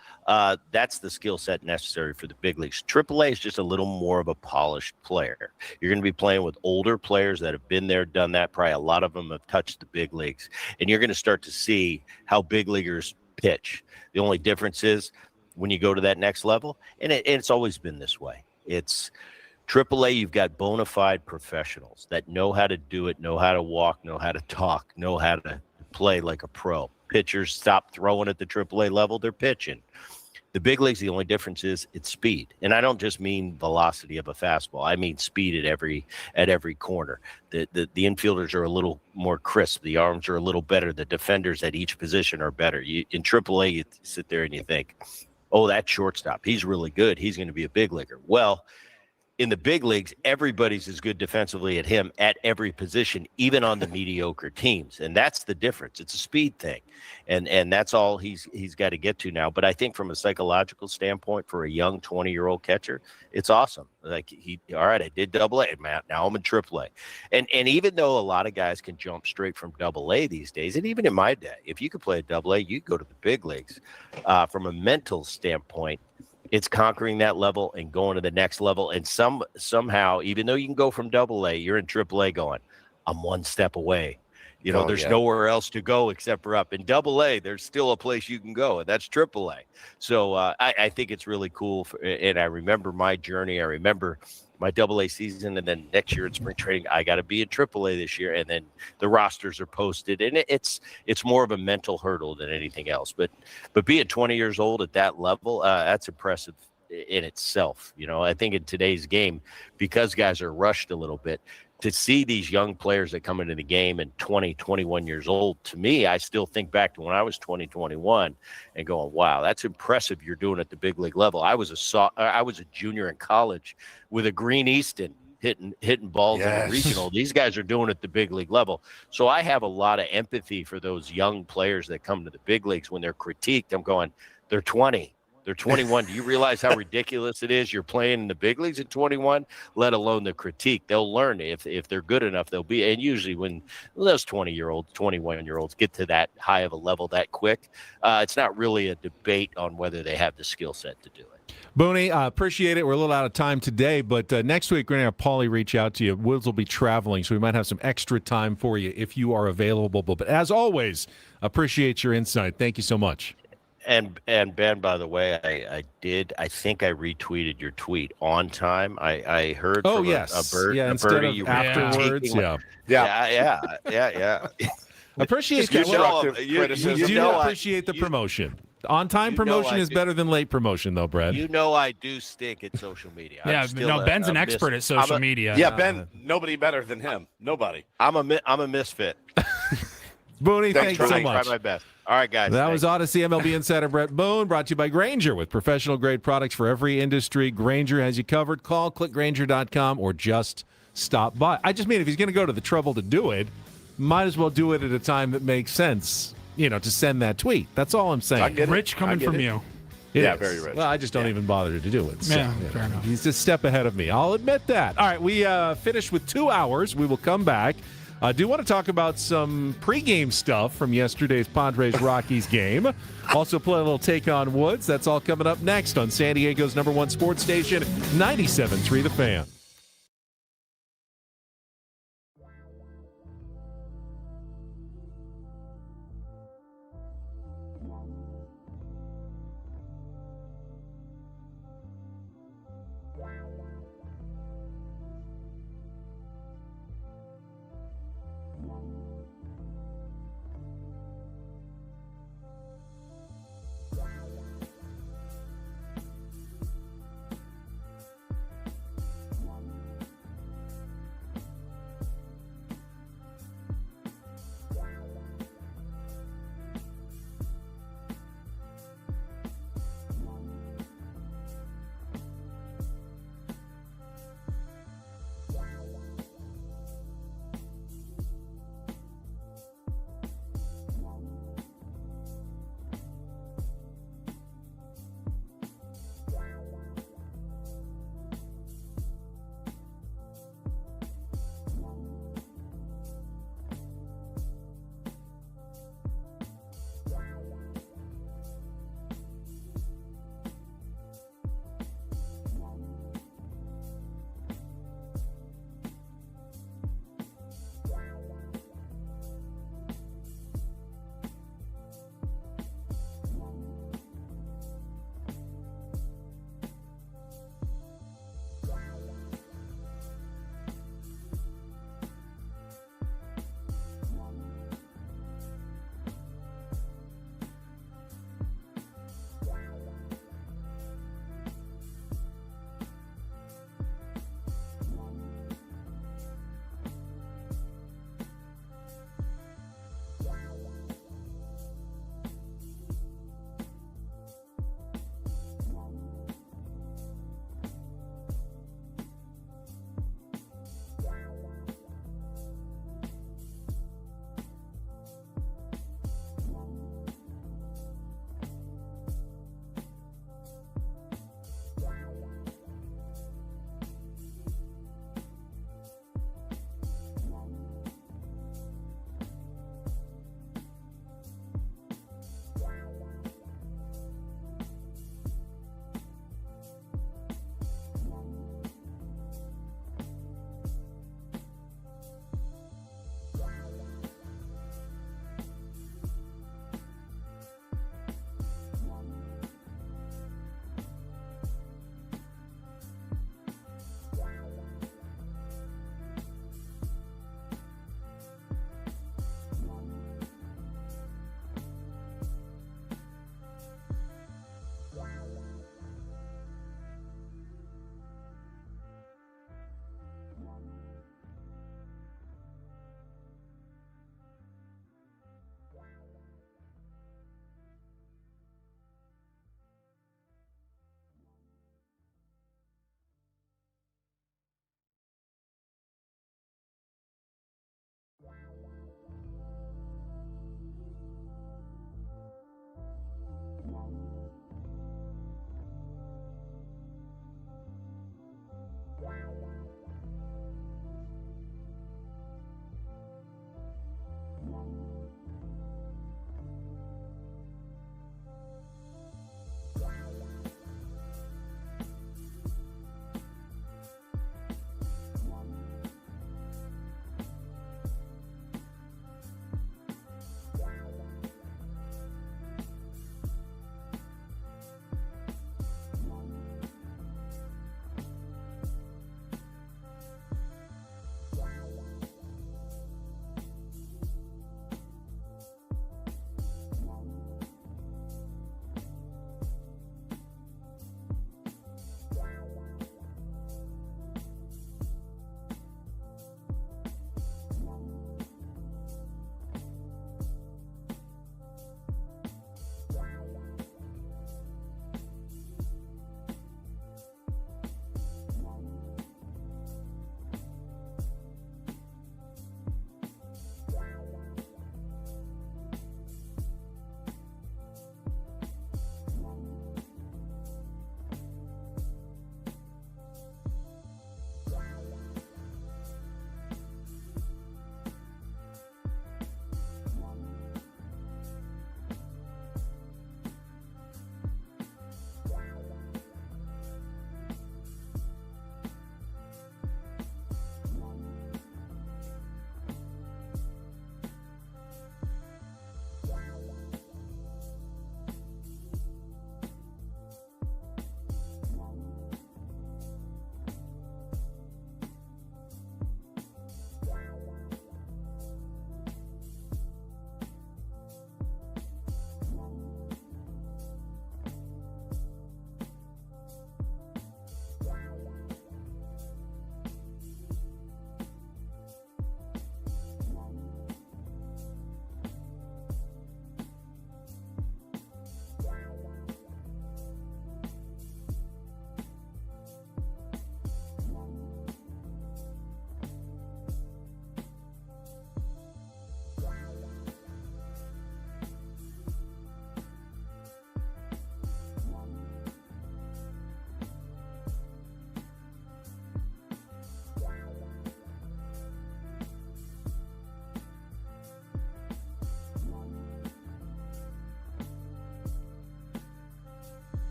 that's the skill set necessary for the big leagues. Triple-A is just a little more of a polished player. You're going to be playing with older players that have been there, done that. Probably a lot of them have touched the big leagues, and you're going to start to see how big leaguers pitch. The only difference is when you go to that next level, and it's always been this way. It's Triple-A, you've got bona fide professionals that know how to do it, know how to walk, know how to talk, know how to play like a pro. Pitchers stop throwing at the Triple-A level, they're pitching. The big leagues, the only difference is it's speed. And I don't just mean velocity of a fastball. I mean speed at every corner. The infielders are a little more crisp. The arms are a little better. The defenders at each position are better. In Triple-A, you sit there and you think, oh, that shortstop, he's really good. He's going to be a big leaguer. Well, in the big leagues, everybody's as good defensively at him at every position, even on the mediocre teams. And that's the difference. It's a speed thing. And that's all he's got to get to now. But I think from a psychological standpoint for a young 20-year-old catcher, it's awesome. Like, all right, I did Double-A, Matt. Now I'm in Triple-A. And even though a lot of guys can jump straight from Double-A these days, and even in my day, if you could play Double-A, you go to the big leagues. From a mental standpoint, it's conquering that level and going to the next level. And somehow, even though you can go from Double-A, you're in Triple-A going, I'm one step away. There's nowhere else to go except for up. In Double-A, there's still a place you can go, and that's Triple-A. So I think it's really cool. And I remember my journey. I remember my Double-A season, and then next year in spring training, I got to be in Triple-A this year, and then the rosters are posted, and it's more of a mental hurdle than anything else. But being 20 years old at that level, that's impressive in itself. I think in today's game, because guys are rushed a little bit, to see these young players that come into the game and 20, 21 years old, to me, I still think back to when I was 20, 21 and going, wow, that's impressive you're doing at the big league level. I was a junior in college with a Green Easton hitting balls in a regional. These guys are doing it at the big league level. So I have a lot of empathy for those young players that come to the big leagues. When they're critiqued, I'm going, they're 20. They're 21. Do you realize how ridiculous it is? You're playing in the big leagues at 21, let alone the critique. They'll learn if they're good enough, they'll be. And usually when those 20-year-olds, 21-year-olds get to that high of a level that quick, it's not really a debate on whether they have the skill set to do it.
Booney, appreciate it. We're a little out of time today, but next week we're going to have Paulie reach out to you. Woods will be traveling, so we might have some extra time for you if you are available. But as always, appreciate your insight. Thank you so much.
And Ben, by the way, I think I retweeted your tweet on time. I heard from a bird.
Yeah, instead of afterwards.
Yeah.
Appreciate that. You do appreciate the promotion. On-time promotion is better than late promotion, though, Brad.
I do stink at social media.
Ben's an expert at social media.
Yeah, Ben, nobody better than him. Nobody.
I'm a misfit.
Booney, thanks so much.
Try my best. All right, guys.
That was Odyssey MLB insider Bret Boone, brought to you by Grainger, with professional-grade products for every industry. Grainger has you covered. Call, click Grainger.com, or just stop by. I just mean if he's going to go to the trouble to do it, might as well do it at a time that makes sense, to send that tweet. That's all I'm saying.
Rich coming from you.
Yeah,
is.
very rich.
Well, I just don't even bother to do it. So,
Yeah, fair enough.
He's a step ahead of me. I'll admit that. All right, we finished with 2 hours. We will come back. I do want to talk about some pregame stuff from yesterday's Padres-Rockies game. Also play a little take on Woods. That's all coming up next on San Diego's #1 sports station, 97.3 The Fan.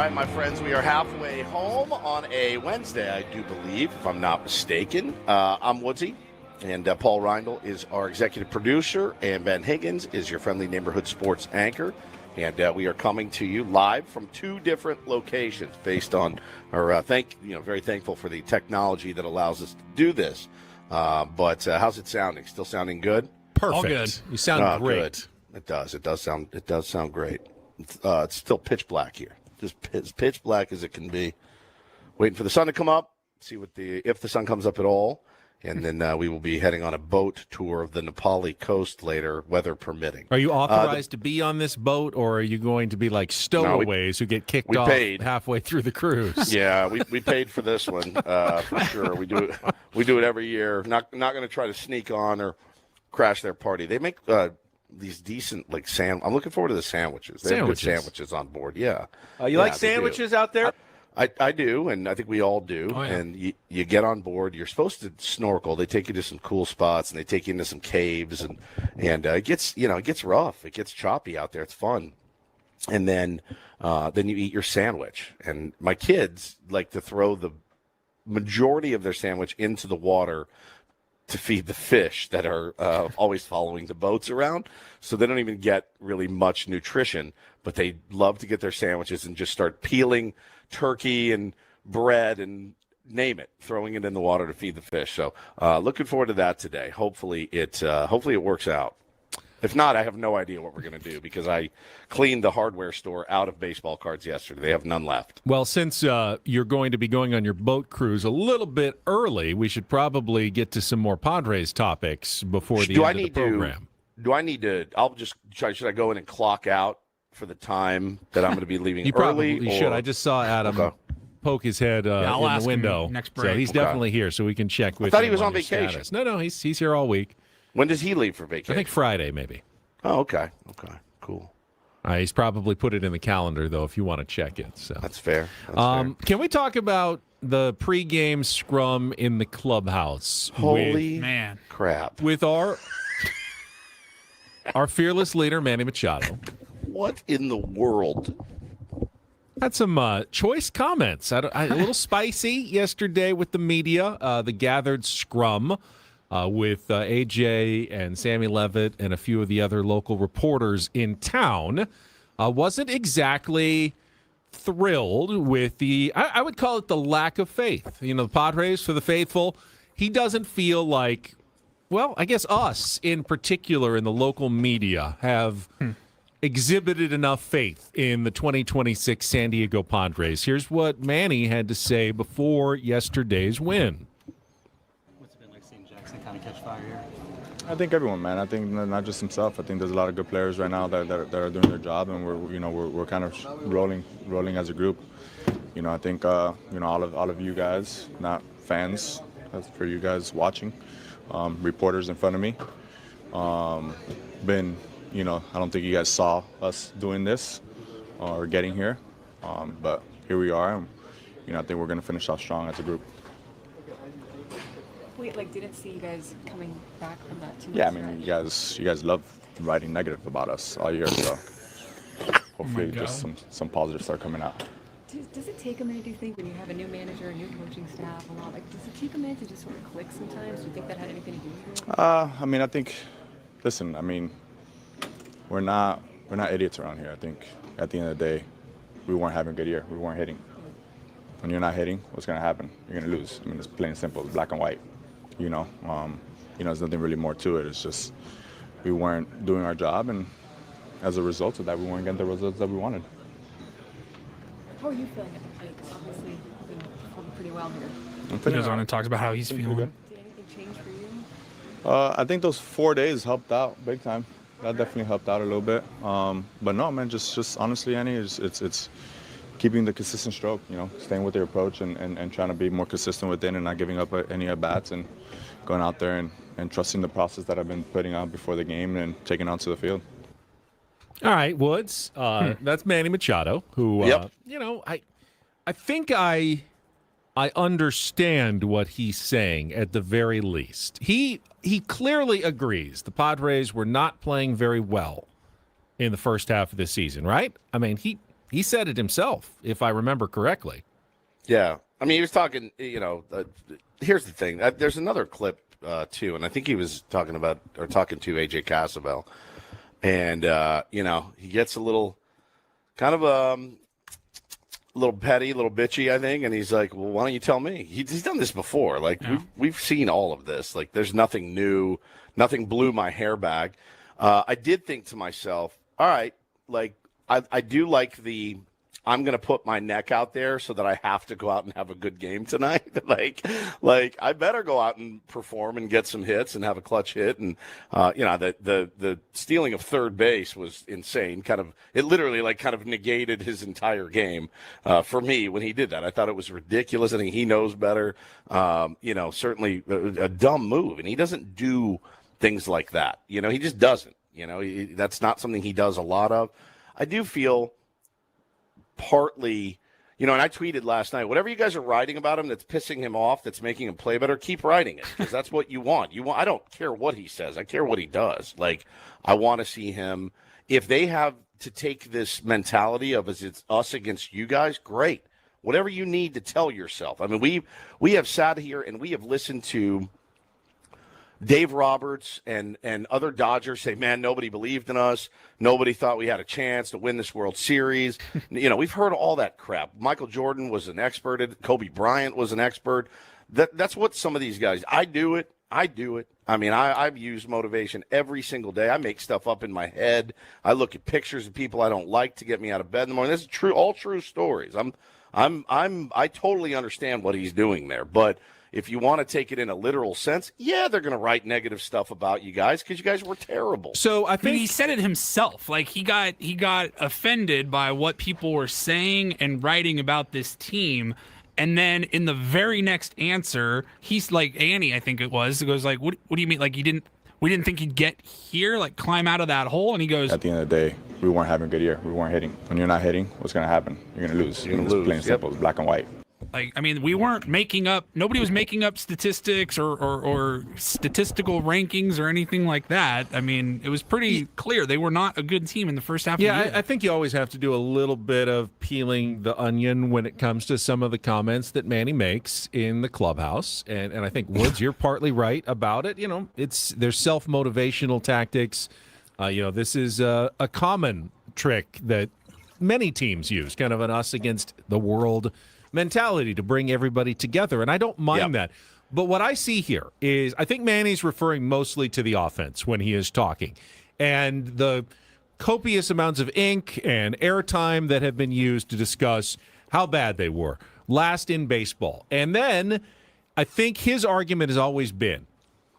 right, my friends, we are halfway home on a Wednesday, I do believe, if I'm not mistaken. I'm Woodsy, and Paul Reindl is our executive producer, and Ben Higgins is your friendly neighborhood sports anchor. And we are coming to you live from two different locations based on our very thankful for the technology that allows us to do this. But how's it sounding? Still sounding good?
Perfect.
All good.
You sound great.
Good. It does. It does sound great. It's still pitch black here. Just as pitch black as it can be. Waiting for the sun to come up. See if the sun comes up at all. And then we will be heading on a boat tour of the Nepali coast later, weather permitting.
Are you authorized to be on this boat, or are you going to be like stowaways who get kicked off halfway through the cruise?
Yeah, we paid for this one for sure. We do it every year. Not going to try to sneak on or crash their party. They make these decent I'm looking forward to the sandwiches. They have good sandwiches on board. Yeah.
You like sandwiches out there?
I do, and I think we all do. Oh, yeah. And you get on board. You're supposed to snorkel. They take you to some cool spots, and they take you into some caves, and it gets rough. It gets choppy out there. It's fun. And then you eat your sandwich. And my kids like to throw the majority of their sandwich into the water to feed the fish that are always following the boats around. So they don't even get really much nutrition, but they love to get their sandwiches and just start peeling turkey and bread and name it, throwing it in the water to feed the fish. So looking forward to that today. Hopefully it works out. If not, I have no idea what we're going to do because I cleaned the hardware store out of baseball cards yesterday. They have none left.
Well, since you're going to be going on your boat cruise a little bit early, we should probably get to some more Padres topics before the end of the program.
Do I need to? I'll just try. Should I go in and clock out for the time that I'm going to be leaving
you
early?
You probably should. I just saw Adam poke his head in the window.
Next break.
So he's definitely here, so we can check with him.
I thought he was on vacation.
Status. No, he's here all week.
When does he leave for vacation?
I think Friday, maybe.
Oh, okay, cool.
He's probably put it in the calendar, though, if you want to check it. So
that's fair.
Can we talk about the pregame scrum in the clubhouse?
Holy crap!
With our fearless leader, Manny Machado.
What in the world?
Had some choice comments. A little spicy yesterday with the media. The gathered scrum with AJ and Sammy Levitt and a few of the other local reporters in town. Wasn't exactly thrilled with I would call it the lack of faith. The Padres, for the faithful, he doesn't feel like, well, I guess us in particular in the local media have exhibited enough faith in the 2026 San Diego Padres. Here's what Manny had to say before yesterday's win.
What's it been like seeing Jackson kind of catch fire here?
I think everyone, man. I think not just himself. I think there's a lot of good players right now that are doing their job, and we're kind of rolling as a group. I think all of you guys, not fans, that's for you guys watching, reporters in front of me, I don't think you guys saw us doing this or getting here, but here we are. And, I think we're going to finish off strong as a group.
Wait, didn't see you guys coming back from that too much?
Yeah, I mean, you guys love writing negative about us all year, so hopefully just some positives start coming out.
Does it take a minute, do you think, when you have a new manager, a new coaching staff, a lot? Does it take a minute to just sort of click sometimes? Do you think that had anything to do with it?
I think, listen, we're not idiots around here. I think at the end of the day, we weren't having a good year. We weren't hitting. When you're not hitting, what's going to happen? You're going to lose. It's plain and simple. It's black and white. There's nothing really more to it. It's just we weren't doing our job, and as a result of that, we weren't getting the results that we wanted.
How are you feeling at the plate? Obviously, you've been performing pretty well here.
He goes on and talks about how he's feeling.
Did anything change for you?
I think those 4 days helped out big time. That definitely helped out a little bit. But no, man, just honestly, Annie, it's keeping the consistent stroke, staying with your approach and trying to be more consistent with it and not giving up any at-bats and going out there and trusting the process that I've been putting out before the game and taking out to the field.
All right, Woods. That's Manny Machado, who, I think I understand what he's saying at the very least. He clearly agrees the Padres were not playing very well in the first half of the season, right? He said it himself, if I remember correctly.
Yeah. I mean, he was talking, here's the thing. There's another clip, too, and I think he was talking to A.J. Cassavell. And, he gets a little kind of a little petty, a little bitchy, I think. And he's like, well, why don't you tell me? He's done this before. Like, we've seen all of this. Like, there's nothing new. Nothing blew my hair back. I did think to myself, all right, like, I do like I'm going to put my neck out there so that I have to go out and have a good game tonight. like I better go out and perform and get some hits and have a clutch hit. And, the stealing of third base was insane. It literally kind of negated his entire game for me when he did that. I thought it was ridiculous. I think he knows better. Certainly a dumb move. And he doesn't do things like that. He just doesn't. That's not something he does a lot of. I do feel partly, and I tweeted last night, whatever you guys are writing about him that's pissing him off, that's making him play better, keep writing it, because that's what you want. I don't care what he says. I care what he does. Like, I want to see him. If they have to take this mentality of it's us against you guys, great. Whatever you need to tell yourself. I mean, we have sat here and we have listened to Dave Roberts and other Dodgers say, man, nobody believed in us. Nobody thought we had a chance to win this World Series. We've heard all that crap. Michael Jordan was an expert. Kobe Bryant was an expert. That's what some of these guys, I do it. I mean, I've used motivation every single day. I make stuff up in my head. I look at pictures of people I don't like to get me out of bed in the morning. This is true, all true stories. I totally understand what he's doing there, but if you want to take it in a literal sense, yeah, they're going to write negative stuff about you guys because you guys were terrible.
So I think he said it himself. Like he got offended by what people were saying and writing about this team, and then in the very next answer, he's like, Annie, I think it goes like, what do you mean? Like we didn't think he'd get here, like climb out of that hole, and he goes.
At the end of the day, we weren't having a good year. We weren't hitting. When you're not hitting, what's going to happen? You're going to lose.
You're going to lose.
Plain and simple. It's black and white.
Like, I mean, we weren't making up. Nobody was making up statistics or statistical rankings or anything like that. I mean, it was pretty clear they were not a good team in the first half of the year.
I think you always have to do a little bit of peeling the onion when it comes to some of the comments that Manny makes in the clubhouse. And I think, Woods, you're partly right about it. There's self-motivational tactics. This is a common trick that many teams use, kind of an us against the world mentality to bring everybody together, and I don't mind that. But what I see here is I think Manny's referring mostly to the offense when he is talking, and the copious amounts of ink and airtime that have been used to discuss how bad they were last in baseball. And then I think his argument has always been,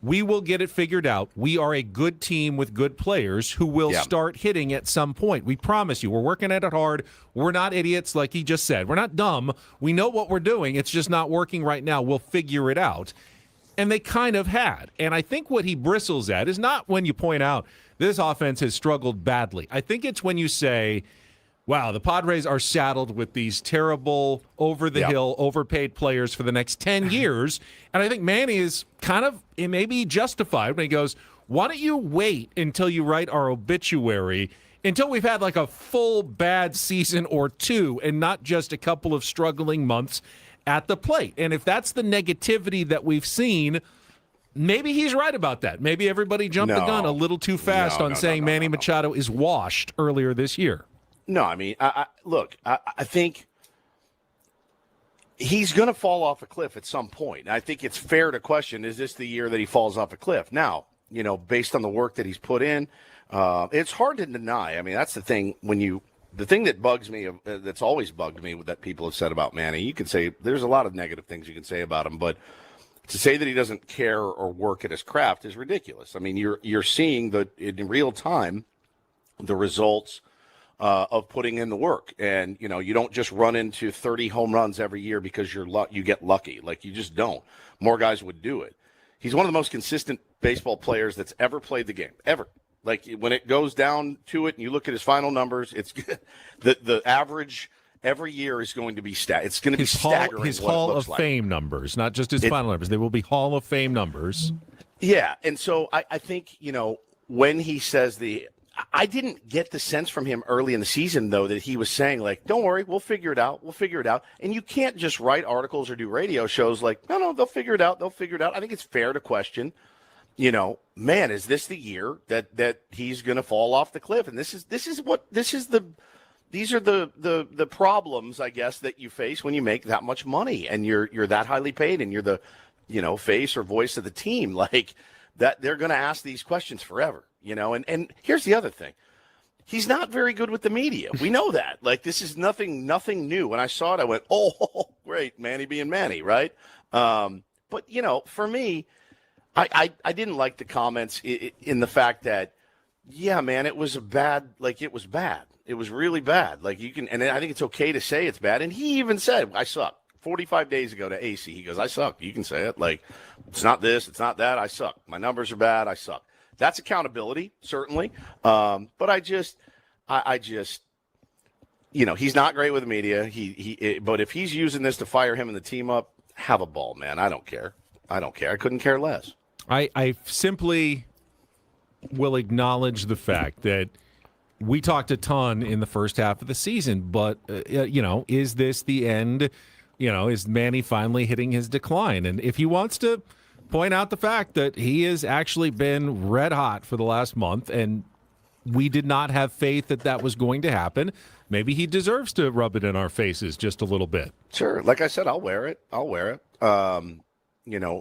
we will get it figured out. We are a good team with good players who will start hitting at some point. We promise you. We're working at it hard. We're not idiots, like he just said. We're not dumb. We know what we're doing. It's just not working right now. We'll figure it out. And they kind of had. And I think what he bristles at is not when you point out this offense has struggled badly. I think it's when you say, wow, the Padres are saddled with these terrible, over-the-hill, overpaid players for the next 10 years. And I think Manny is kind of maybe justified when he goes, why don't you wait until you write our obituary, until we've had like a full bad season or two and not just a couple of struggling months at the plate. And if that's the negativity that we've seen, maybe he's right about that. Maybe everybody jumped the gun a little too fast on saying Manny Machado is washed earlier this year.
No, I mean, look, I think he's going to fall off a cliff at some point. I think it's fair to question, is this the year that he falls off a cliff? Now, based on the work that he's put in, it's hard to deny. I mean, that's the thing the thing that bugs me, that's always bugged me that people have said about Manny, you can say there's a lot of negative things you can say about him, but to say that he doesn't care or work at his craft is ridiculous. I mean, you're seeing in real time the results of putting in the work. And, you don't just run into 30 home runs every year because you get lucky. Like, you just don't. More guys would do it. He's one of the most consistent baseball players that's ever played the game, ever. Like, when it goes down to it and you look at his final numbers, it's the average every year is going to be it's going to be staggering.
His Hall of Fame numbers, not just his final numbers. They will be Hall of Fame numbers.
Yeah, and so I think, when he says I didn't get the sense from him early in the season, though, that he was saying, like, don't worry, we'll figure it out. We'll figure it out. And you can't just write articles or do radio shows like, no, they'll figure it out. They'll figure it out. I think it's fair to question, man, is this the year that he's going to fall off the cliff? And these are the problems, I guess, that you face when you make that much money and you're that highly paid and you're the, face or voice of the team. Like that, they're going to ask these questions forever. And here's the other thing. He's not very good with the media. We know that. Like, this is nothing new. When I saw it, I went, oh, great, Manny being Manny, right? But, for me, I didn't like the comments in the fact that, yeah, man, it was bad. It was bad. It was really bad. And I think it's okay to say it's bad. And he even said, I suck. 45 days ago to AC, he goes, I suck. You can say it. It's not this, it's not that. I suck. My numbers are bad. I suck. That's accountability, certainly. But I just, he's not great with the media. But if he's using this to fire him and the team up, have a ball, man. I don't care. I couldn't care less.
I simply will acknowledge the fact that we talked a ton in the first half of the season, but, is this the end? Is Manny finally hitting his decline? And if he wants to point out the fact that he has actually been red hot for the last month, and we did not have faith that was going to happen. Maybe he deserves to rub it in our faces just a little bit.
Sure. Like I said, I'll wear it. I'm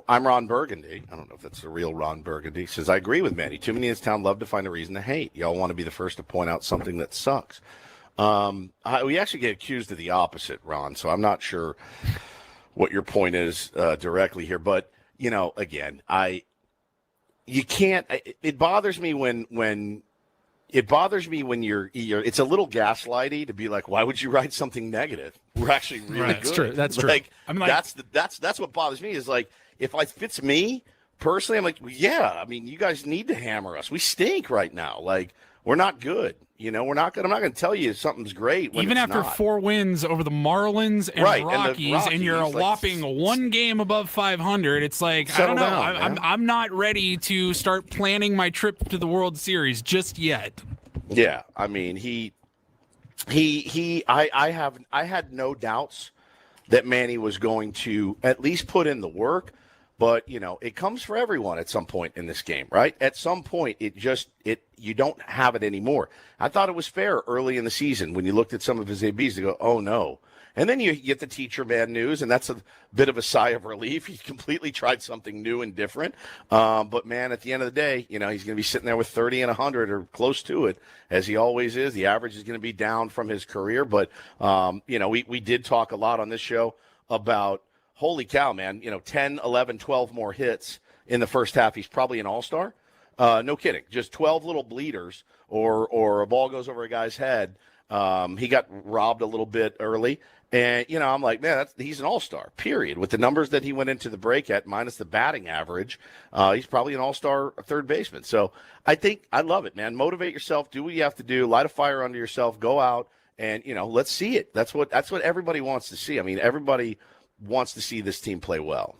Ron Burgundy. I don't know if that's the real Ron Burgundy. Says, I agree with Manny. Too many in this town love to find a reason to hate. Y'all want to be the first to point out something that sucks. We actually get accused of the opposite, Ron, so I'm not sure what your point is directly here. But, again, you can't. It bothers me when you're. It's a little gaslighty to be like, why would you write something negative? We're actually really good.
That's true.
That's what bothers me is like if it's me personally, I'm like, well, yeah. I mean, you guys need to hammer us. We stink right now. Like we're not good. I'm not going to tell you something's great. When
even
it's
after
not.
4 wins over the Marlins and Rockies, and you're a whopping one game above 500, it's like, I don't know. I'm not ready to start planning my trip to the World Series just yet.
Yeah, I mean, I had no doubts that Manny was going to at least put in the work. But, it comes for everyone at some point in this game, right? At some point, you don't have it anymore. I thought it was fair early in the season when you looked at some of his ABs to go, oh, no. And then you get the teacher man news, and that's a bit of a sigh of relief. He completely tried something new and different. But, man, at the end of the day, he's going to be sitting there with 30 and 100 or close to it, as he always is. The average is going to be down from his career. But, we did talk a lot on this show about, holy cow, man, 10, 11, 12 more hits in the first half. He's probably an all-star. No kidding. Just 12 little bleeders or a ball goes over a guy's head. He got robbed a little bit early. And, I'm like, man, he's an all-star, period. With the numbers that he went into the break at, minus the batting average, he's probably an all-star third baseman. So I love it, man. Motivate yourself. Do what you have to do. Light a fire under yourself. Go out and, let's see it. That's what everybody wants to see. I mean, everybody wants to see this team play well.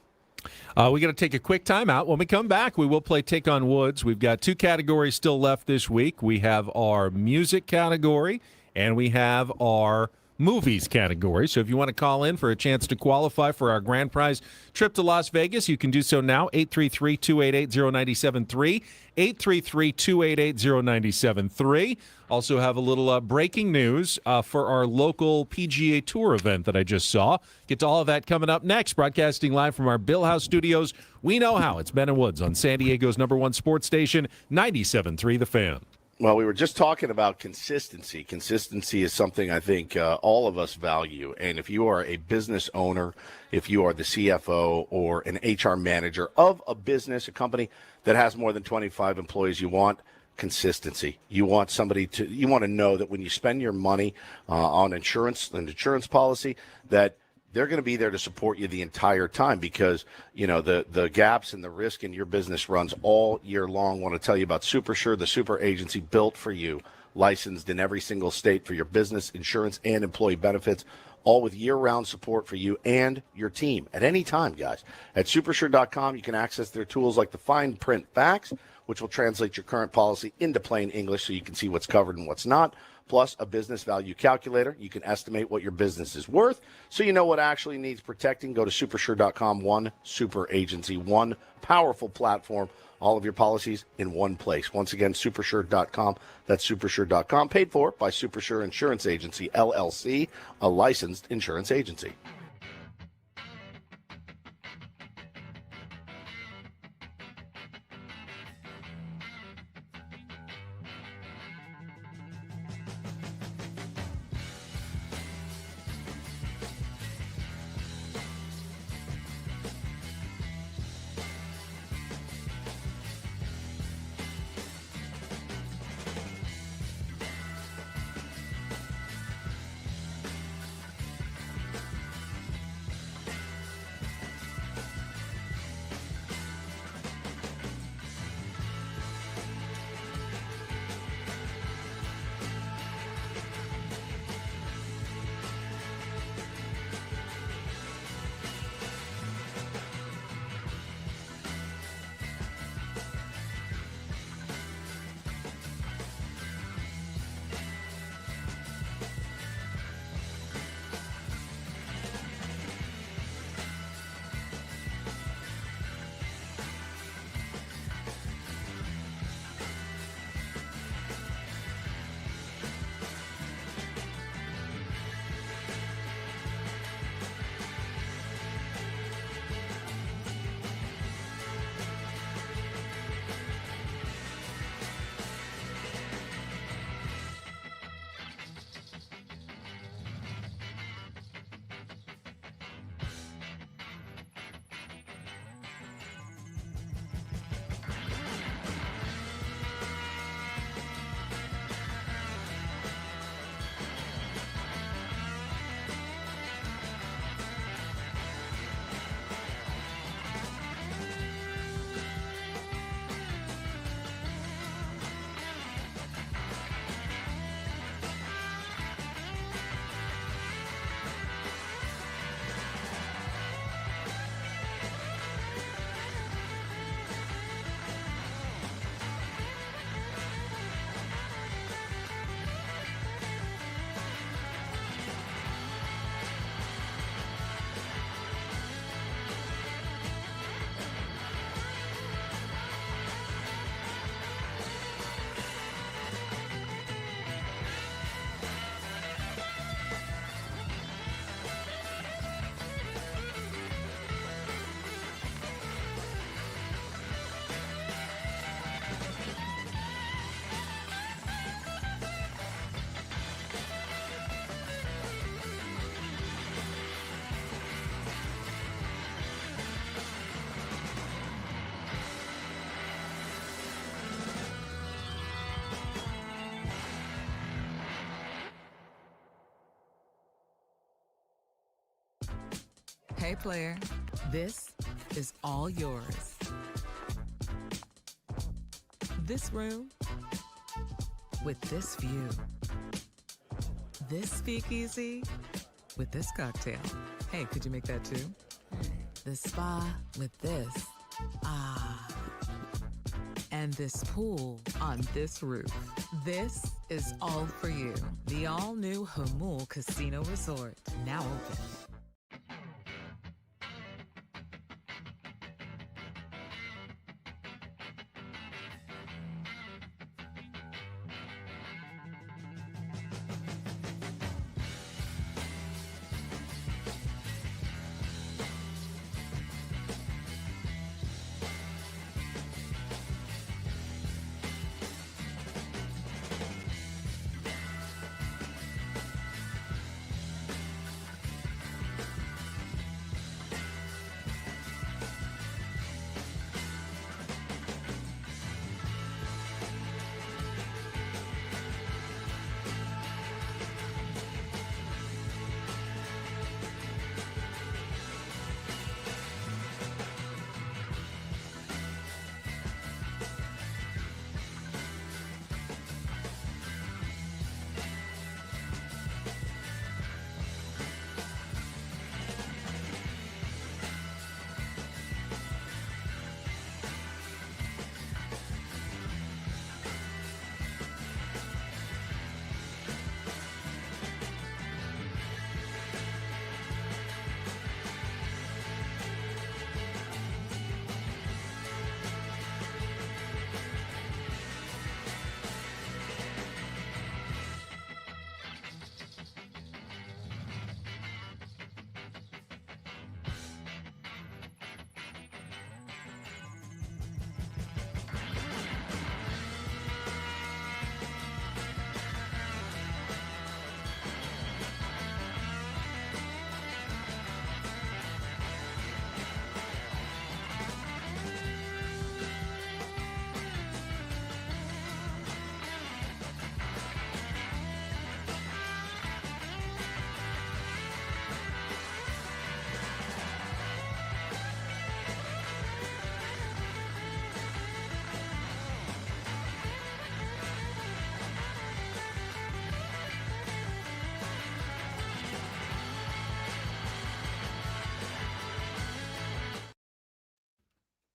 We got to take a quick timeout. When we come back, we will play Take on Woods. We've got 2 categories still left this week. We have our music category, and we have our movies category. So if you want to call in for a chance to qualify for our grand prize trip to Las Vegas, you can do so now, 833-288-0973, 833-288-0973. Also have a little breaking news for our local PGA Tour event that I just saw. Get to all of that coming up next. Broadcasting live from our Bill House studios. We know how. It's Ben and Woods on San Diego's #1 sports station, 97.3 The Fan.
Well, we were just talking about consistency. Consistency is something I think all of us value. And if you are a business owner, if you are the CFO or an HR manager of a business, a company that has more than 25 employees, you want consistency. You want you want to know that when you spend your money on an insurance policy, that they're going to be there to support you the entire time because, the gaps and the risk in your business runs all year long. I want to tell you about SuperSure, the super agency built for you. licensed in every single state for your business, insurance, and employee benefits, all with year-round support for you and your team at any time, guys. At Supersure.com, you can access their tools like the fine print facts, which will translate your current policy into plain English so you can see what's covered and what's not, plus a business value calculator. You can estimate what your business is worth so you know what actually needs protecting. Go to Supersure.com, one super agency, one powerful platform, all of your policies in one place. Once again, Supersure.com. That's Supersure.com, paid for by Supersure Insurance Agency, LLC, a licensed insurance agency.
Hey player, this is all yours. This room with this view. This speakeasy with this cocktail. Hey, could you make that too? This spa with this. Ah. And this pool on this roof. This is all for you. The all-new Hamul Casino Resort, now open.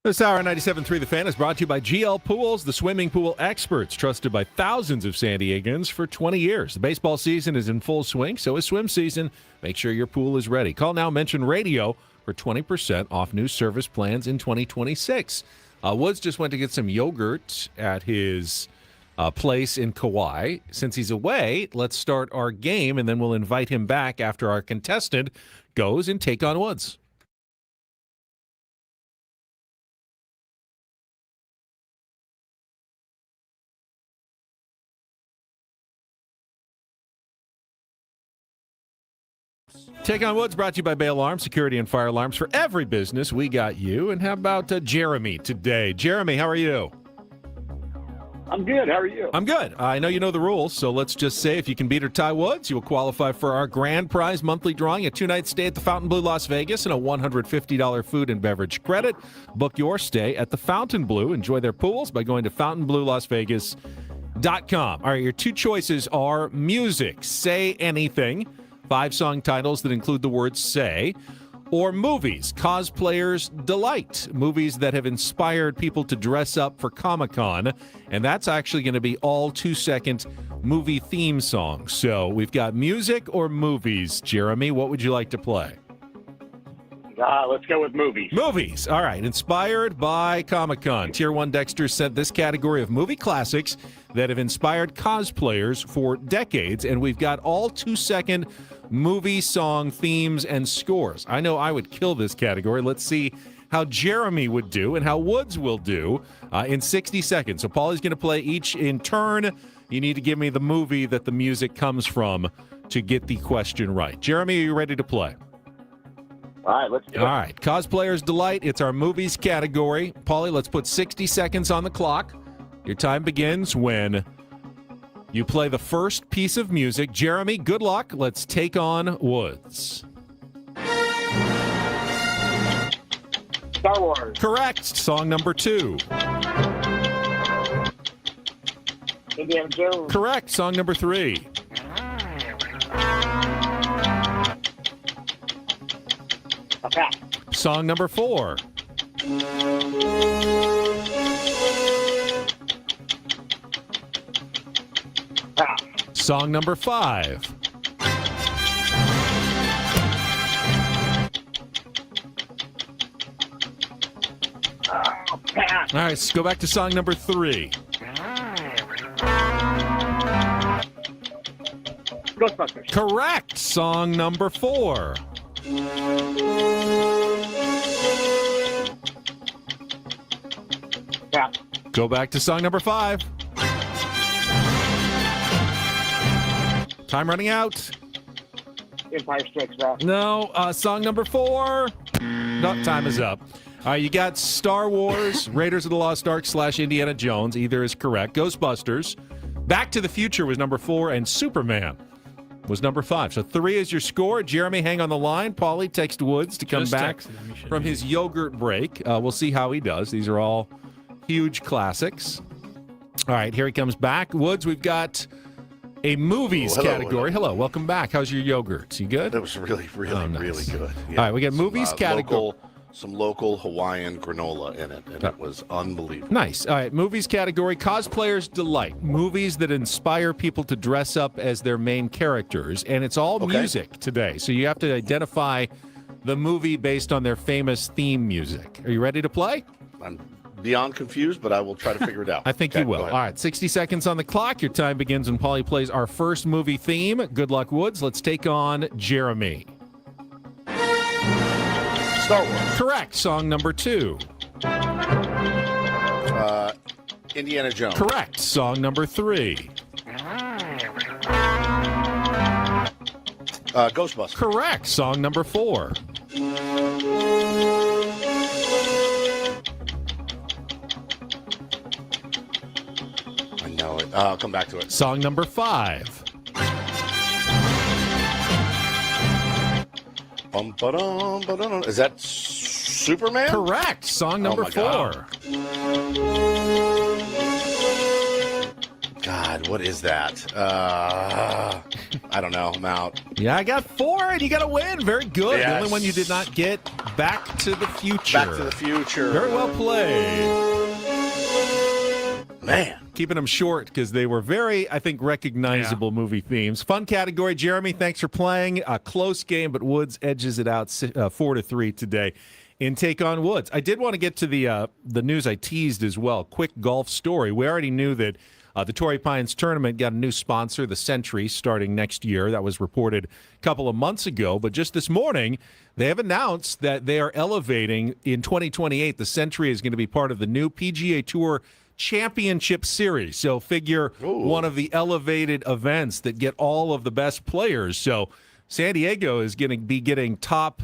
This hour on 97.3 The Fan is brought to you by GL Pools, the swimming pool experts, trusted by thousands of San Diegans for 20 years. The baseball season is in full swing, so is swim season. Make sure your pool is ready. Call now, mention radio for 20% off new service plans in 2026. Woods just went to get some yogurt at his place in Kauai. Since he's away, let's start our game, and then we'll invite him back after our contestant goes and take on Woods. Take on Woods brought to you by Bay Alarm, security and fire alarms for every business. We got you. And how about Jeremy today? Jeremy, how are you?
I'm good. How are you?
I'm good. I know you know the rules, so let's just say if you can beat or tie Woods, you will qualify for our grand prize monthly drawing, a 2-night stay at the Fontainebleau Las Vegas and a $150 food and beverage credit. Book your stay at the Fontainebleau. Enjoy their pools by going to FontainebleauLasVegas.com. All right, your two choices are music, say anything. 5 song titles that include the word say, or movies, cosplayers delight, movies that have inspired people to dress up for Comic-Con, and that's actually going to be all 2-second movie theme songs. So we've got music or movies. Jeremy, what would you like to play?
Let's go with movies.
Movies. All right. Inspired by Comic-Con. Tier 1 Dexter sent this category of movie classics that have inspired cosplayers for decades, and we've got all 2-second movie song themes and scores. I know I would kill this category. Let's see how Jeremy would do and how Woods will do in 60 seconds. So Paulie's going to play each in turn. You need to give me the movie that the music comes from to get the question right. Jeremy, are you ready to play?
All right, let's do it.
All right. Cosplayers Delight. It's our movies category. Paulie, let's put 60 seconds on the clock. Your time begins when you play the first piece of music. Jeremy, good luck. Let's take on Woods.
Star Wars.
Correct. Song number 2.
Indiana Jones.
Correct. Song number 3.
Okay.
Song number 4. Song number 5. All right, let's go back to song number 3.
Ghostbusters.
Correct. Song number 4.
Yeah.
Go back to song number 5. Time running out.
Empire Strikes Back.
No. Song number 4. No, time is up. You got Star Wars, Raiders of the Lost Ark / Indiana Jones. Either is correct. Ghostbusters. Back to the Future was number 4, and Superman was number 5. So 3 is your score. Jeremy, hang on the line. Paulie, text Woods to come back from his yogurt break. We'll see how he does. These are all huge classics. All right, here he comes back. Woods, we've got a movies category. Hello, welcome back. How's your yogurt? You good?
It was really, really, really good. Yeah.
All right, we got movies category.
Some local Hawaiian granola in it, and it was unbelievable.
Nice. All right, movies category, cosplayers delight. Movies that inspire people to dress up as their main characters, and it's all music today. So you have to identify the movie based on their famous theme music. Are you ready to play?
I'm beyond confused, but I will try to figure it out.
I think you will. All right, 60 seconds on the clock. Your time begins when Paulie plays our first movie theme. Good luck, Woods. Let's take on Jeremy.
Star Wars.
Correct. Song number 2.
Indiana Jones.
Correct. Song number 3.
Ghostbusters.
Correct. Song number 4.
I know it. I'll come back to it.
Song number 5.
Is that Superman?
Correct. Song number 4.
God, What is that? I don't know. I'm out.
Yeah, I got 4, and you got a win. Very good.
Yes.
The only one you did not get, Back to the Future.
Back to the Future.
Very well played.
Man.
Keeping them short because they were very, I think, recognizable movie themes. Fun category. Jeremy, thanks for playing. A close game, but Woods edges it out 4-3 today in Take on Woods. I did want to get to the news I teased as well. Quick golf story. We already knew that the Torrey Pines tournament got a new sponsor, the Century, starting next year. That was reported a couple of months ago. But just this morning, they have announced that they are elevating in 2028. The Century is going to be part of the new PGA Tour Championship Series. So figure one of the elevated events that get all of the best players. So San Diego is going to be getting top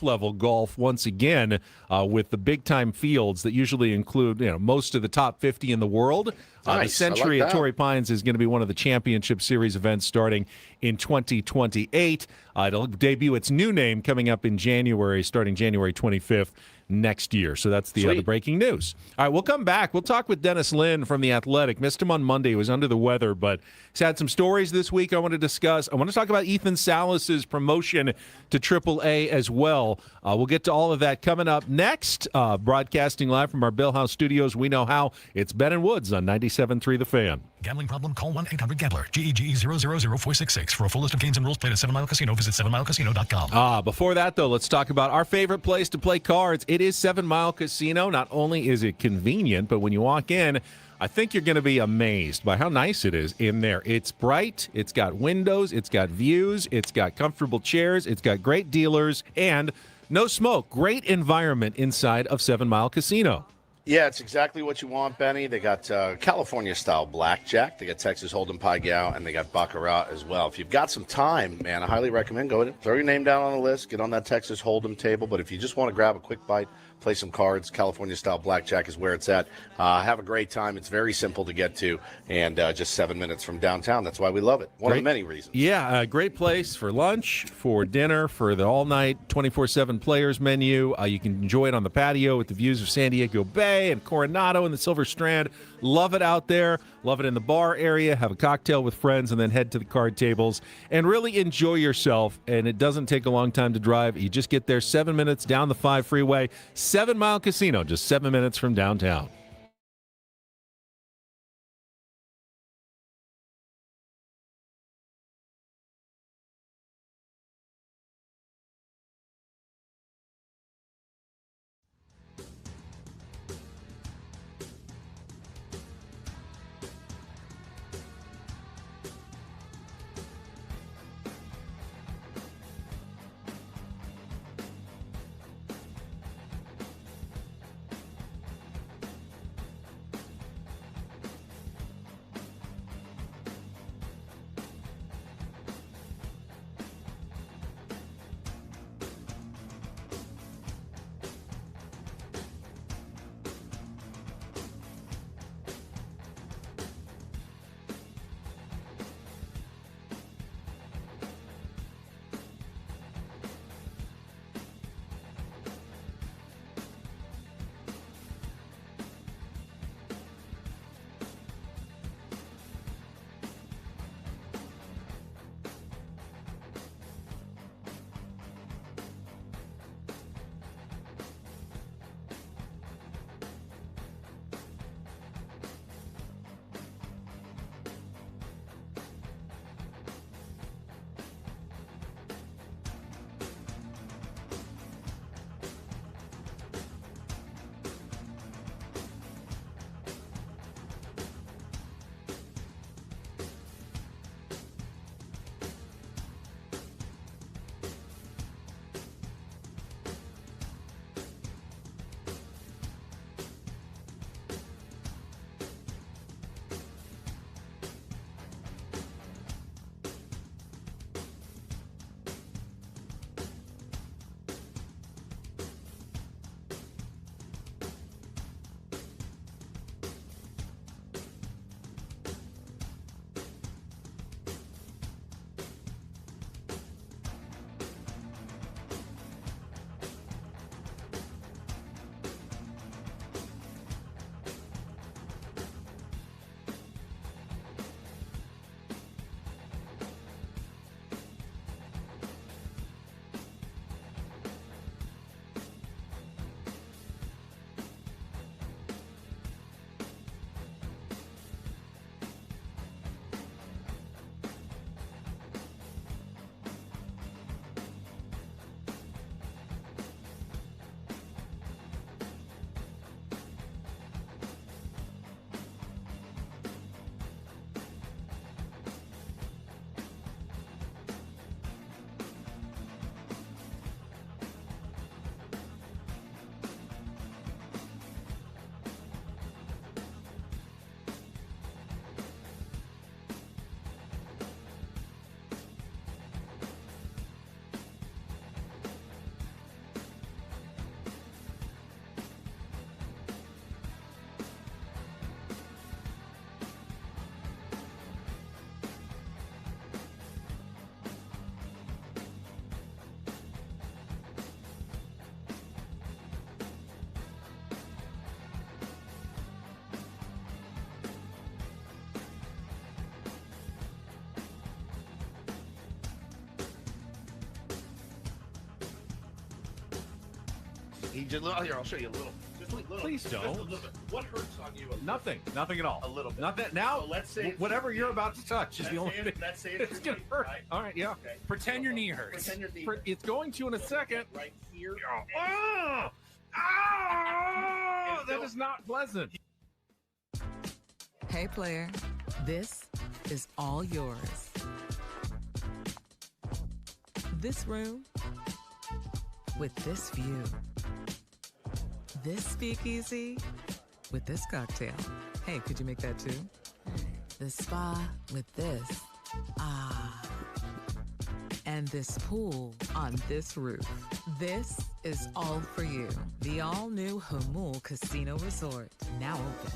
level golf once again with the big time fields that usually include most of the top 50 in the world.
Nice.
The Century
I like
at
that.
Torrey Pines is going to be one of the Championship Series events starting in 2028. It'll debut its new name coming up in January, starting January 25th next year. So that's the breaking news. All right, we'll come back. We'll talk with Dennis Lin from The Athletic. Missed him on Monday. He was under the weather, but he's had some stories this week I want to discuss. I want to talk about Ethan Salas's promotion to AAA as well. We'll get to all of that coming up next. Broadcasting live from our Bill House studios. We know how. It's Ben and Woods on 97.3 The Fan.
Gambling problem? Call 1-800-GAMBLER. GEGE 000-466. For a full list of games and rules, play at 7 Mile Casino. Visit 7milecasino.com.
Before that, though, let's talk about our favorite place to play cards. It is 7 Mile Casino. Not only is it convenient, but when you walk in, I think you're going to be amazed by how nice it is in there. It's bright, it's got windows, it's got views, it's got comfortable chairs, it's got great dealers, and no smoke. Great environment inside of 7 Mile Casino.
Yeah, it's exactly what you want, Benny. They got California-style blackjack. They got Texas Hold'em Pai-Gow, and they got Baccarat as well. If you've got some time, man, I highly recommend go ahead and throw your name down on the list, get on that Texas Hold'em table. But if you just want to grab a quick bite, play some cards, California-style blackjack is where it's at. Have a great time. It's very simple to get to, and just 7 minutes from downtown. That's why we love it. One of the many reasons.
Yeah, a great place for lunch, for dinner, for the all-night 24/7 players menu. You can enjoy it on the patio with the views of San Diego Bay and Coronado and the Silver Strand. Love it out there. Love it in the bar area. Have a cocktail with friends and then head to the card tables and really enjoy yourself. And it doesn't take a long time to drive. You just get there 7 minutes down the 5 freeway. 7 Mile Casino, just 7 minutes from downtown.
He just here. I'll show you a little. Just a little.
Please don't.
Just a little bit. What hurts on you?
Nothing at all.
A little bit.
Nothing. Now,
So let's say
whatever you're about to touch is the only thing.
Let's say
It's gonna hurt.
Right?
All right, yeah.
Okay.
Pretend your knee hurts.
Pretend your knee.
It's going to in a second.
Right here.
That is not pleasant.
Hey, player, this is all yours. This room with this view. This speakeasy with this cocktail. Hey, could you make that too? The spa with this. Ah. And this pool on this roof. This is all for you. The all-new Hamul Casino Resort, now open.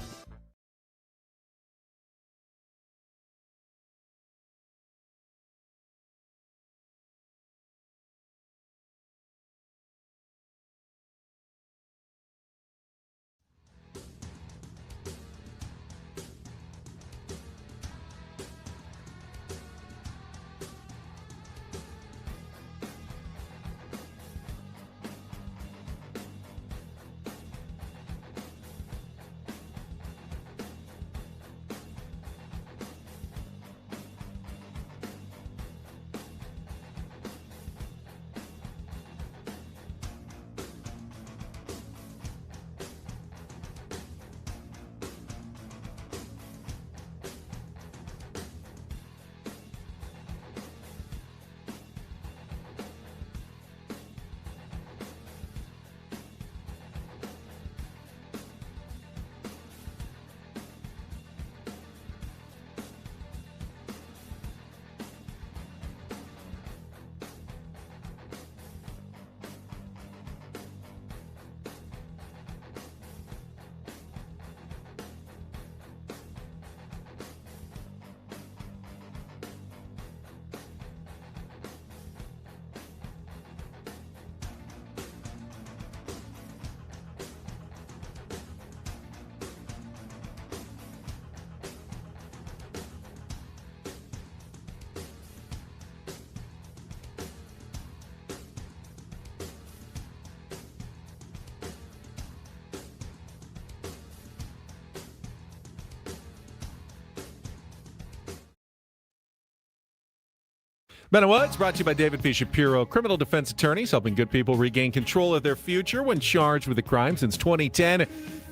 Ben Woods, brought to you by David P. Shapiro, criminal defense attorneys helping good people regain control of their future when charged with a crime since 2010.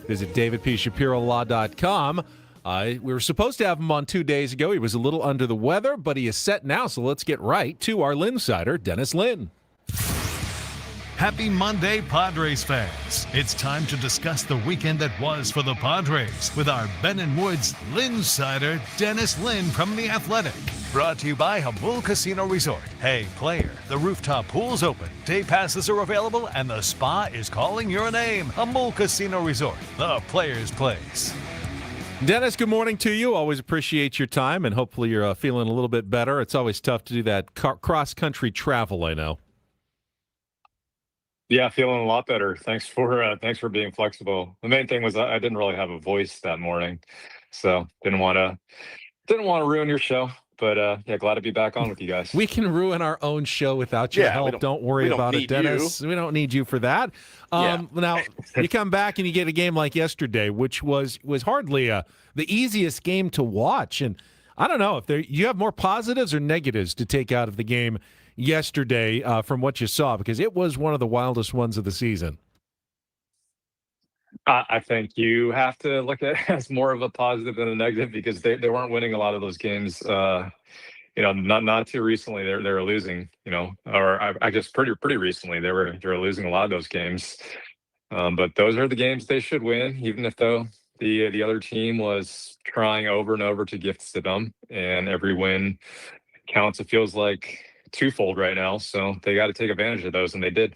Visit davidpshapirolaw.com. We were supposed to have him on 2 days ago. He was a little under the weather, but he is set now, so let's get right to our Linsider, Dennis Lynn.
Happy Monday, Padres fans. It's time to discuss the weekend that was for the Padres with our Ben and Woods Linsider, Dennis Lynn from The Athletic. Brought to you by Hamul Casino Resort. Hey, player, the rooftop pool's open, day passes are available, and the spa is calling your name. Hamul Casino Resort, the player's place.
Dennis, good morning to you. Always appreciate your time, and hopefully you're feeling a little bit better. It's always tough to do that cross-country travel, I know.
Yeah, feeling a lot better. Thanks for being flexible. The main thing was I didn't really have a voice that morning, so didn't want to ruin your show. But yeah, glad to be back on with you guys.
We can ruin our own show without your help. Don't worry about it, Dennis. We don't need you for that. Now, you come back and you get a game like yesterday, which was hardly the easiest game to watch. And I don't know if you have more positives or negatives to take out of the game yesterday from what you saw, because it was one of the wildest ones of the season.
I think you have to look at it as more of a positive than a negative, because they weren't winning a lot of those games. Not too recently they were losing. Or I guess pretty recently they were losing a lot of those games. But those are the games they should win, even if the other team was trying over and over to gift to them. And every win counts. It feels like twofold right now, so they got to take advantage of those, and they did.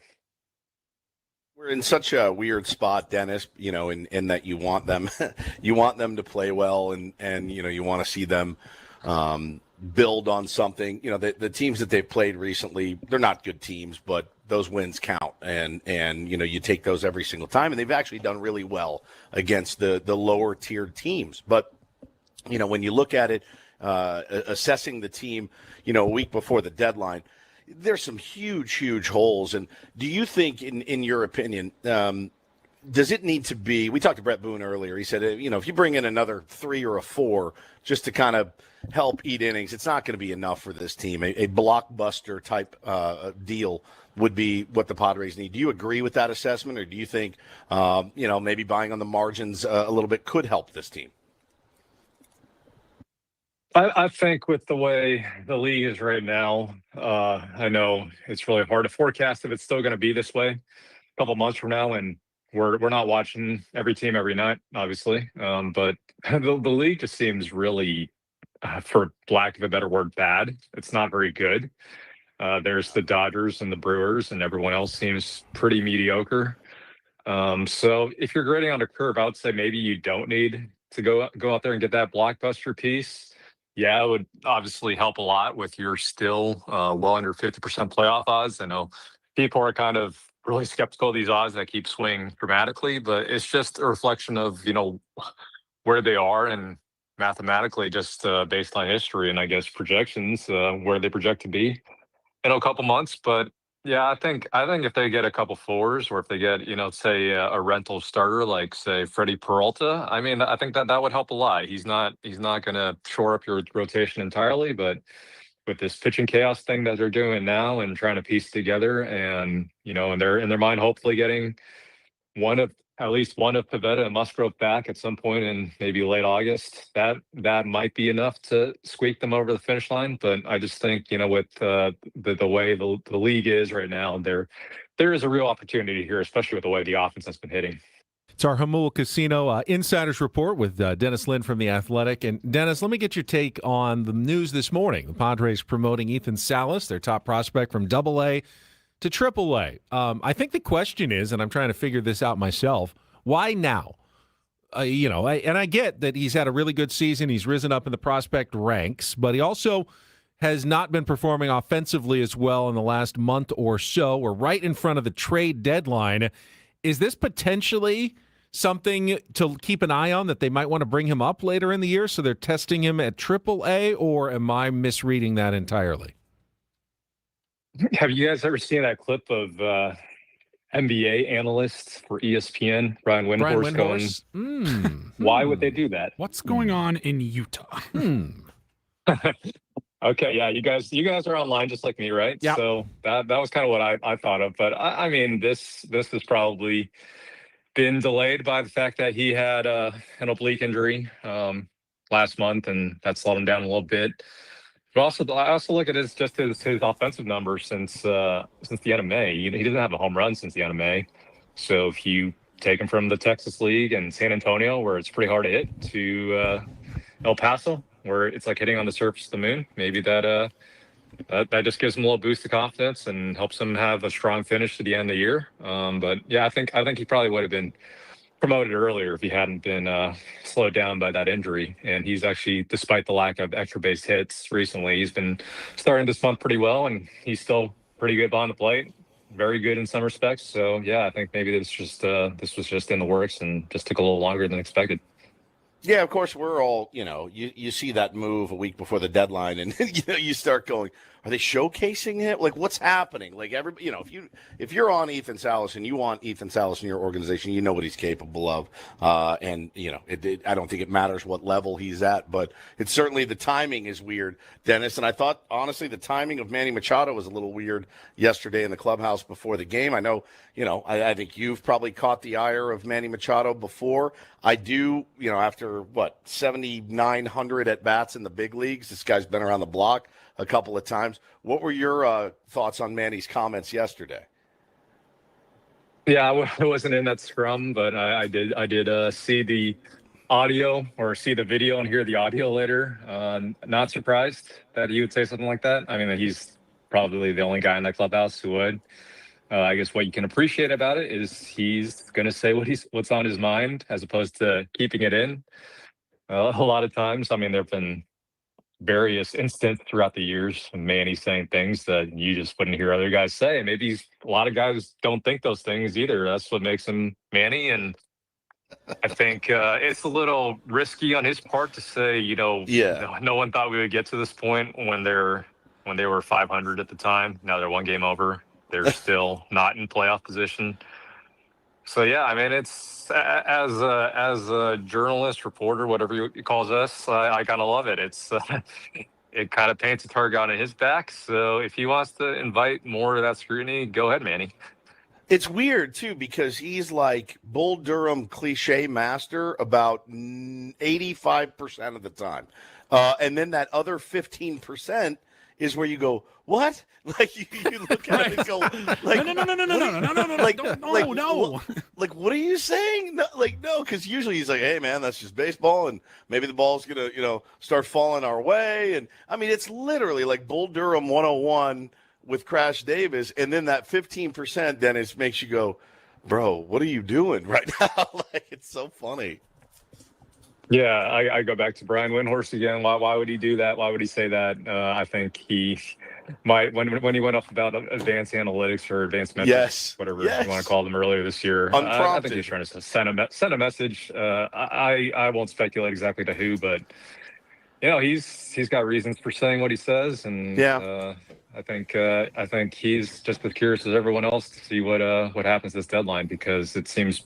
We're in such a weird spot, Dennis, in that you want them to play well, and you want to see them build on something. The teams that they've played recently, they're not good teams, but those wins count, and you take those every single time, and they've actually done really well against the lower tiered teams. But when you look at it, assessing the team, a week before the deadline, there's some huge holes. And do you think, in your opinion, does it need to be? We talked to Bret Boone earlier. He said, if you bring in another 3 or a 4 just to kind of help eat innings, it's not going to be enough for this team. A blockbuster type deal would be what the Padres need. Do you agree with that assessment, or do you think, maybe buying on the margins a little bit could help this team?
I think with the way the league is right now, I know it's really hard to forecast if it's still going to be this way a couple months from now, and we're not watching every team every night, obviously. But the league just seems really, for lack of a better word, bad. It's not very good. There's the Dodgers and the Brewers, and everyone else seems pretty mediocre. So if you're grading on a curve, I would say maybe you don't need to go out there and get that blockbuster piece. Yeah, it would obviously help a lot with your still well under 50% playoff odds. I know people are kind of really skeptical of these odds that keep swinging dramatically, but it's just a reflection of, where they are and mathematically just based on history and I guess projections, where they project to be in a couple months. But yeah, I think if they get a couple 4s, or if they get, say a rental starter like say Freddie Peralta, I mean, I think that would help a lot. He's not going to shore up your rotation entirely, but with this pitching chaos thing that they're doing now and trying to piece together, and and they're in their mind hopefully getting at least one of Pivetta and Musgrove back at some point in maybe late August, that might be enough to squeak them over the finish line. But I just think, with the way the league is right now, there is a real opportunity here, especially with the way the offense has been hitting.
It's our Jamul Casino Insiders Report with Dennis Lynn from The Athletic. And Dennis, let me get your take on the news this morning. The Padres promoting Ethan Salas, their top prospect from AA to AAA. I think the question is, and I'm trying to figure this out myself, why now? And I get that he's had a really good season. He's risen up in the prospect ranks, but he also has not been performing offensively as well in the last month or so. We're right in front of the trade deadline. Is this potentially something to keep an eye on, that they might want to bring him up later in the year so they're testing him at AAA, or am I misreading that entirely?
Have you guys ever seen that clip of NBA analysts for ESPN, Brian Windhorst, going, why would they do that?
What's going on in Utah?
Okay, yeah, you guys are online just like me, right?
Yeah.
So that was kind of what I thought of. But I mean, this has probably been delayed by the fact that he had an oblique injury last month, and that slowed him down a little bit. But I also look at his offensive numbers since the end of May. He doesn't have a home run since the end of May. So if you take him from the Texas League and San Antonio, where it's pretty hard to hit, to El Paso, where it's like hitting on the surface of the moon, maybe that just gives him a little boost of confidence and helps him have a strong finish to the end of the year. But yeah, I think he probably would have been promoted earlier if he hadn't been slowed down by that injury. And he's actually, despite the lack of extra base hits recently, he's been starting this month pretty well, and he's still pretty good behind the plate, very good in some respects. So yeah, I think maybe this was just in the works and just took a little longer than expected.
Yeah, of course, we're all, you see that move a week before the deadline, and you start going, are they showcasing it? Like, what's happening? Like, if you're on Ethan Salas and you want Ethan Salas in your organization, you know what he's capable of. And I don't think it matters what level he's at, but it's certainly, the timing is weird, Dennis. And I thought, honestly, the timing of Manny Machado was a little weird yesterday in the clubhouse before the game. I know, I think you've probably caught the ire of Manny Machado before. I do, after 7,900 at bats in the big leagues, this guy's been around the block a couple of times. What were your thoughts on Manny's comments yesterday?
Yeah, I wasn't in that scrum, but I did see the audio, or see the video and hear the audio later. Not surprised that he would say something like that. I mean, he's probably the only guy in that clubhouse who would. I guess what you can appreciate about it is he's going to say what's on his mind, as opposed to keeping it in. A lot of times, I mean, there have been various instances throughout the years of Manny saying things that you just wouldn't hear other guys say. Maybe a lot of guys don't think those things either. That's what makes him Manny. And I think it's a little risky on his part to say, no one thought we would get to this point when when they were 500 at the time. Now they're one game over. They're still not in playoff position. So yeah, I mean, it's as a journalist, reporter, whatever he calls us, I kind of love it. It's it kind of paints a target on his back. So if he wants to invite more of that scrutiny, go ahead, Manny.
It's weird, too, because he's like Bull Durham cliche master about 85% of the time. And then that other 15% is where you go, what? Like, you look at it and go, like, no. Like, what are you saying? No, no, because usually he's like, hey, man, that's just baseball, and maybe the ball's going to, start falling our way. And, I mean, it's literally like Bull Durham 101 with Crash Davis, and then that 15% then it makes you go, bro, what are you doing right now? Like, it's so funny.
Yeah, I go back to Brian Windhorst again. Why would he do that? Why would he say that? I think he might, when he went off about advanced analytics or advanced metrics, whatever you want to call them earlier this year, I think he's trying to send a message. I won't speculate exactly to who, but he's got reasons for saying what he says, and I think he's just as curious as everyone else to see what happens this deadline, because it seems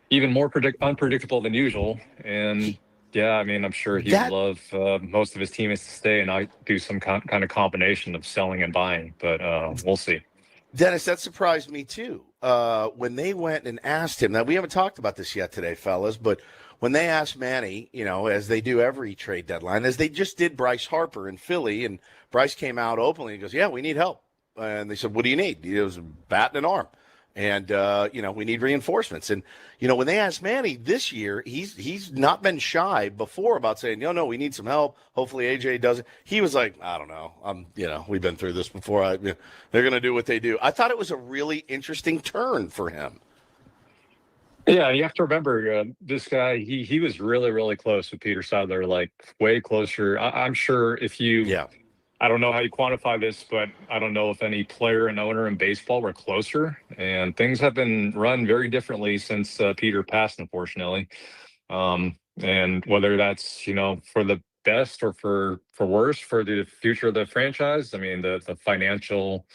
even more unpredictable than usual. And I mean, I'm sure he would love most of his teammates to stay and not do some kind of combination of selling and buying, but we'll see.
Dennis, that surprised me too. When they went and asked him, now we haven't talked about this yet today, fellas, but when they asked Manny, as they do every trade deadline, as they just did Bryce Harper in Philly, and Bryce came out openly and goes, yeah, we need help. And they said, what do you need? It was a bat and an arm. And, we need reinforcements. And, when they asked Manny this year, he's not been shy before about saying, no, we need some help. Hopefully AJ does it. He was like, I don't know. We've been through this before. They're going to do what they do. I thought it was a really interesting turn for him.
Yeah, you have to remember this guy, he was really, really close with Peter Seidler, like way closer. I'm sure if you I don't know how you quantify this, but I don't know if any player and owner in baseball were closer. And things have been run very differently since Peter passed, unfortunately. And whether that's, for the best or for worse for the future of the franchise, I mean, the financial,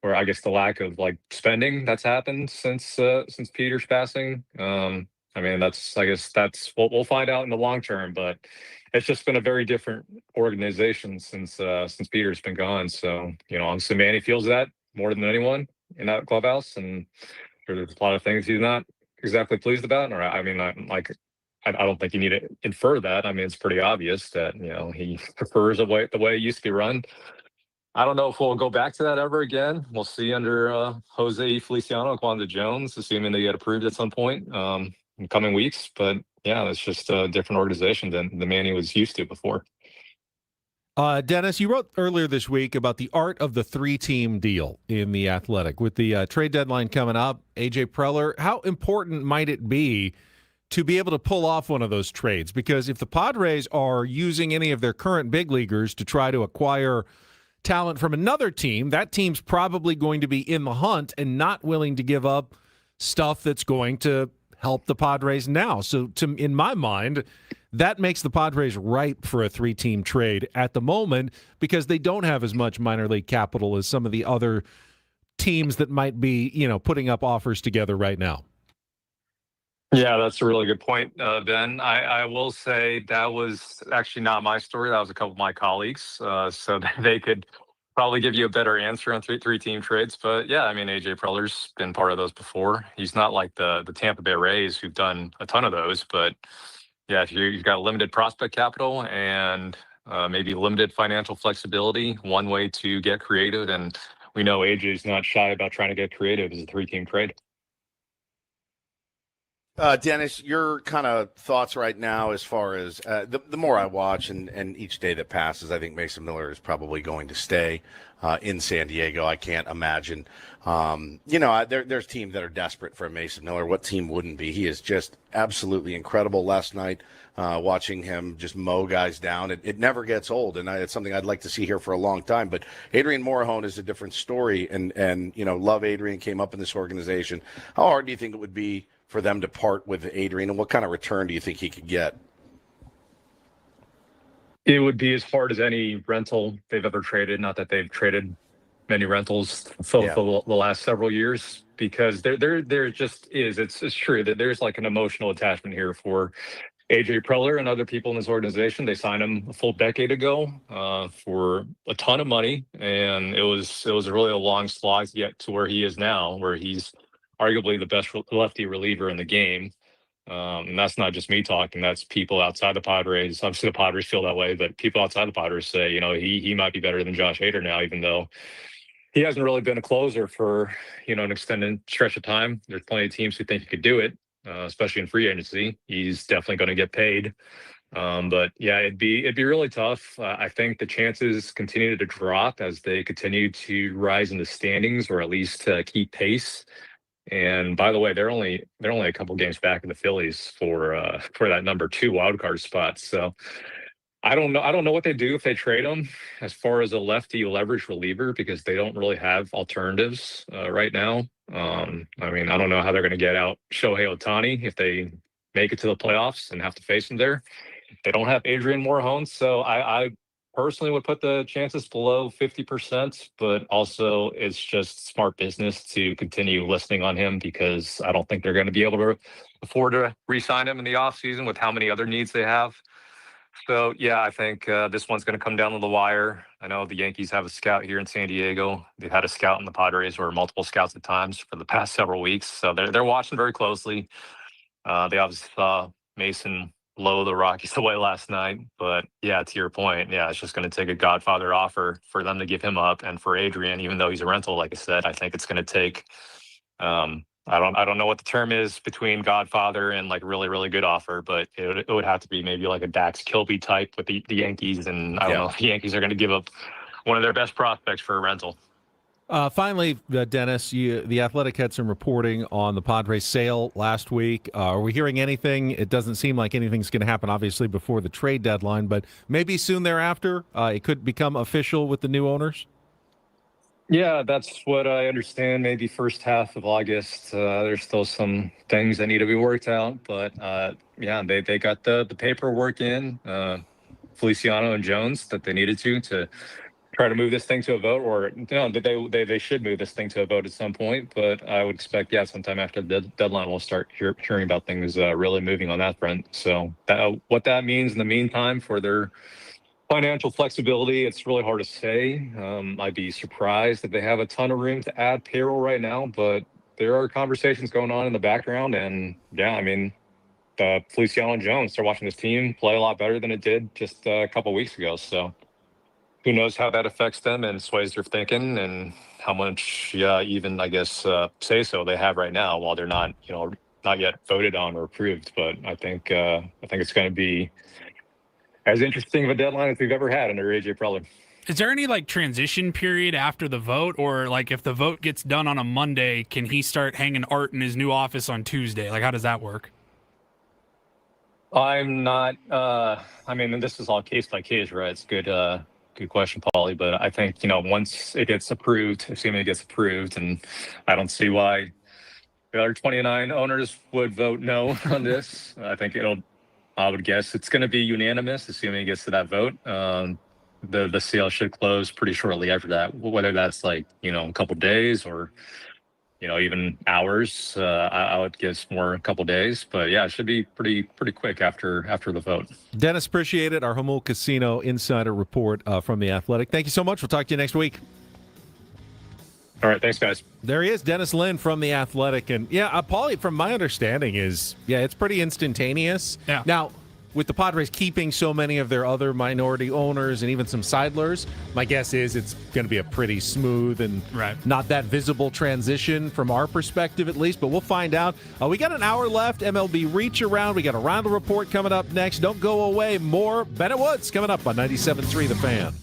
or I guess the lack of spending that's happened since Peter's passing. I mean, I guess that's what we'll find out in the long term, but it's just been a very different organization since Peter's been gone. So, obviously Manny feels that more than anyone in that clubhouse, and there's a lot of things he's not exactly pleased about. Or I don't think you need to infer that. I mean, it's pretty obvious that he prefers the way it used to be run. I don't know if we'll go back to that ever again. We'll see under Jose Feliciano and Kwanzaa Jones, assuming they get approved at some point in coming weeks. But it's just a different organization than the Manny was used to before.
Dennis, you wrote earlier this week about the art of the 3-team deal in The Athletic. With the trade deadline coming up, AJ Preller, how important might it be to be able to pull off one of those trades? Because if the Padres are using any of their current big leaguers to try to acquire talent from another team, that team's probably going to be in the hunt and not willing to give up stuff that's going to help the Padres now. So in my mind, that makes the Padres ripe for a 3-team trade at the moment, because they don't have as much minor league capital as some of the other teams that might be, putting up offers together right now.
Yeah, that's a really good point, Ben. I will say that was actually not my story. That was a couple of my colleagues, so they could probably give you a better answer on three-team trades. But yeah, I mean, AJ Preller's been part of those before. He's not like the Tampa Bay Rays, who've done a ton of those. But yeah, if you've got limited prospect capital and maybe limited financial flexibility, one way to get creative, and we know AJ's not shy about trying to get creative, is a 3-team trade.
Dennis, your kind of thoughts right now as far as the more I watch and each day that passes, I think Mason Miller is probably going to stay in San Diego. I can't imagine. There's teams that are desperate for Mason Miller. What team wouldn't be? He is just absolutely incredible. Last night, watching him just mow guys down, it never gets old, and it's something I'd like to see here for a long time. But Adrian Morejon is a different story, and love Adrian, came up in this organization. How hard do you think it would be for them to part with Adrian, and what kind of return do you think he could get?
It would be as hard as any rental they've ever traded. Not that they've traded many rentals for the last several years, because there just is. It's true that there's like an emotional attachment here for AJ Preller and other people in this organization. They signed him a full decade ago for a ton of money, and it was really a long slog to get to where he is now, where he's arguably the best lefty reliever in the game. And that's not just me talking. That's people outside the Padres. Obviously, the Padres feel that way, but people outside the Padres say, he might be better than Josh Hader now, even though he hasn't really been a closer for, an extended stretch of time. There's plenty of teams who think he could do it, especially in free agency. He's definitely going to get paid. But yeah, it'd be really tough. I think the chances continue to drop as they continue to rise in the standings, or at least keep pace. And by the way, they're only a couple games back in the Phillies for that number 2 wild card spot. So I don't know what they do if they trade him as far as a lefty leverage reliever, because they don't really have alternatives right now. I don't know how they're going to get out Shohei Ohtani if they make it to the playoffs and have to face him there. They don't have Adrian Morejon, so I personally would put the chances below 50%, but also it's just smart business to continue listening on him, because I don't think they're going to be able to afford to re-sign him in the offseason with how many other needs they have. So, yeah, I think this one's going to come down to the wire. I know the Yankees have a scout here in San Diego. They've had a scout in the Padres, or multiple scouts at times, for the past several weeks. So they're watching very closely. They obviously saw Mason blow the Rockies away last night. But, yeah, to your point, yeah, it's just going to take a Godfather offer for them to give him up. And for Adrian, even though he's a rental, like I said, I think it's going to take I don't know what the term is between Godfather and like really, really good offer, but it would have to be maybe like a Dax Kilby type with the Yankees. And I don't know if the Yankees are going to give up one of their best prospects for a rental.
Finally, Dennis, the Athletic had some reporting on the Padres sale last week. Are we hearing anything? It doesn't seem like anything's going to happen, obviously, before the trade deadline, but maybe soon thereafter, it could become official with the new owners?
Yeah, that's what I understand. Maybe first half of August. There's still some things that need to be worked out, but yeah, they got the paperwork in, Feliciano and Jones, that they needed to try to move this thing to a vote, or they should move this thing to a vote at some point. But I would expect, sometime after the deadline, we'll start hearing about things really moving on that front. So what that means in the meantime for their financial flexibility, it's really hard to say. I'd be surprised if they have a ton of room to add payroll right now, but there are conversations going on in the background. And Feliciano and Jones, they're watching this team play a lot better than it did just a couple weeks ago. So who knows how that affects them and sways their thinking, and how much, even I guess say so they have right now while they're not, not yet voted on or approved. But I think it's going to be as interesting of a deadline as we've ever had under AJ Preller.
Is there any transition period after the vote, or if the vote gets done on a Monday, can he start hanging art in his new office on Tuesday? How does that work?
I'm not. This is all case by case, right? It's good question, Paulie. But I think once it gets approved, assuming it gets approved, and I don't see why the other 29 owners would vote no on this. I would guess it's going to be unanimous, assuming it gets to that vote. The sale should close pretty shortly after that, whether that's a couple days or, even hours. I would guess more a couple days, but yeah, it should be pretty quick after the vote.
Dennis, appreciate it. Our Jamul Casino Insider Report from The Athletic. Thank you so much. We'll talk to you next week.
All right, thanks, guys.
There he is, Dennis Lin from The Athletic. And, Paulie, from my understanding is, it's pretty instantaneous.
Yeah.
Now, with the Padres keeping so many of their other minority owners and even some sidlers, my guess is it's going to be a pretty smooth and not that visible transition from our perspective, at least. But we'll find out. We got an hour left. MLB Reacharound. We got a Reindl Report coming up next. Don't go away. More Bennett Woods coming up on 97.3 The Fan.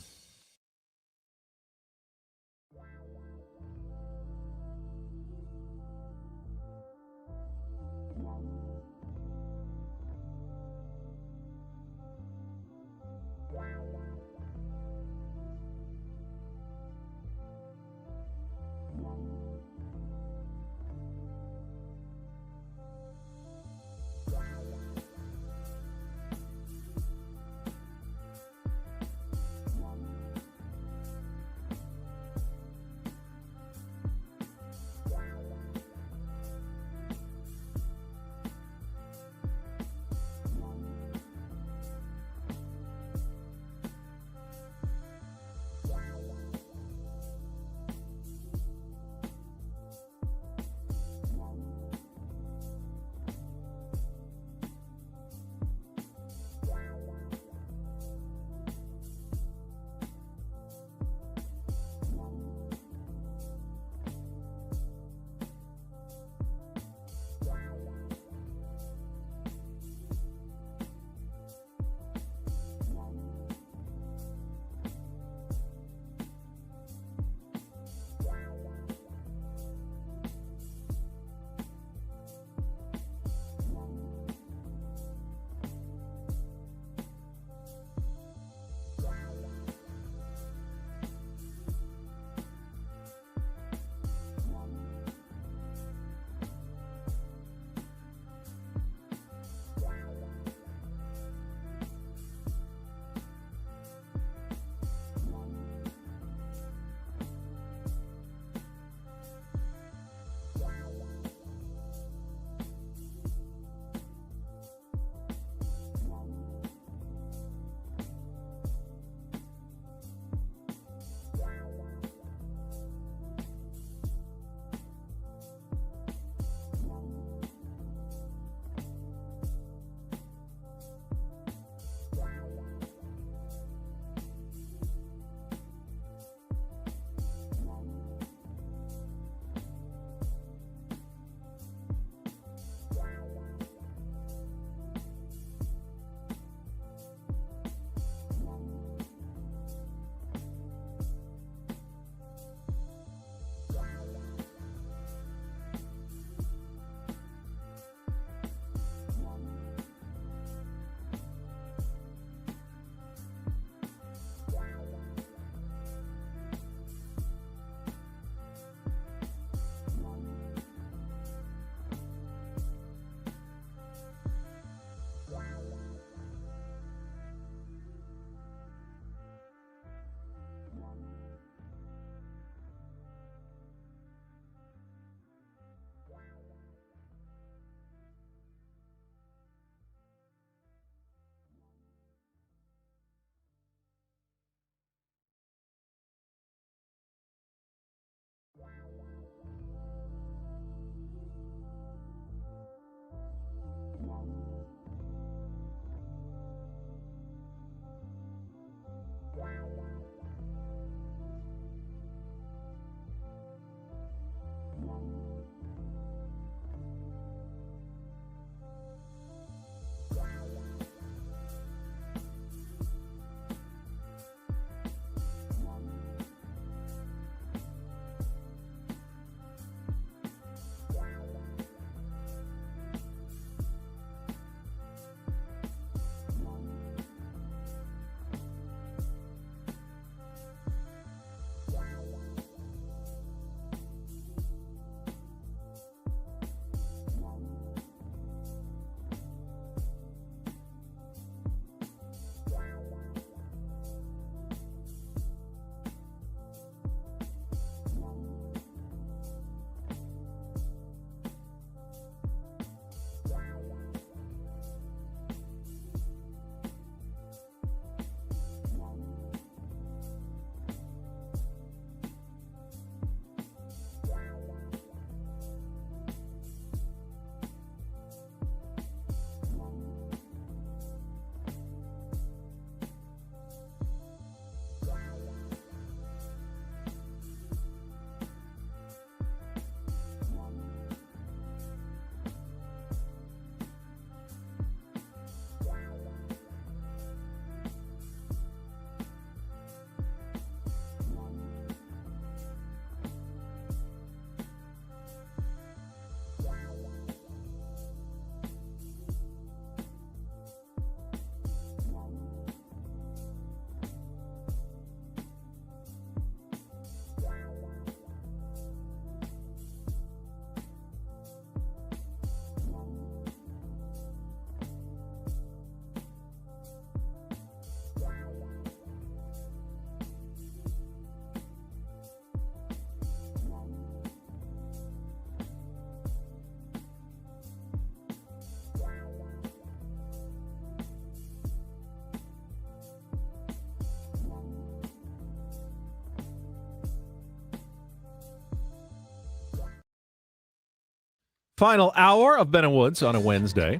Final hour of Ben and Woods on a Wednesday.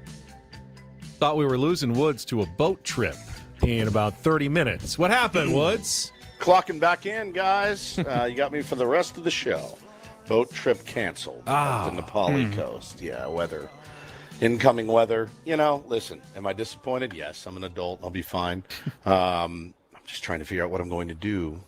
Thought we were losing Woods to a boat trip in about 30 minutes. What happened, Woods?
Clocking back in, guys. You got me for the rest of the show. Boat trip canceled. The Nepali coast. Yeah, weather. Incoming weather. Listen, am I disappointed? Yes, I'm an adult. I'll be fine. I'm just trying to figure out what I'm going to do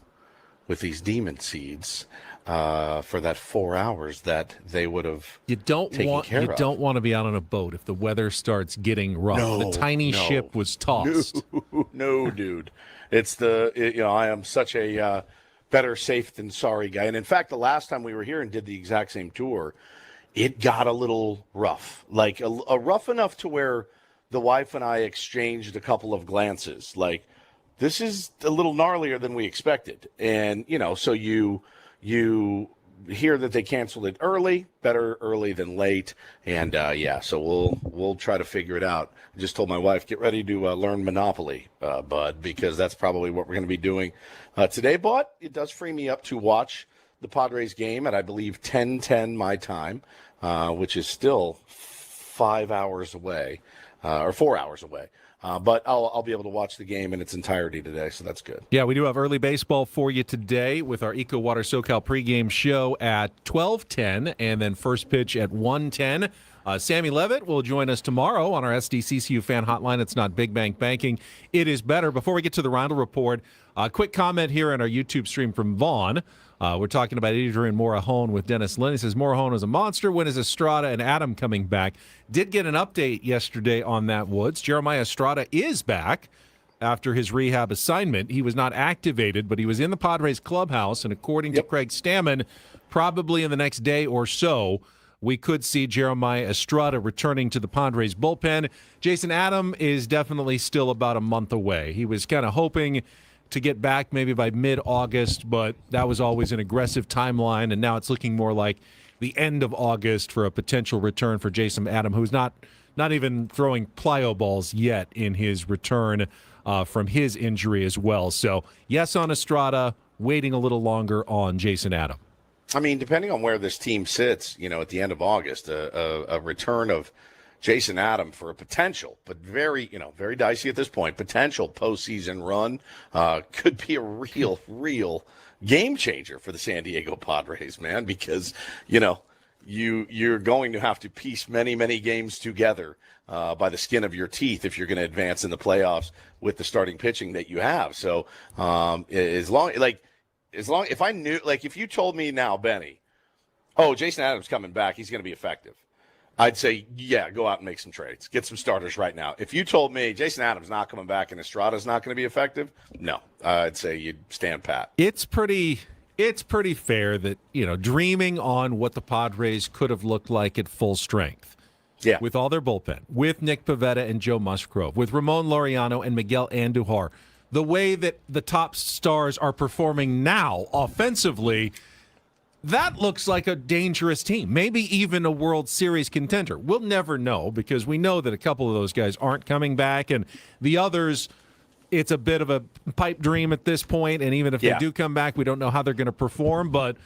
with these demon seeds. For that 4 hours that they would have taken care of.
You don't want to be out on a boat if the weather starts getting rough. The tiny ship was tossed.
No, dude. I am such a better safe than sorry guy. And in fact, the last time we were here and did the exact same tour, it got a little rough. Like a rough enough to where the wife and I exchanged a couple of glances. Like, this is a little gnarlier than we expected. And, so you hear that they canceled it early, better early than late. And so we'll try to figure it out. I just told my wife, get ready to learn Monopoly, bud, because that's probably what we're going to be doing today. But it does free me up to watch the Padres game at, I believe, 10:10 my time, which is still 5 hours away, or 4 hours away. But I'll be able to watch the game in its entirety today, so that's good.
Yeah, we do have early baseball for you today with our Eco Water SoCal pregame show at 12:10 and then first pitch at 1:10. Sammy Levitt will join us tomorrow on our SDCCU fan hotline. It's not Big Bank Banking. It is better. Before we get to the Reindl Report, a quick comment here on our YouTube stream from Vaughn. We're talking about Adrian Morahone with Dennis Lynn. He says, Morahone is a monster. When is Estrada and Adam coming back? Did get an update yesterday on that, Woods. Jeremiah Estrada is back after his rehab assignment. He was not activated, but he was in the Padres clubhouse, and according to Craig Stammen, probably in the next day or so, we could see Jeremiah Estrada returning to the Padres bullpen. Jason Adam is definitely still about a month away. He was kind of hoping to get back maybe by mid-August, but that was always an aggressive timeline, and now it's looking more like the end of August for a potential return for Jason Adam, who's not even throwing plyo balls yet in his return from his injury as well. So, yes on Estrada, waiting a little longer on Jason Adam.
I mean, depending on where this team sits, at the end of August, a return of Jason Adam for a potential, but very dicey at this point, potential postseason run could be a real game changer for the San Diego Padres, man, because, you're going to have to piece many keys together by the skin of your teeth if you're going to advance in the playoffs with the starting pitching that you have. So if I knew, if you told me now, Benny, Jason Adams coming back, he's going to be effective, I'd say, yeah, go out and make some trades. Get some starters right now. If you told me Jason Adams not coming back and Estrada's not going to be effective, no, I'd say you'd stand pat.
It's pretty fair that, dreaming on what the Padres could have looked like at full strength.
Yeah.
With all their bullpen, with Nick Pivetta and Joe Musgrove, with Ramon Laureano and Miguel Andujar, the way that the top stars are performing now offensively, that looks like a dangerous team, maybe even a World Series contender. We'll never know because we know that a couple of those guys aren't coming back, and the others, it's a bit of a pipe dream at this point, and even if they do come back, we don't know how they're going to perform. But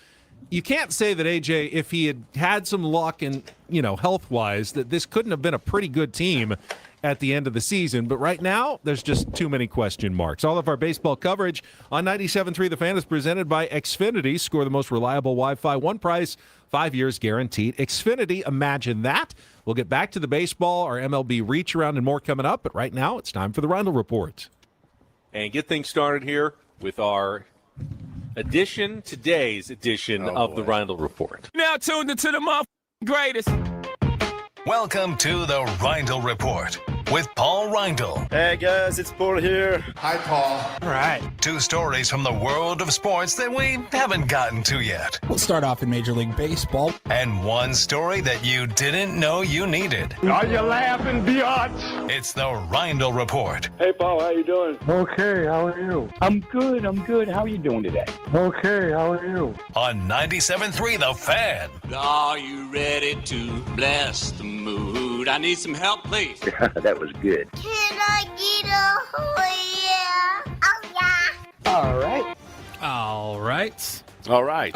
you can't say that, AJ, if he had some luck and, health-wise, that this couldn't have been a pretty good team at the end of the season. But right now, there's just too many question marks. All of our baseball coverage on 97.3 The Fan is presented by Xfinity. Score the most reliable Wi-Fi. One price, 5 years guaranteed. Xfinity, imagine that. We'll get back to the baseball, our MLB Reacharound, and more coming up. But right now, it's time for the Reindl Report.
And get things started here with our today's edition of the Reindl Report.
Now tuned into the greatest.
Welcome to the Reindl Report with Paul Reindl.
Hey guys, it's Paul here.
Hi, Paul.
All right.
2 stories from the world of sports that we haven't gotten to yet.
We'll start off in Major League Baseball.
And 1 story that you didn't know you needed.
Are you laughing, biatch?
It's the Reindl Report.
Hey, Paul, how you doing?
Okay, how are you?
I'm good. How are you doing today?
Okay, how are you?
On 97.3 The Fan.
Are you ready to bless the mood? I need some help, please.
That was good.
Can I get a oh yeah? Oh yeah.
All right.
All right.
All right.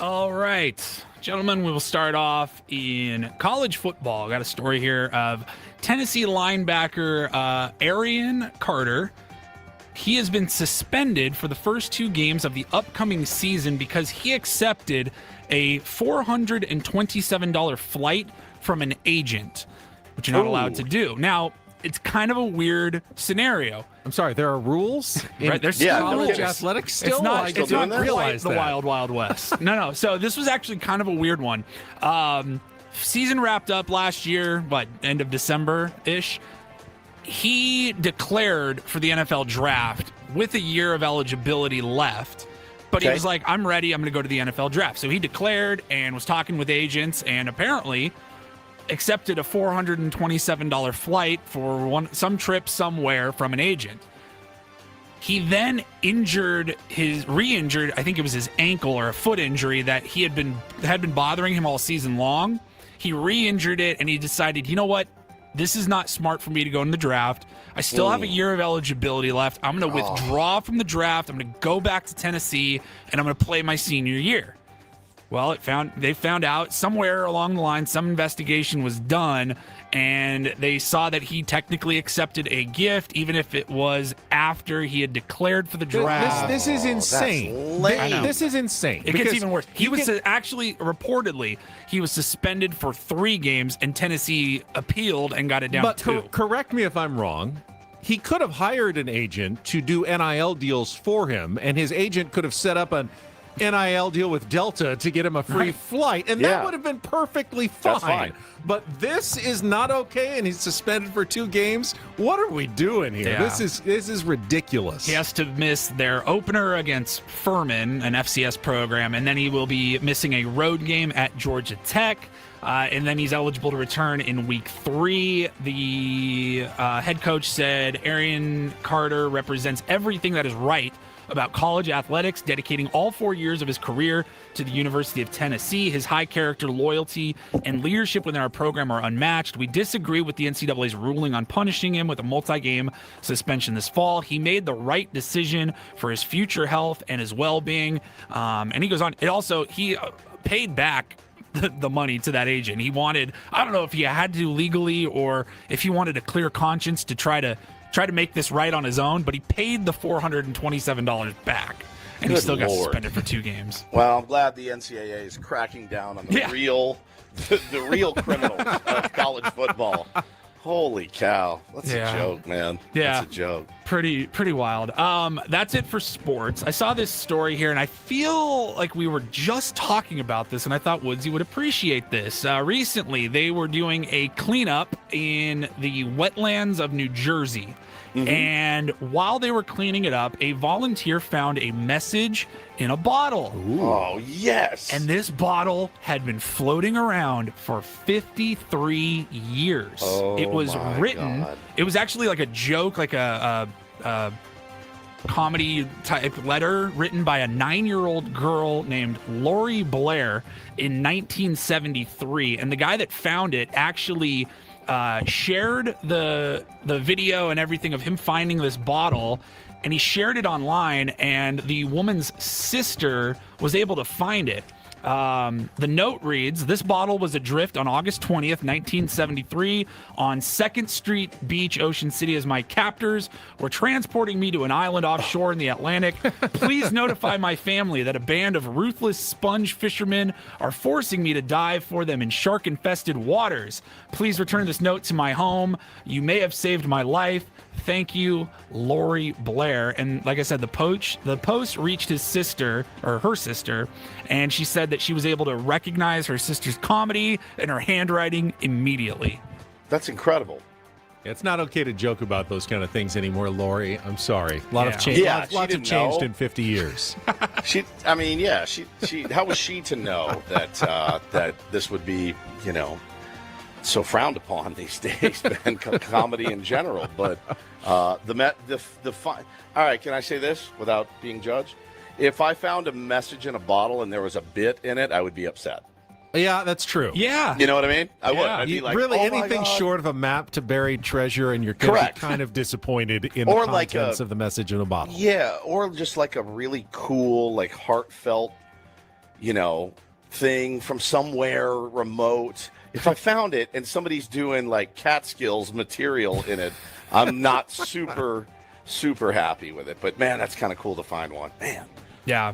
All right. Gentlemen, we will start off in college football. Got a story here of Tennessee linebacker Arian Carter. He has been suspended for the first 2 games of the upcoming season because he accepted a $427 flight from an agent, which you're not allowed to do. Now, it's kind of a weird scenario.
I'm sorry, there are rules?
Right, there's
college athletics still?
It's not quite the
that.
Wild Wild West. No. So this was actually kind of a weird one. Season wrapped up last year, end of December-ish. He declared for the NFL draft with a year of eligibility left. But he was like, I'm ready. I'm going to go to the NFL draft. So he declared and was talking with agents and apparently accepted a $427 flight for some trip somewhere from an agent. He then re-injured, I think it was his ankle or a foot injury that had been bothering him all season long. He re-injured it and he decided, you know what? This is not smart for me to go in the draft. I still have a year of eligibility left. I'm going to withdraw from the draft. I'm going to go back to Tennessee, and I'm going to play my senior year. Well, they found out somewhere along the line, some investigation was done, and they saw that he technically accepted a gift, even if it was after he had declared for the draft.
This is insane. This is insane.
It gets even worse. He was actually, reportedly, he was suspended for 3 games, and Tennessee appealed and got it down to 2.
Correct me if I'm wrong. He could have hired an agent to do NIL deals for him, and his agent could have set up an NIL deal with Delta to get him a free flight, and that would have been perfectly fine.
That's fine.
But this is not okay, and he's suspended for 2 games. What are we doing here?
Yeah.
This is ridiculous.
He has to miss their opener against Furman, an FCS program, and then he will be missing a road game at Georgia Tech. And then he's eligible to return in week 3. The head coach said Arian Carter represents everything that is right about college athletics, dedicating all 4 years of his career to the University of Tennessee. His high character, loyalty, and leadership within our program are unmatched. We disagree with the NCAA's ruling on punishing him with a multi-game suspension this fall. He made the right decision for his future health and his well-being. And he goes on. He paid back the money to that agent. He wanted, I don't know if he had to legally or if he wanted a clear conscience to try to make this right on his own, but he paid the $427 back, and he still got suspended for 2 games.
Well, I'm glad the NCAA is cracking down on the real criminals of college football. Holy cow. That's a joke, man.
Yeah.
That's a joke.
Pretty wild. That's it for sports. I saw this story here, and I feel like we were just talking about this, and I thought Woodsy would appreciate this. Recently, they were doing a cleanup in the wetlands of New Jersey. Mm-hmm. And while they were cleaning it up, a volunteer found a message in a bottle.
Ooh. Oh, yes.
And this bottle had been floating around for 53 years.
Oh,
it was written.
God.
It was actually like a joke, like a comedy type letter written by a 9-year-old girl named Lori Blair in 1973. And the guy that found it actually shared the video and everything of him finding this bottle, and he shared it online, and the woman's sister was able to find it. The note reads, "This bottle was adrift on August 20th, 1973 on 2nd Street Beach, Ocean City, as my captors were transporting me to an island offshore in the Atlantic. Please notify my family that a band of ruthless sponge fishermen are forcing me to dive for them in shark-infested waters. Please return this note to my home. You may have saved my life. Thank you, Lori Blair." And like I said, the post reached his sister, or her sister, and she said that she was able to recognize her sister's comedy and her handwriting immediately.
That's incredible.
It's not okay to joke about those kind of things anymore, Lori. I'm sorry. A lot of change.
Yeah,
lots have changed in 50 years.
She. How was she to know that that this would be, so frowned upon these days, man, comedy in general. But all right, can I say this without being judged? If I found a message in a bottle and there was a bit in it, I would be upset.
Yeah, that's true.
Yeah.
You know what I mean? I would. I'd be like,
really,
oh my
anything
God.
short of a map to buried treasure, and you're going to be kind of disappointed in the contents of the message in a bottle.
Yeah, or just like a really cool, like heartfelt thing from somewhere remote. If I found it and somebody's doing like Catskills material in it, I'm not super happy with it. But man, that's kind of cool to find one. Man.
Yeah.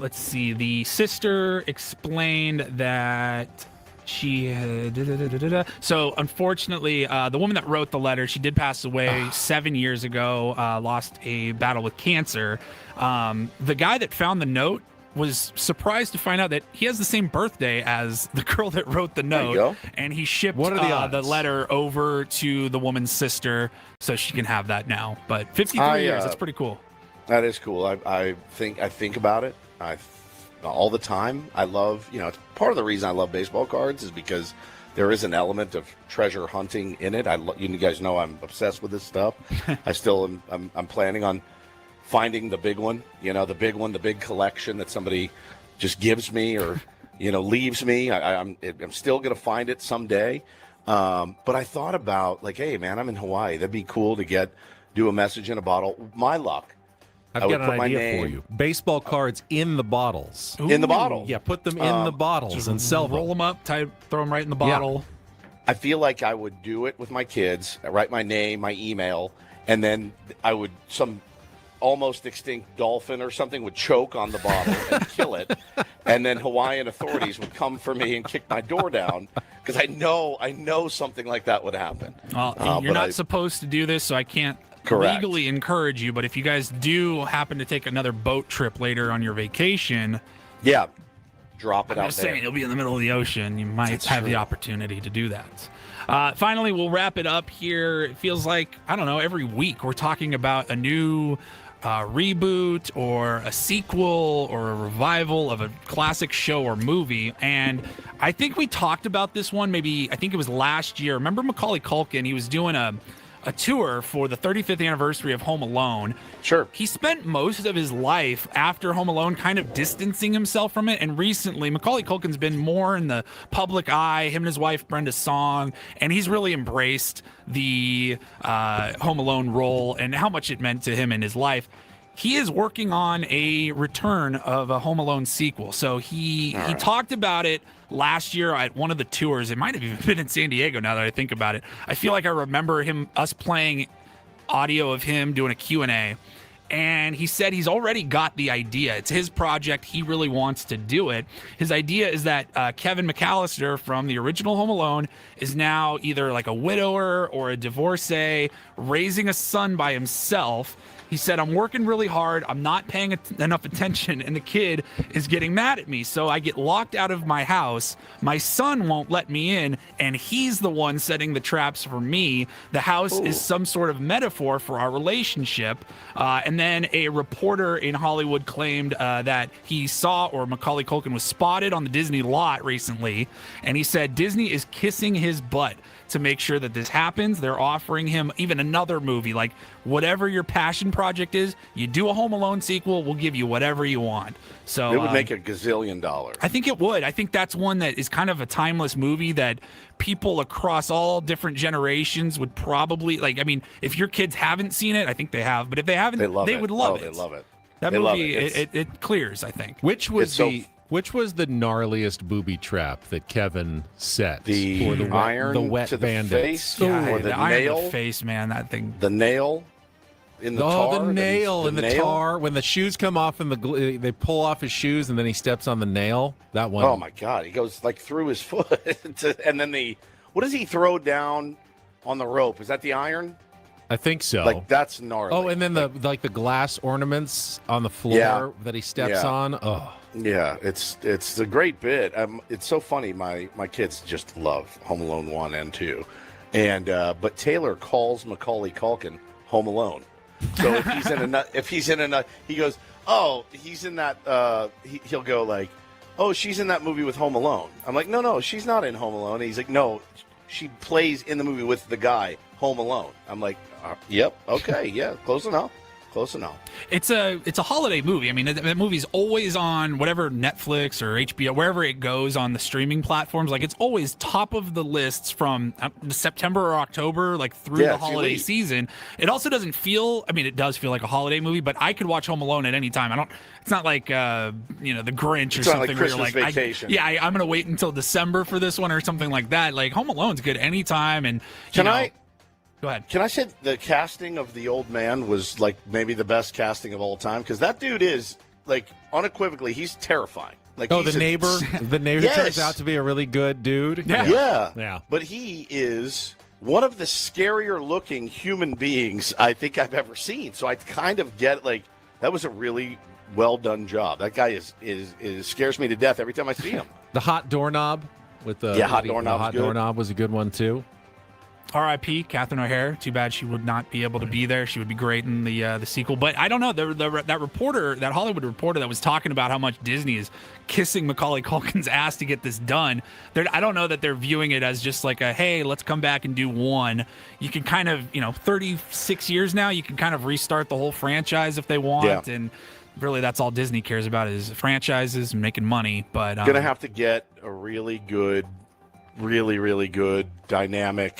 Let's see. The sister explained that she so unfortunately the woman that wrote the letter, she did pass away 7 years ago, lost a battle with cancer. The guy that found the note was surprised to find out that he has the same birthday as the girl that wrote the note, and he shipped the letter over to the woman's sister so she can have that now. But 53 years, that's pretty cool.
That is cool. I think about it all the time. I love, it's part of the reason I love baseball cards is because there is an element of treasure hunting in it. You guys know I'm obsessed with this stuff. I'm planning on finding the big one, the big collection that somebody just gives me or, leaves me. I'm still going to find it someday. But I thought about like, hey man, I'm in Hawaii. That'd be cool to do a message in a bottle. My luck.
I've got an idea for you. Baseball cards in the bottles.
In the bottle.
Yeah, put them in the bottles and sell them.
Roll them up, throw them right in the bottle.
Yeah. I feel like I would do it with my kids. I write my name, my email, and then some almost extinct dolphin or something would choke on the bottle and kill it, and then Hawaiian authorities would come for me and kick my door down because I know something like that would happen.
Well, you're not supposed to do this, so I can't legally encourage you. But if you guys do happen to take another boat trip later on your vacation,
drop it out there.
Saying you'll be in the middle of the ocean, you might have the opportunity to do that. Finally, we'll wrap it up here. It feels like, I don't know, every week we're talking about a new reboot or a sequel or a revival of a classic show or movie. And I think we talked about this one I think it was last year. Remember Macaulay Culkin? He was doing a tour for the 35th anniversary of Home Alone.
Sure.
He spent most of his life after Home Alone kind of distancing himself from it. And recently, Macaulay Culkin's been more in the public eye, him and his wife, Brenda Song, and he's really embraced the Home Alone role and how much it meant to him in his life. He is working on a return of a Home Alone sequel. So he talked about it last year at one of the tours. It might have even been in San Diego now that I think about it. I feel like I remember us playing audio of him doing a Q&A. And he said he's already got the idea. It's his project. He really wants to do it. His idea is that Kevin McAllister from the original Home Alone is now either like a widower or a divorcee, raising a son by himself. He said, I'm working really hard. I'm not paying enough attention, and the kid is getting mad at me. So I get locked out of my house. My son won't let me in, and he's the one setting the traps for me. The house is some sort of metaphor for our relationship. And then a reporter in Hollywood claimed that he saw, or Macaulay Culkin was spotted on the Disney lot recently, and he said Disney is kissing his butt to make sure that this happens. They're offering him even another movie, like whatever your passion project is, you do a Home Alone sequel, we'll give you whatever you want. So
it would make $1 gazillion.
I think it would. I think that's one that is kind of a timeless movie that people across all different generations would probably like. I mean, if your kids haven't seen it, I think they have, but if they haven't, they would love it.
They love it.
That movie, it clears, I think.
Which was the gnarliest booby trap that Kevin set for the
iron,
the wet
to the
bandits?
face,
Yeah,
or the
iron
nail,
to the face, man. That thing.
the nail in the tar.
The nail in the tar. When the shoes come off and they pull off his shoes and then he steps on the nail. That one.
Oh my God! He goes like through his foot, and then what does he throw down on the rope? Is that the iron?
I think so.
Like that's gnarly.
Oh, and then the glass ornaments on the floor that he steps on. Oh.
Yeah, it's a great bit. It's so funny. My kids just love Home Alone 1 and 2, and but Taylor calls Macaulay Culkin Home Alone. So if he's in a he goes, oh, he's in that. He'll go like, oh, she's in that movie with Home Alone. I'm like, no, she's not in Home Alone. And he's like, no, she plays in the movie with the guy Home Alone. I'm like, yep, okay, yeah, close enough. Close enough.
It's a holiday movie. I mean, that movie's always on whatever Netflix or HBO, wherever it goes on the streaming platforms. Like, it's always top of the lists from September or October, like through the holiday season. It also doesn't feel. I mean, it does feel like a holiday movie, but I could watch Home Alone at any time. It's not like The Grinch or
it's
something.
Not like Christmas
where you're like,
Vacation.
I'm going to wait until December for this one or something like that. Like, Home Alone's good anytime. And Go ahead.
Can I say the casting of the old man was like maybe the best casting of all time? Because that dude is like unequivocally, he's terrifying. Like,
the neighbor turns out to be a really good dude.
Yeah. But he is one of the scarier looking human beings I think I've ever seen. So I kind of get like that was a really well done job. That guy is scares me to death every time I see him.
The hot doorknob with the doorknob was a good one too.
R.I.P. Catherine O'Hara. Too bad she would not be able to be there. She would be great in the sequel. But I don't know. That reporter, that Hollywood reporter that was talking about how much Disney is kissing Macaulay Culkin's ass to get this done, I don't know that they're viewing it as just like hey, let's come back and do one. You can kind of, 36 years now, you can kind of restart the whole franchise if they want. And really, that's all Disney cares about is franchises and making money. But
going to have to get a really good, really good dynamic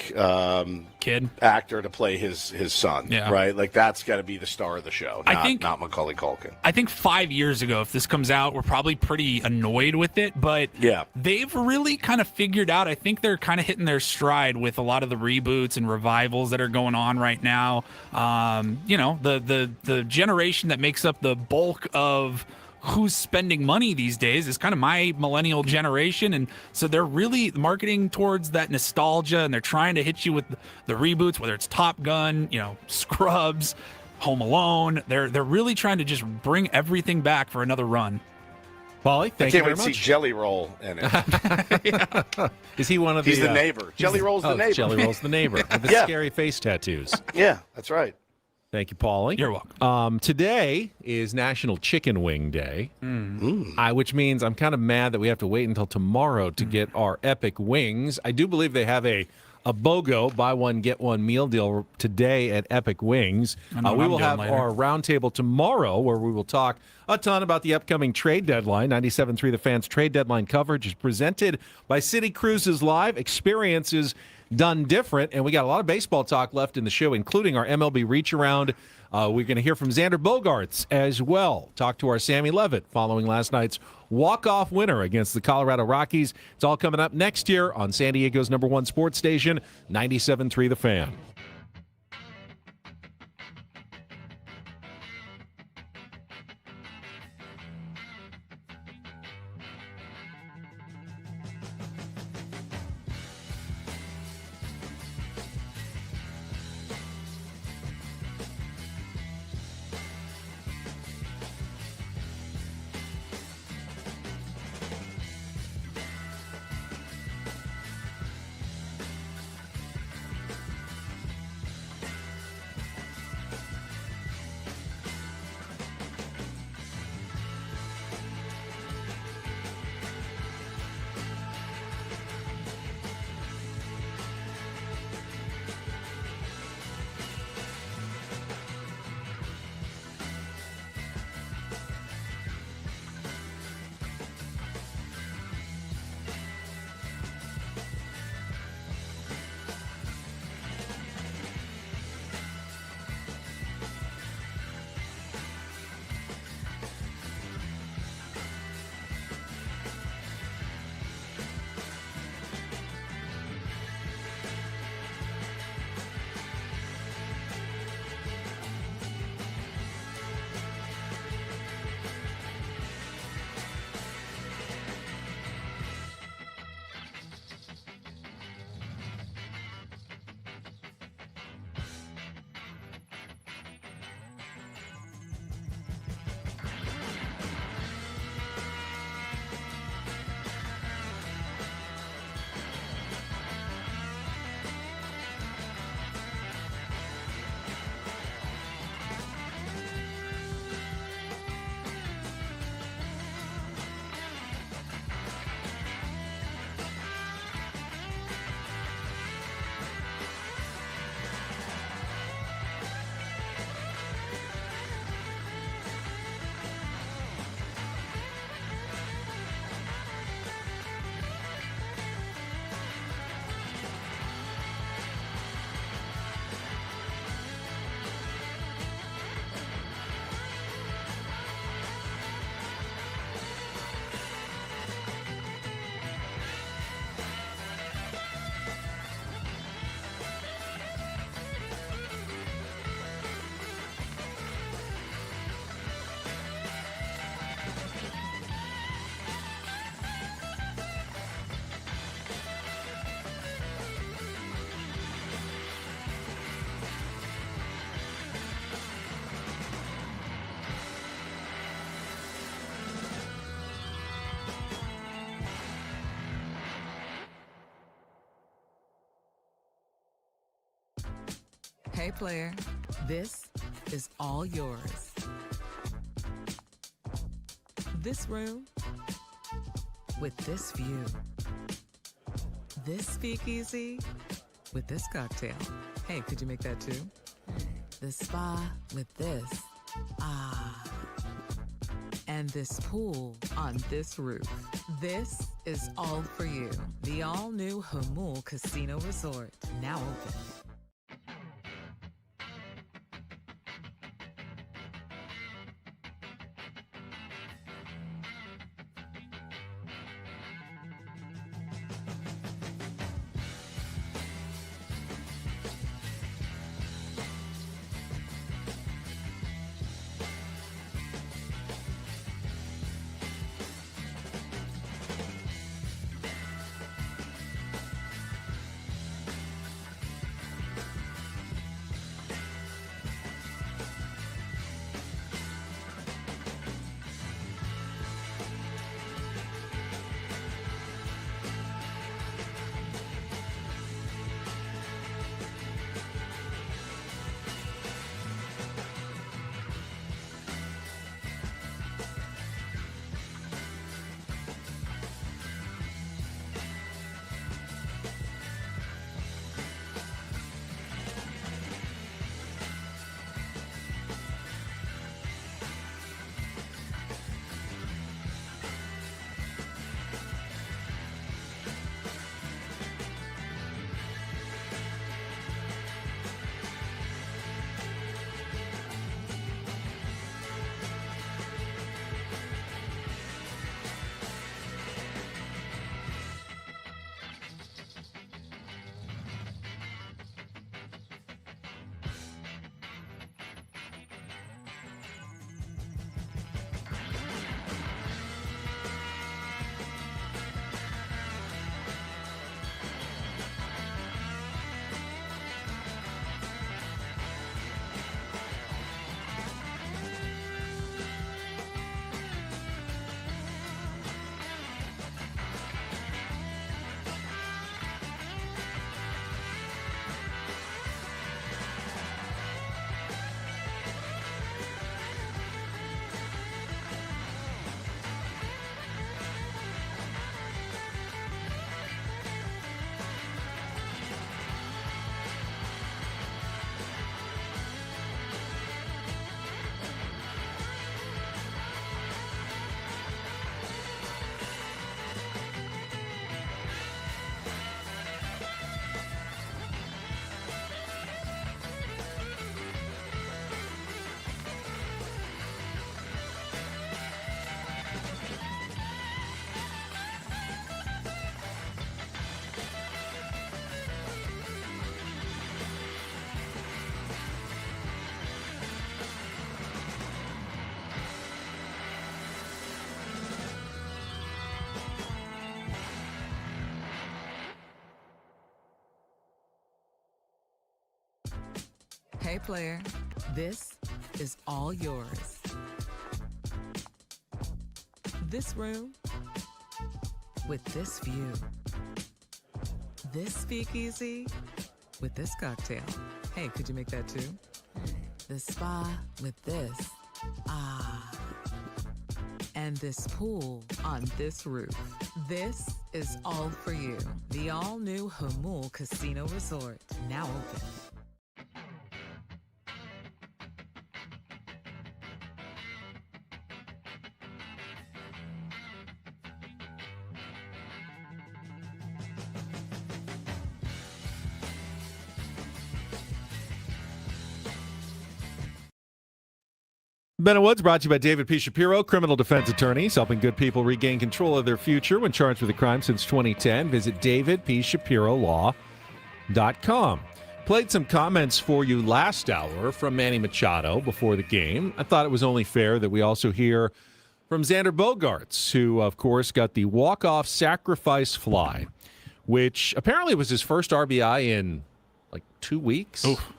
kid
actor to play his son, right? Like that's got to be the star of the show. Not Macaulay Culkin.
I think 5 years ago, if this comes out, we're probably pretty annoyed with it. But they've really kind of figured out. I think they're kind of hitting their stride with a lot of the reboots and revivals that are going on right now. The generation that makes up the bulk of who's spending money these days is kind of my millennial generation, and so they're really marketing towards that nostalgia, and they're trying to hit you with the reboots, whether it's Top Gun, Scrubs, Home Alone. They're really trying to just bring everything back for another run.
Paulie, thank you very much.
I can't wait to see Jelly Roll in it.
Is he one of the?
He's the neighbor. Jelly Roll's the neighbor.
Jelly Roll's the neighbor with the scary face tattoos.
Yeah, that's right.
Thank you, Paulie.
You're welcome.
Today is National Chicken Wing Day, which means I'm kind of mad that we have to wait until tomorrow to get our epic wings. I do believe they have a BOGO, buy one, get one meal deal today at Epic Wings. We will have our roundtable tomorrow where we will talk a ton about the upcoming trade deadline. 97.3 The Fan's trade deadline coverage is presented by City Cruises Live. Experiences done different, and we got a lot of baseball talk left in the show, including our MLB Reacharound. We're going to hear from Xander Bogaerts as well. Talk to our Sammy Levitt following last night's walk-off winner against the Colorado Rockies. It's all coming up next year on San Diego's #1 sports station, 97.3 The Fan.
player, this is all yours. This room with this view. This speakeasy with this cocktail. Hey, could you make that too? The spa with this. Ah. And this pool on this roof. This is all for you. The all-new Hamul Casino Resort, now open. Hey player, this is all yours. This room with this view. This speakeasy with this cocktail. Hey, could you make that too? The spa with this. Ah. And this pool on this roof. This is all for you. The all-new Hamul Casino Resort, now open.
Ben and Woods brought to you by David P. Shapiro, criminal defense attorneys, helping good people regain control of their future when charged with a crime since 2010. Visit davidpshapirolaw.com. Played some comments for you last hour from Manny Machado before the game. I thought it was only fair that we also hear from Xander Bogaerts, who, of course, got the walk-off sacrifice fly, which apparently was his first RBI in, 2 weeks.
Oof.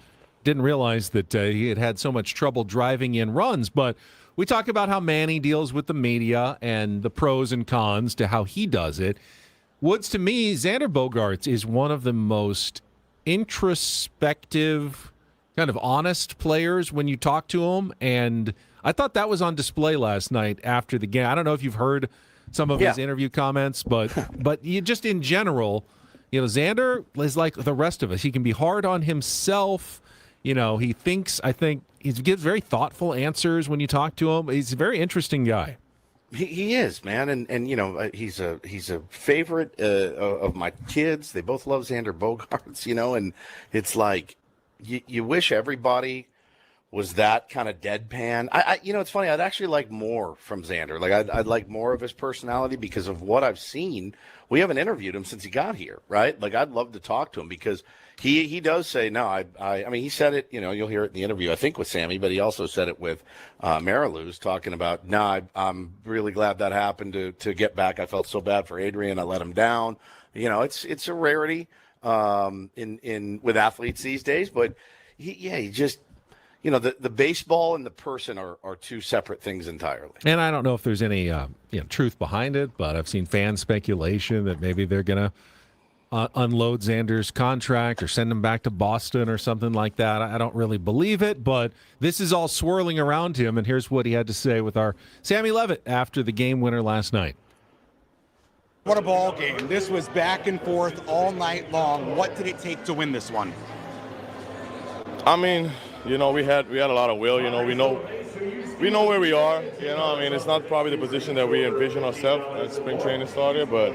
Didn't realize that he had had so much trouble driving in runs, but we talk about how Manny deals with the media and the pros and cons to how he does it. Woods, to me, Xander Bogaerts is one of the most introspective, kind of honest players when you talk to them, and I thought that was on display last night after the game. I don't know if you've heard some of his interview comments, but you just in general, Xander is like the rest of us. He can be hard on himself. He thinks, I think, he gives very thoughtful answers when you talk to him. He's a very interesting guy.
He is, man, and he's a favorite of my kids. They both love Xander Bogaerts, and it's like you wish everybody was that kind of deadpan. It's funny. I'd actually like more from Xander. Like I'd like more of his personality because of what I've seen. We haven't interviewed him since he got here, right? Like I'd love to talk to him because he does say no. I mean, he said it. You'll hear it in the interview, I think, with Sammy, but he also said it with Mariluz, talking about I'm really glad that happened to get back. I felt so bad for Adrian. I let him down. It's a rarity in with athletes these days, but he just. The baseball and the person are two separate things entirely.
And I don't know if there's any truth behind it, but I've seen fan speculation that maybe they're going to unload Xander's contract or send him back to Boston or something like that. I don't really believe it, but this is all swirling around him, and here's what he had to say with our Sammy Levitt after the game winner last night.
What a ball game. This was back and forth all night long. What did it take to win this one?
I mean, we had a lot of will. We know where we are. It's not probably the position that we envision ourselves as spring training started, but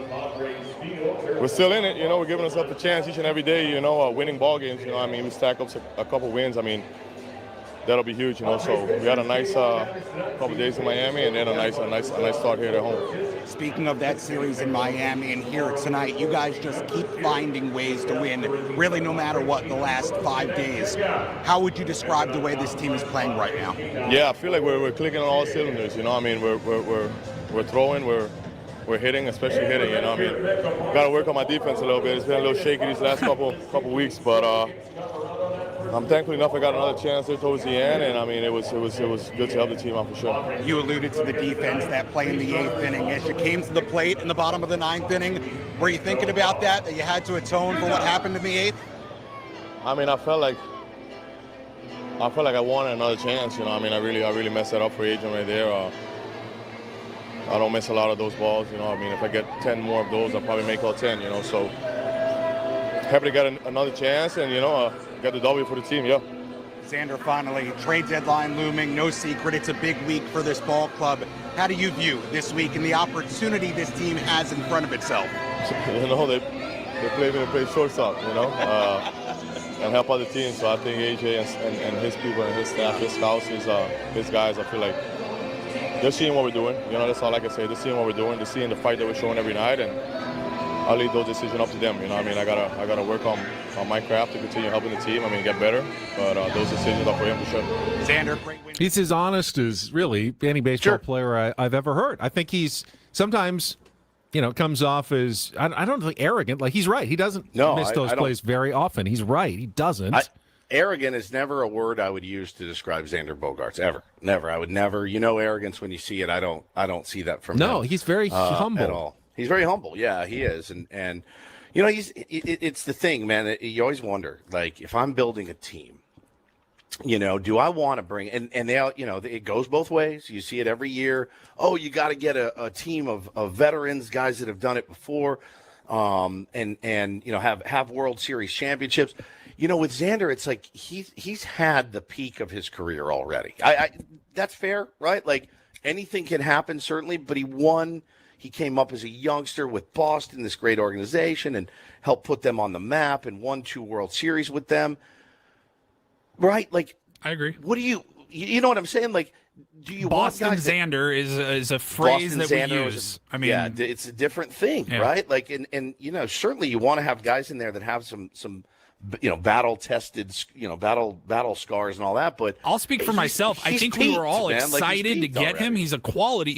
we're still in it. We're giving ourselves a chance each and every day. Winning ball games. We stack up a couple wins. That'll be huge. So we had a nice couple days in Miami, and then a nice start here at home.
Speaking of that series in Miami and here tonight, you guys just keep finding ways to win, really no matter what, the last 5 days. How would you describe the way this team is playing right now?
Yeah, I feel like we're clicking on all cylinders. We're throwing, we're hitting, especially hitting. Got to work on my defense a little bit. It's been a little shaky these last couple weeks, but I'm thankful enough I got another chance there towards the end, and it was good to help the team out for sure.
You alluded to the defense, that play in the 8th inning. As you came to the plate in the bottom of the 9th inning, were you thinking about that you had to atone for what happened in the 8th?
I felt like I wanted another chance. I really messed that up for Adrian right there. I don't miss a lot of those balls. If I get 10 more of those, I'll probably make all 10. So happy to get another chance and get the W for the team. Yeah.
Xander, finally, trade deadline looming. No secret, it's a big week for this ball club. How do you view this week and the opportunity this team has in front of itself?
They play me to play shortstop. And help other teams. So I think AJ and his people and his staff, his scouts, his guys, I feel like they're seeing what we're doing. That's all I can say. They're seeing what we're doing. They're seeing the fight that we're showing every night, and I'll leave those decisions up to them. I gotta work on my craft to continue helping the team. Get better, but those decisions are for him for sure.
Xander, great win.
He's as honest as really any baseball player I've ever heard. I think he's sometimes, comes off as I don't think arrogant. Like he's right. He doesn't miss those plays very often. He's right. He doesn't.
Arrogant is never a word I would use to describe Xander Bogaerts, ever. Never. I would never. Arrogance when you see it. I don't see that from him.
No, he's very humble
at all. He's very humble. Yeah, he is. And it's the thing, man. You always wonder, like, if I'm building a team, do I want to bring and they, it goes both ways. You see it every year. Oh, you got to get a team of veterans, guys that have done it before, and have World Series championships. With Xander, it's like he's had the peak of his career already. That's fair, right? Like anything can happen, certainly, but he won. He came up as a youngster with Boston, this great organization, and helped put them on the map and won 2 World Series with them. Right? Like,
I agree.
What do you know what I'm saying? Like, do you
Boston
want guys
Xander is a phrase
Boston
that
Xander
we use.
Yeah, it's a different thing, right? Like, and certainly you want to have guys in there that have some battle tested, battle scars and all that. But
I'll speak for myself. I think we were all excited to get him. He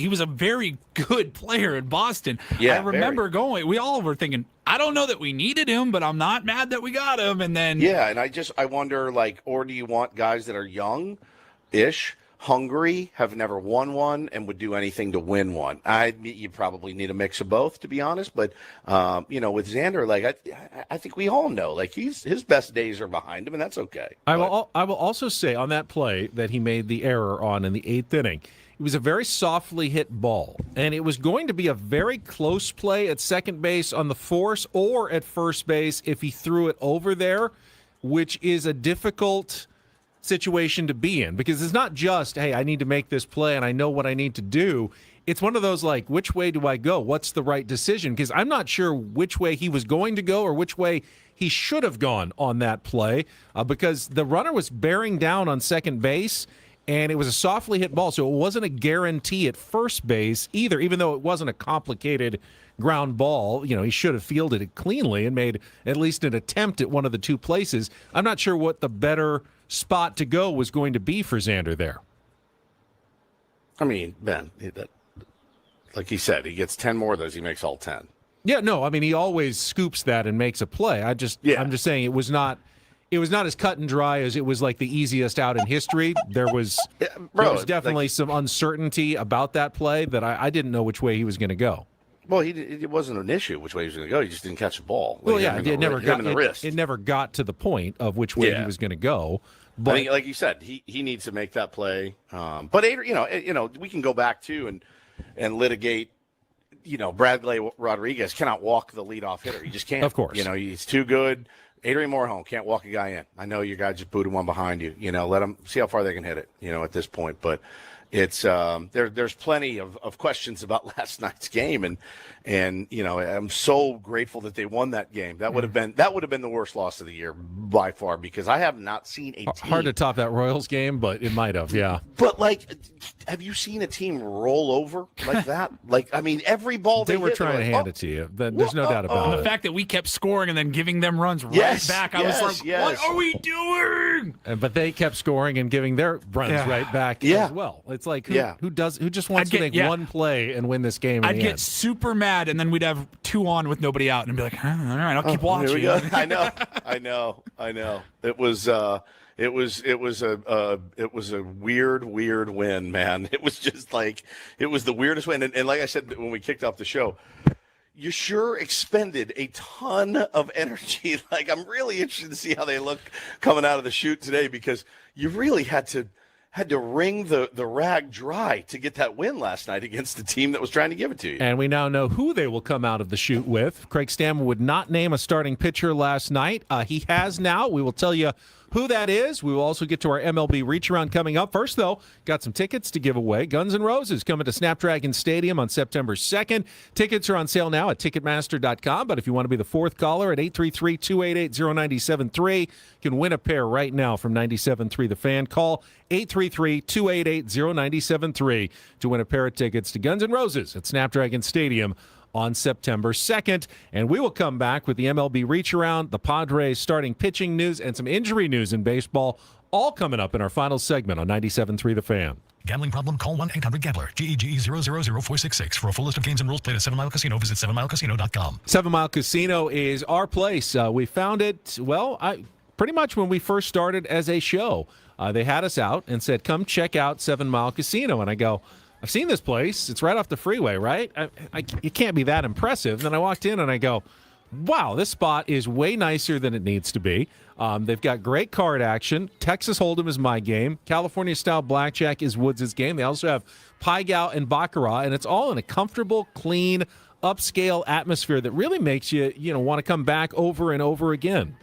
was a very good player in Boston.
Yeah,
I remember we all were thinking, I don't know that we needed him, but I'm not mad that we got him. And then
and I wonder, like, or do you want guys that are young-ish, hungry, have never won one, and would do anything to win one. You probably need a mix of both, to be honest. But with Xander, like I think we all know, like his best days are behind him, and that's okay.
I will also say on that play that he made the error on in the 8th inning, it was a very softly hit ball, and it was going to be a very close play at second base on the force or at first base if he threw it over there, which is a difficult situation to be in, because it's not just, hey, I need to make this play and I know what I need to do. It's one of those, like, which way do I go? What's the right decision? Because I'm not sure which way he was going to go or which way he should have gone on that play, because the runner was bearing down on second base, and it was a softly hit ball, so it wasn't a guarantee at first base either, even though it wasn't a complicated ground ball. He should have fielded it cleanly and made at least an attempt at one of the two places. I'm not sure what the better spot to go was going to be for Xander there.
I mean, Ben, like he said, he gets 10 more of those, he makes all 10.
Yeah, no, I mean, he always scoops that and makes a play. I'm just saying it was not as cut and dry as it was like the easiest out in history. There was definitely some uncertainty about that play that I didn't know which way he was going to go.
Well, it wasn't an issue which way he was going to go. He just didn't catch the ball.
Well, yeah, it never got to the point of which way he was going to go. But
I think, like you said, he needs to make that play. But Adrian, we can go back to and litigate. Bradley Rodriguez cannot walk the leadoff hitter. He just can't.
Of course,
he's too good. Adrian Morejon can't walk a guy in. I know your guy just booted one behind you. Let them see how far they can hit it. At this point, but. It's there's plenty of questions about last night's game, and I'm so grateful that they won that game. That would have been the worst loss of the year by far, because I have not seen a team.
Hard to top that Royals game, but it might have, yeah.
But have you seen a team roll over like that? Every ball
they were trying to hand it to you. There's no doubt about it.
The fact that we kept scoring and then giving them runs back, I was like, what are we doing?
But they kept scoring and giving their runs right back as well. It's like who just wants to make one play and win this game?
I'd get super mad, and then we'd have 2 on with nobody out, and be like, all right, I'll keep watching.
Here we go. I know. It was a weird win, man. It was just it was the weirdest win. And like I said when we kicked off the show, you sure expended a ton of energy. I'm really interested to see how they look coming out of the chute today, because you really had to wring the rag dry to get that win last night against the team that was trying to give it to you.
And we now know who they will come out of the chute with. Craig Stammen would not name a starting pitcher last night. He has now. We will tell you who that is. We will also get to our MLB Reacharound coming up. First, though, got some tickets to give away. Guns N' Roses coming to Snapdragon Stadium on September 2nd. Tickets are on sale now at Ticketmaster.com, but if you want to be the fourth caller at 833-288-0973, you can win a pair right now from 97.3 The Fan. Call 833-288-0973 to win a pair of tickets to Guns N' Roses at Snapdragon Stadium on September 2nd. And we will come back with the MLB Reacharound, the Padres starting pitching news, and some injury news in baseball, all coming up in our final segment on 97.3 The Fan.
Gambling problem? Call 1-800-GAMBLER. GEGE 0000466. For a full list of games and rules, play at 7 Mile Casino. Visit 7milecasino.com.
7 Mile Casino is our place. We found it, pretty much when we first started as a show. They had us out and said, come check out 7 Mile Casino. And I go, I've seen this place. It's right off the freeway, right? It can't be that impressive. Then I walked in and I go, wow, this spot is way nicer than it needs to be. They've got great card action. Texas Hold'em is my game. California-style blackjack is Woods' game. They also have Pai Gow and Baccarat, and it's all in a comfortable, clean, upscale atmosphere that really makes you want to come back over and over again.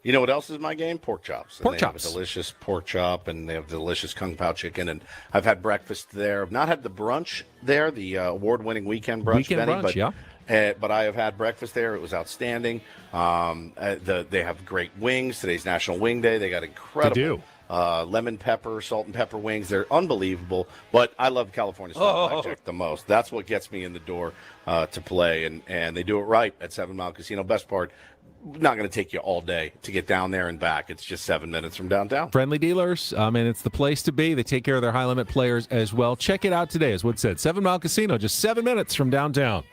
You know what else is my game? Pork chops.
Pork
chops.
chops.
Have a delicious pork chop, and they have delicious Kung Pao chicken. And I've had breakfast there. I've not had the brunch there, the award-winning weekend brunch. But I have had breakfast there. It was outstanding. They have great wings. Today's National Wing Day. They got incredible lemon pepper, salt and pepper wings. They're unbelievable. But I love California style blackjack the most. That's what gets me in the door to play. And they do it right at 7 Mile Casino. Best part, not going to take you all day to get down there and back. It's just 7 minutes from downtown.
Friendly dealers, and it's the place to be. They take care of their high-limit players as well. Check it out today, as Wood said. 7 Mile Casino, just 7 minutes from downtown.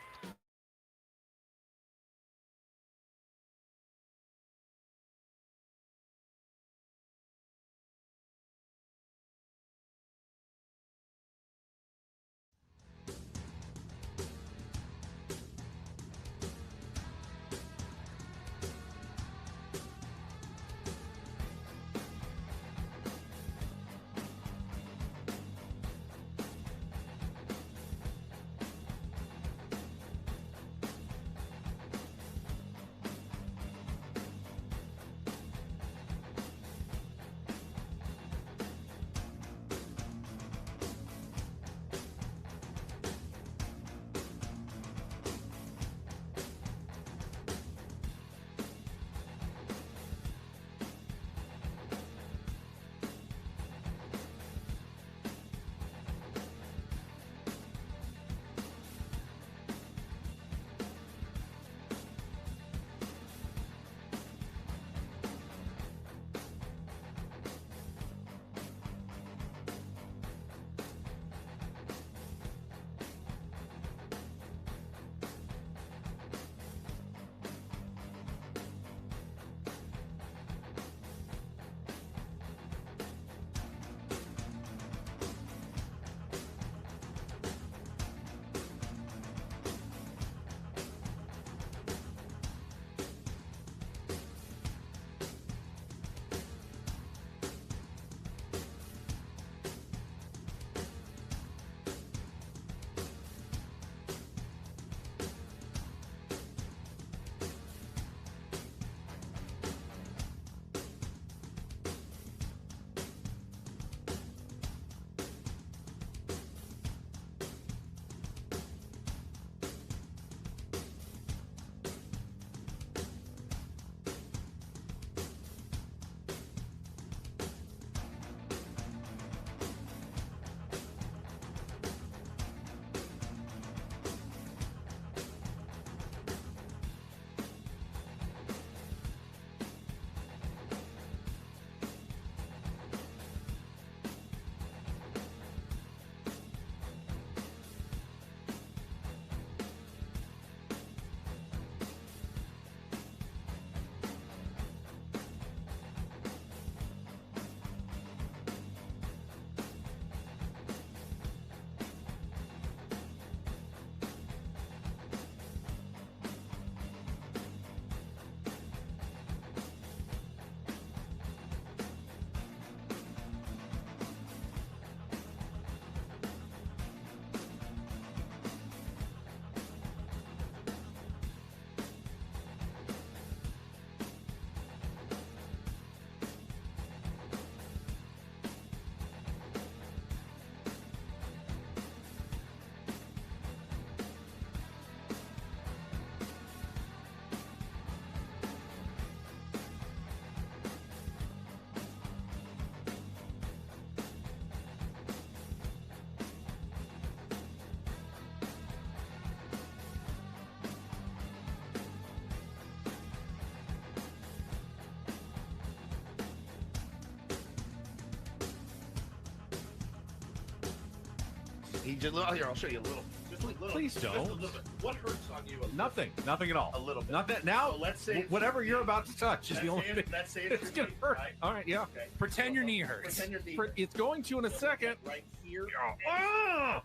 He just here. I'll show you a little. Just a little.
Please don't.
Just a little bit. What hurts on you?
Nothing at all.
A little bit.
Not that now.
So let's say
whatever you're about to touch is the only thing.
Let's say
it's gonna hurt.
Right?
All right, yeah.
Okay.
Pretend your knee hurts.
Pretend your knee hurts.
It's going to in a second.
Right here.
Oh,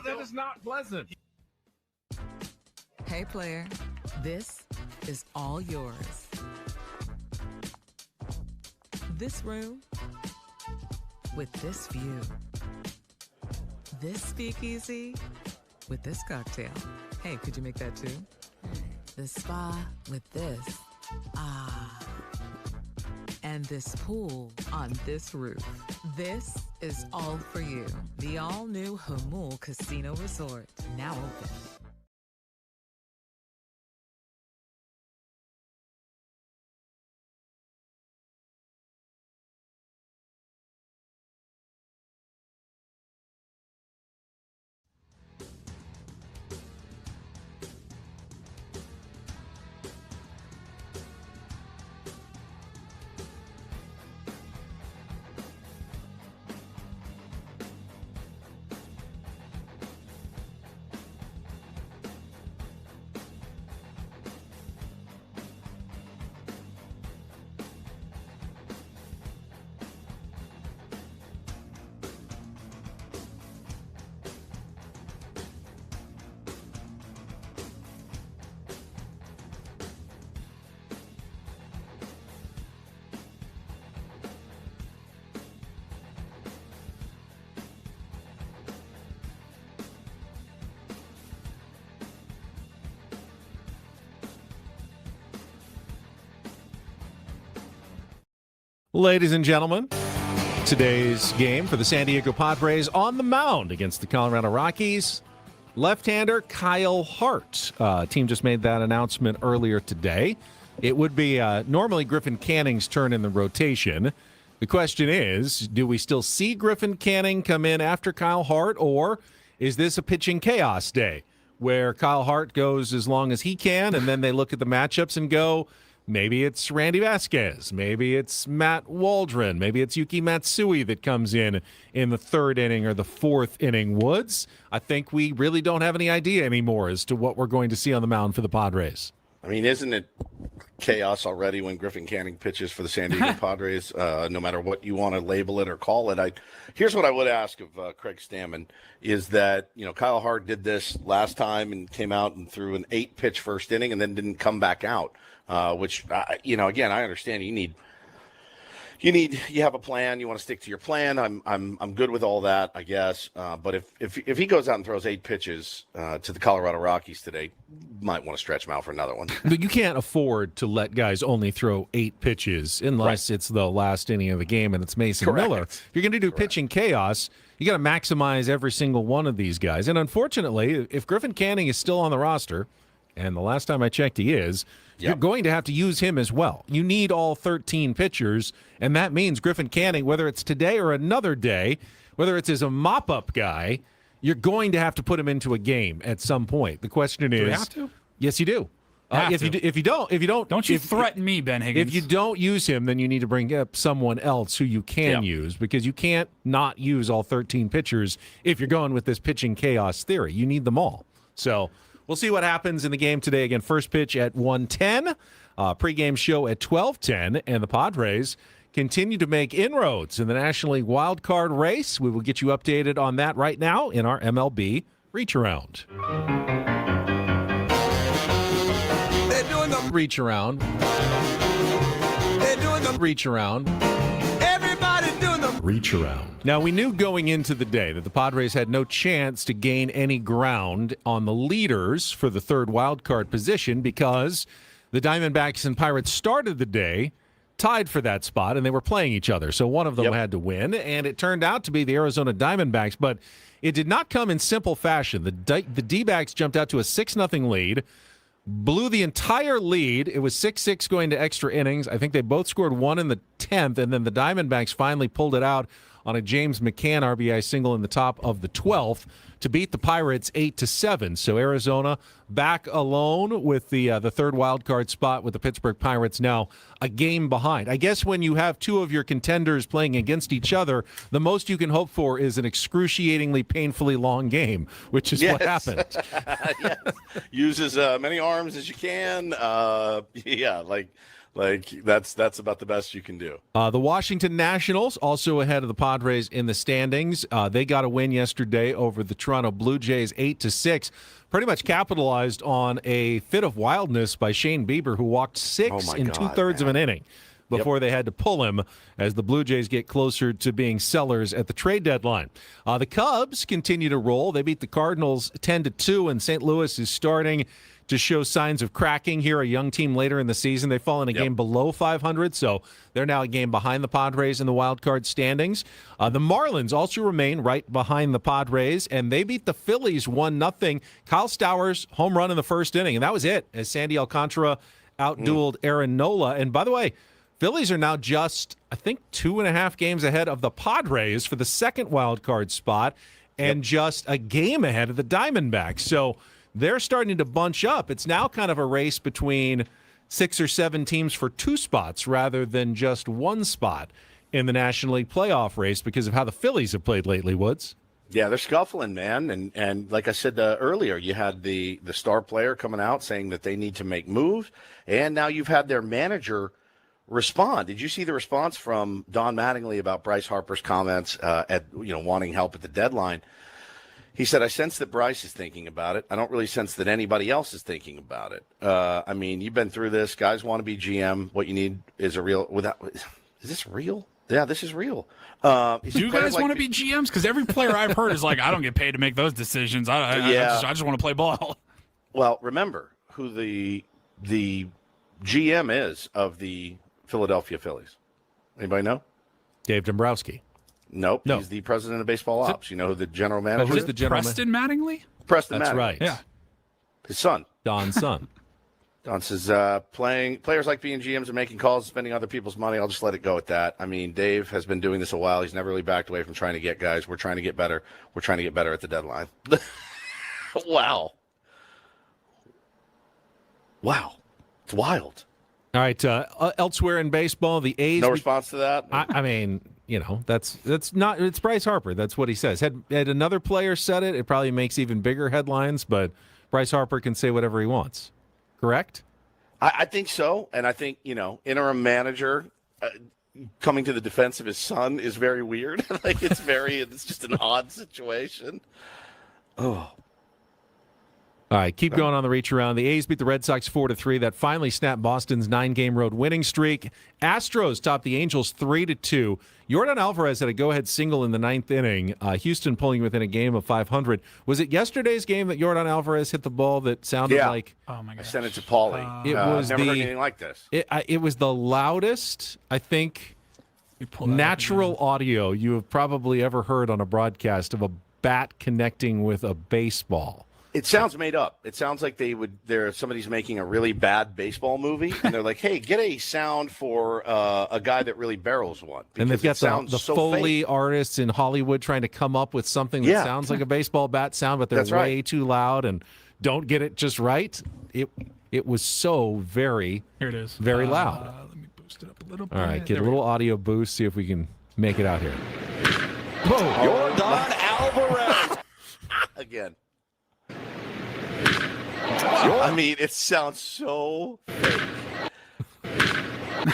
that is not pleasant.
Hey, player, this is all yours. This room with this view. This speakeasy with this cocktail. Hey, could you make that too? The spa with this. Ah. And this pool on this roof. This is all for you. The all-new Hamul Casino Resort, now open.
Ladies and gentlemen, today's game for the San Diego Padres on the mound against the Colorado Rockies. Left-hander Kyle Hart. Team just made that announcement earlier today. It would be normally Griffin Canning's turn in the rotation. The question is, do we still see Griffin Canning come in after Kyle Hart, or is this a pitching chaos day where Kyle Hart goes as long as he can, and then they look at the matchups and go, maybe it's Randy Vasquez, maybe it's Matt Waldron, maybe it's Yuki Matsui that comes in the third inning or the fourth inning. Woods, I think we really don't have any idea anymore as to what we're going to see on the mound for the Padres.
I mean, isn't it chaos already when Griffin Canning pitches for the San Diego Padres, no matter what you want to label it or call it? Here's what I would ask of Craig Stammen is that, Kyle Hart did this last time and came out and threw an 8-pitch first inning and then didn't come back out. Which, again, I understand you have a plan. You want to stick to your plan. I'm good with all that, I guess. But if he goes out and throws 8 pitches to the Colorado Rockies today, might want to stretch him out for another one.
But you can't afford to let guys only throw 8 pitches unless it's the last inning of the game and it's Mason Miller. If you're going to do pitching chaos, you got to maximize every single one of these guys. And unfortunately, if Griffin Canning is still on the roster, and the last time I checked he is, you're going to have to use him as well. You need all 13 pitchers, and that means Griffin Canning, whether it's today or another day, whether it's as a mop-up guy, you're going to have to put him into a game at some point. The question is,
do we have to?
Yes, you do. If you don't,
you threaten me, Ben Higgins.
If you don't use him, then you need to bring up someone else who you can use, because you can't not use all 13 pitchers if you're going with this pitching chaos theory. You need them all. So we'll see what happens in the game today. Again, first pitch at 1:10, pregame show at 12:10, and the Padres continue to make inroads in the National League wild card race. We will get you updated on that right now in our MLB Reacharound.
They're doing the
Reacharound.
They're doing the
Reacharound.
Everybody doing the
Reacharound. Now, we knew going into the day that the Padres had no chance to gain any ground on the leaders for the third wild card position because the Diamondbacks and Pirates started the day tied for that spot, and they were playing each other. So one of them had to win, and it turned out to be the Arizona Diamondbacks, but it did not come in simple fashion. The D-backs jumped out to a 6-0 lead, blew the entire lead. It was 6-6 going to extra innings. I think they both scored one in the 10th, and then the Diamondbacks finally pulled it out on a James McCann RBI single in the top of the 12th to beat the Pirates 8-7. So Arizona back alone with the third wild card spot, with the Pittsburgh Pirates now a game behind. I guess when you have two of your contenders playing against each other, the most you can hope for is an excruciatingly painfully long game, which is what happened.
Yes. Use as many arms as you can. That's about the best you can do.
The Washington Nationals also ahead of the Padres in the standings. They got a win yesterday over the Toronto Blue Jays 8-6. Pretty much capitalized on a fit of wildness by Shane Bieber, who walked 6 in 2/3 of an inning before they had to pull him as the Blue Jays get closer to being sellers at the trade deadline. The Cubs continue to roll. They beat the Cardinals 10-2, and St. Louis is starting to show signs of cracking here, a young team later in the season. They fall in a game below 500, so they're now a game behind the Padres in the wild card standings. The Marlins also remain right behind the Padres, and they beat the Phillies 1-0. Kyle Stowers home run in the first inning, and that was it, as Sandy Alcantara outdueled Aaron Nola. And by the way, Phillies are now just, I think, 2.5 games ahead of the Padres for the second wild card spot, and just a game ahead of the Diamondbacks. So they're starting to bunch up. It's now kind of a race between 6 or 7 teams for 2 spots rather than just 1 spot in the National League playoff race because of how the Phillies have played lately, Woods.
Yeah, they're scuffling, man. And like I said earlier, you had the star player coming out saying that they need to make moves, and now you've had their manager respond. Did you see the response from Don Mattingly about Bryce Harper's comments at wanting help at the deadline? He said, I sense that Bryce is thinking about it. I don't really sense that anybody else is thinking about it. I mean, you've been through this. Guys want to be GM. What you need is a real – is this real? Yeah, this is real.
Do you guys want to be GMs? Because every player I've heard is like, I don't get paid to make those decisions. I just want to play ball.
Well, remember who the GM is of the Philadelphia Phillies. Anybody know?
Dave Dombrowski.
Nope. No. He's the president of baseball ops. You know who the general manager
is?
Who's
the general Preston Mattingly?
Preston
That's
Mattingly.
right.
Yeah.
His son.
Don's son.
Don says, players like being GMs and making calls and spending other people's money. I'll just let it go at that. I mean, Dave has been doing this a while. He's never really backed away from trying to get guys. We're trying to get better. We're trying to get better at the deadline. Wow. It's wild.
All right. Elsewhere in baseball, the A's.
No response to that?
I mean, that's not. It's Bryce Harper. That's what he says. Had another player said it, it probably makes even bigger headlines. But Bryce Harper can say whatever he wants. Correct?
I think so, and I think interim manager coming to the defense of his son is very weird. It's just an odd situation. Oh.
All right, keep going on the reach around. The A's beat the Red Sox 4-3. That finally snapped Boston's 9-game road winning streak. Astros topped the Angels 3-2. Yordan Alvarez had a go-ahead single in the 9th inning. Houston pulling within a game of 500. Was it yesterday's game that Yordan Alvarez hit the ball that sounded like?
Oh my gosh!
I sent it to Paulie.
It was
never heard anything like this.
It was the loudest, I think, natural audio you have probably ever heard on a broadcast of a bat connecting with a baseball.
It sounds made up. It sounds like somebody's making a really bad baseball movie, and they're like, "Hey, get a sound for a guy that really barrels one."
And they've got the
so
Foley
fake.
artists in Hollywood trying to come up with something that sounds like a baseball bat sound, but they're way too loud and don't get it just right. It was so very
Here it is.
very loud.
Let me boost it up a little bit.
All right, get a little audio boost. See if we can make it out here.
Whoa, Yordan Alvarez again. I mean, it sounds so fake.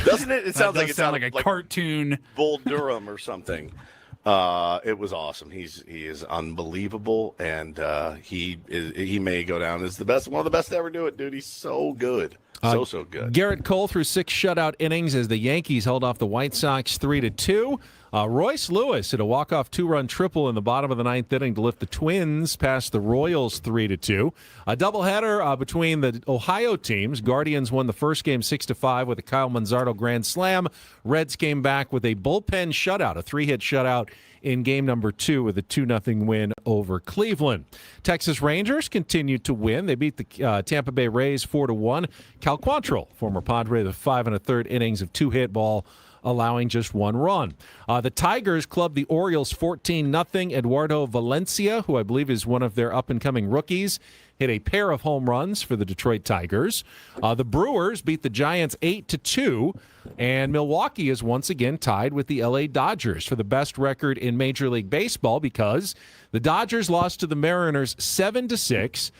Doesn't it? It sounds like
a cartoon.
Bull Durham or something. It was awesome. He is unbelievable, and he may go down as one of the best to ever do it, dude. He's so good. So good.
Garrett Cole threw 6 shutout innings as the Yankees held off the White Sox 3-2. Royce Lewis hit a walk-off 2-run triple in the bottom of the 9th inning to lift the Twins past the Royals 3-2. A doubleheader between the Ohio teams. Guardians won the first game 6-5 with a Kyle Manzardo grand slam. Reds came back with a bullpen shutout, a 3-hit shutout in game number 2 with a 2-0 win over Cleveland. Texas Rangers continued to win. They beat the Tampa Bay Rays 4-1. Cal Quantrill, former Padre, the 5 1/3 innings of 2-hit ball allowing just 1 run. The Tigers clubbed the Orioles 14-0. Eduardo Valencia, who I believe is one of their up-and-coming rookies, hit a pair of home runs for the Detroit Tigers. The Brewers beat the Giants 8-2, and Milwaukee is once again tied with the LA Dodgers for the best record in Major League Baseball because the Dodgers lost to the Mariners 7-6.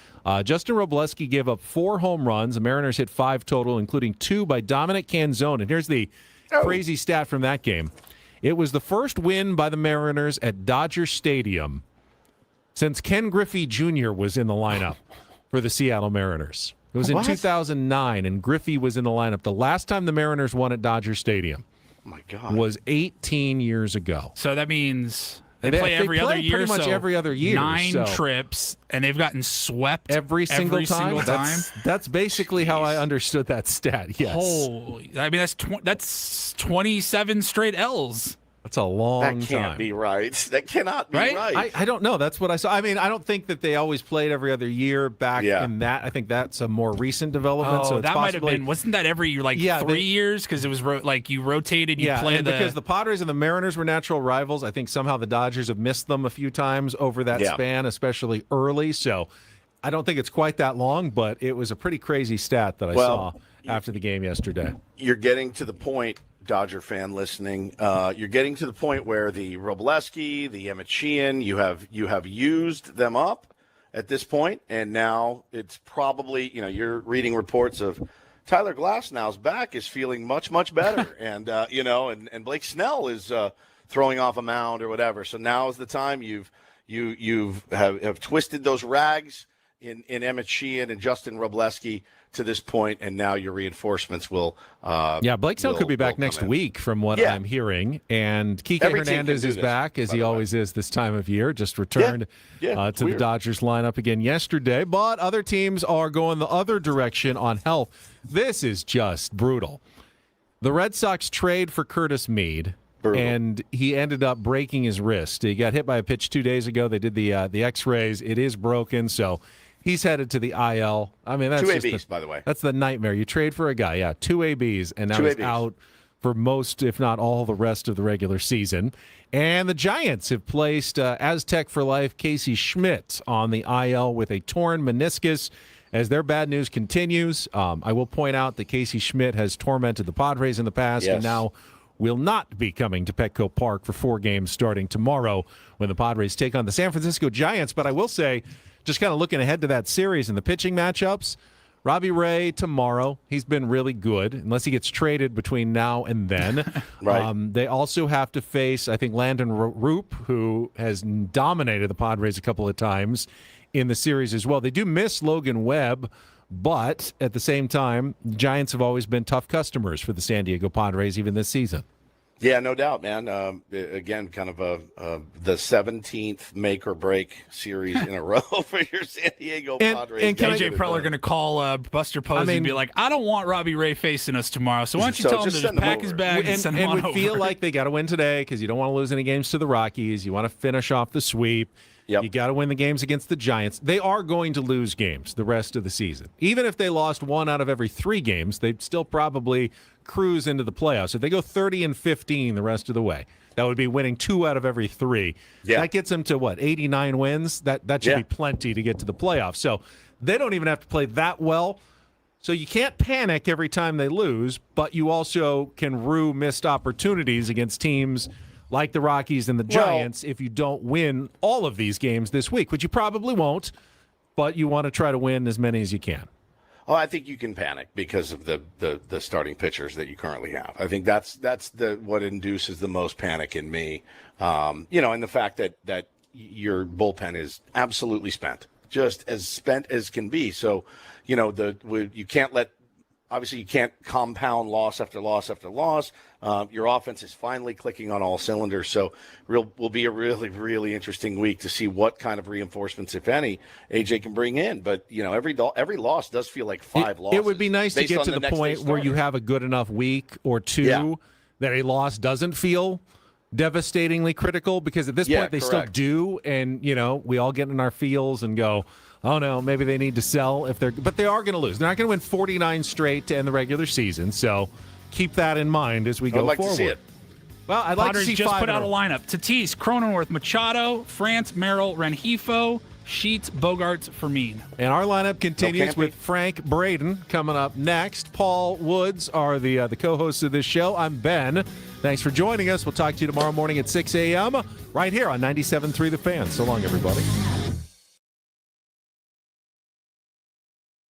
Justin Robleski gave up 4 home runs. The Mariners hit 5 total, including 2 by Dominic Canzone. And here's the crazy stat from that game. It was the first win by the Mariners at Dodger Stadium since Ken Griffey Jr. was in the lineup for the Seattle Mariners. It was in 2009, and Griffey was in the lineup. The last time the Mariners won at Dodger Stadium was 18 years ago.
So that means they play every other year.
Pretty much every other year.
9 trips, and they've gotten swept
every single time. That's basically how I understood that stat. Yes.
Holy! I mean, that's 27 straight L's.
That's a long time.
That can't be right. That cannot be right.
I don't know. That's what I saw. I mean, I don't think that they always played every other year back in that. I think that's a more recent development.
Oh,
so
that might have been. Wasn't that every 3 years? Because it was you rotated. You played
because the Padres and the Mariners were natural rivals. I think somehow the Dodgers have missed them a few times over that span, especially early. So I don't think it's quite that long, but it was a pretty crazy stat that I saw after the game yesterday.
You're getting to the point, Dodger fan listening, you're getting to the point where the Robleski, the Emmett Sheehan, you have used them up at this point, and now it's probably, you're reading reports of Tyler Glasnow's back is feeling much, much better, and and Blake Snell is throwing off a mound or whatever. So now is the time you've twisted those rags in Emmett Sheehan and Justin Robleski to this point, and now your reinforcements will.
Blake Snell could be back next week, from what I'm hearing, and Kike Hernandez is back, as he always is this time of year. Just returned to the Dodgers lineup again yesterday, but other teams are going the other direction on health. This is just brutal. The Red Sox trade for Curtis Mead. Brutal. And he ended up breaking his wrist. He got hit by a pitch 2 days ago. They did the X-rays. It is broken, so he's headed to the IL. I mean, that's
2 ABs, by the way.
That's the nightmare. You trade for a guy, 2 ABs, and now he's out for most, if not all, the rest of the regular season. And the Giants have placed Aztec for life Casey Schmidt on the IL with a torn meniscus. As their bad news continues, I will point out that Casey Schmidt has tormented the Padres in the past, and now will not be coming to Petco Park for 4 games starting tomorrow when the Padres take on the San Francisco Giants. But I will say, just kind of looking ahead to that series and the pitching matchups, Robbie Ray tomorrow, he's been really good, unless he gets traded between now and then. They also have to face, I think, Landon Roop, who has dominated the Padres a couple of times in the series as well. They do miss Logan Webb, but at the same time, Giants have always been tough customers for the San Diego Padres, even this season.
Yeah, no doubt, man. Again, kind of the 17th make or break series in a row for your San Diego Padres.
And AJ Preller going to call Buster Posey and be like, I don't want Robbie Ray facing us tomorrow, so why don't you tell him to just pack his bag and send him on over.
It would feel like they got to win today because you don't want to lose any games to the Rockies. You want to finish off the sweep. Yep. You got to win the games against the Giants. They are going to lose games the rest of the season. Even if they lost 1 out of every 3 games, they'd still probably cruise into the playoffs. If they go 30-15 the rest of the way, that would be winning 2 out of every 3. Yeah. That gets them to, 89 wins? That should be plenty to get to the playoffs. So they don't even have to play that well. So you can't panic every time they lose, but you also can rue missed opportunities against teams like the Rockies and the Giants if you don't win all of these games this week, which you probably won't, but you want to try to win as many as you can.
Oh, I think you can panic because of the starting pitchers that you currently have. I think that's what induces the most panic in me. And the fact that your bullpen is absolutely spent, just as spent as can be. So, you can't obviously you can't compound loss after loss after loss. Your offense is finally clicking on all cylinders. So will be a really, really interesting week to see what kind of reinforcements, if any, AJ can bring in. But, every loss does feel like 5 losses.
It would be nice to get to the point where you have a good enough week or 2 that a loss doesn't feel devastatingly critical, because at this point they still do. And, we all get in our feels and go, oh, no, maybe they need to sell but they are going to lose. They're not going to win 49 straight to end the regular season. So keep that in mind as we go
I'd like
forward.
to see it.
Well, I'd like
Padres
to see
just
5
put
in
out
a
a
row.
lineup. Tatis, Cronenworth, Machado, France, Merrill, Rengifo, Sheets, Bogarts, Fermin.
And our lineup continues
No
with Frank Braden coming up next. Paul Woods are the co-hosts of this show. I'm Ben. Thanks for joining us. We'll talk to you tomorrow morning at 6 a.m. right here on 97.3 The Fan. So long, everybody.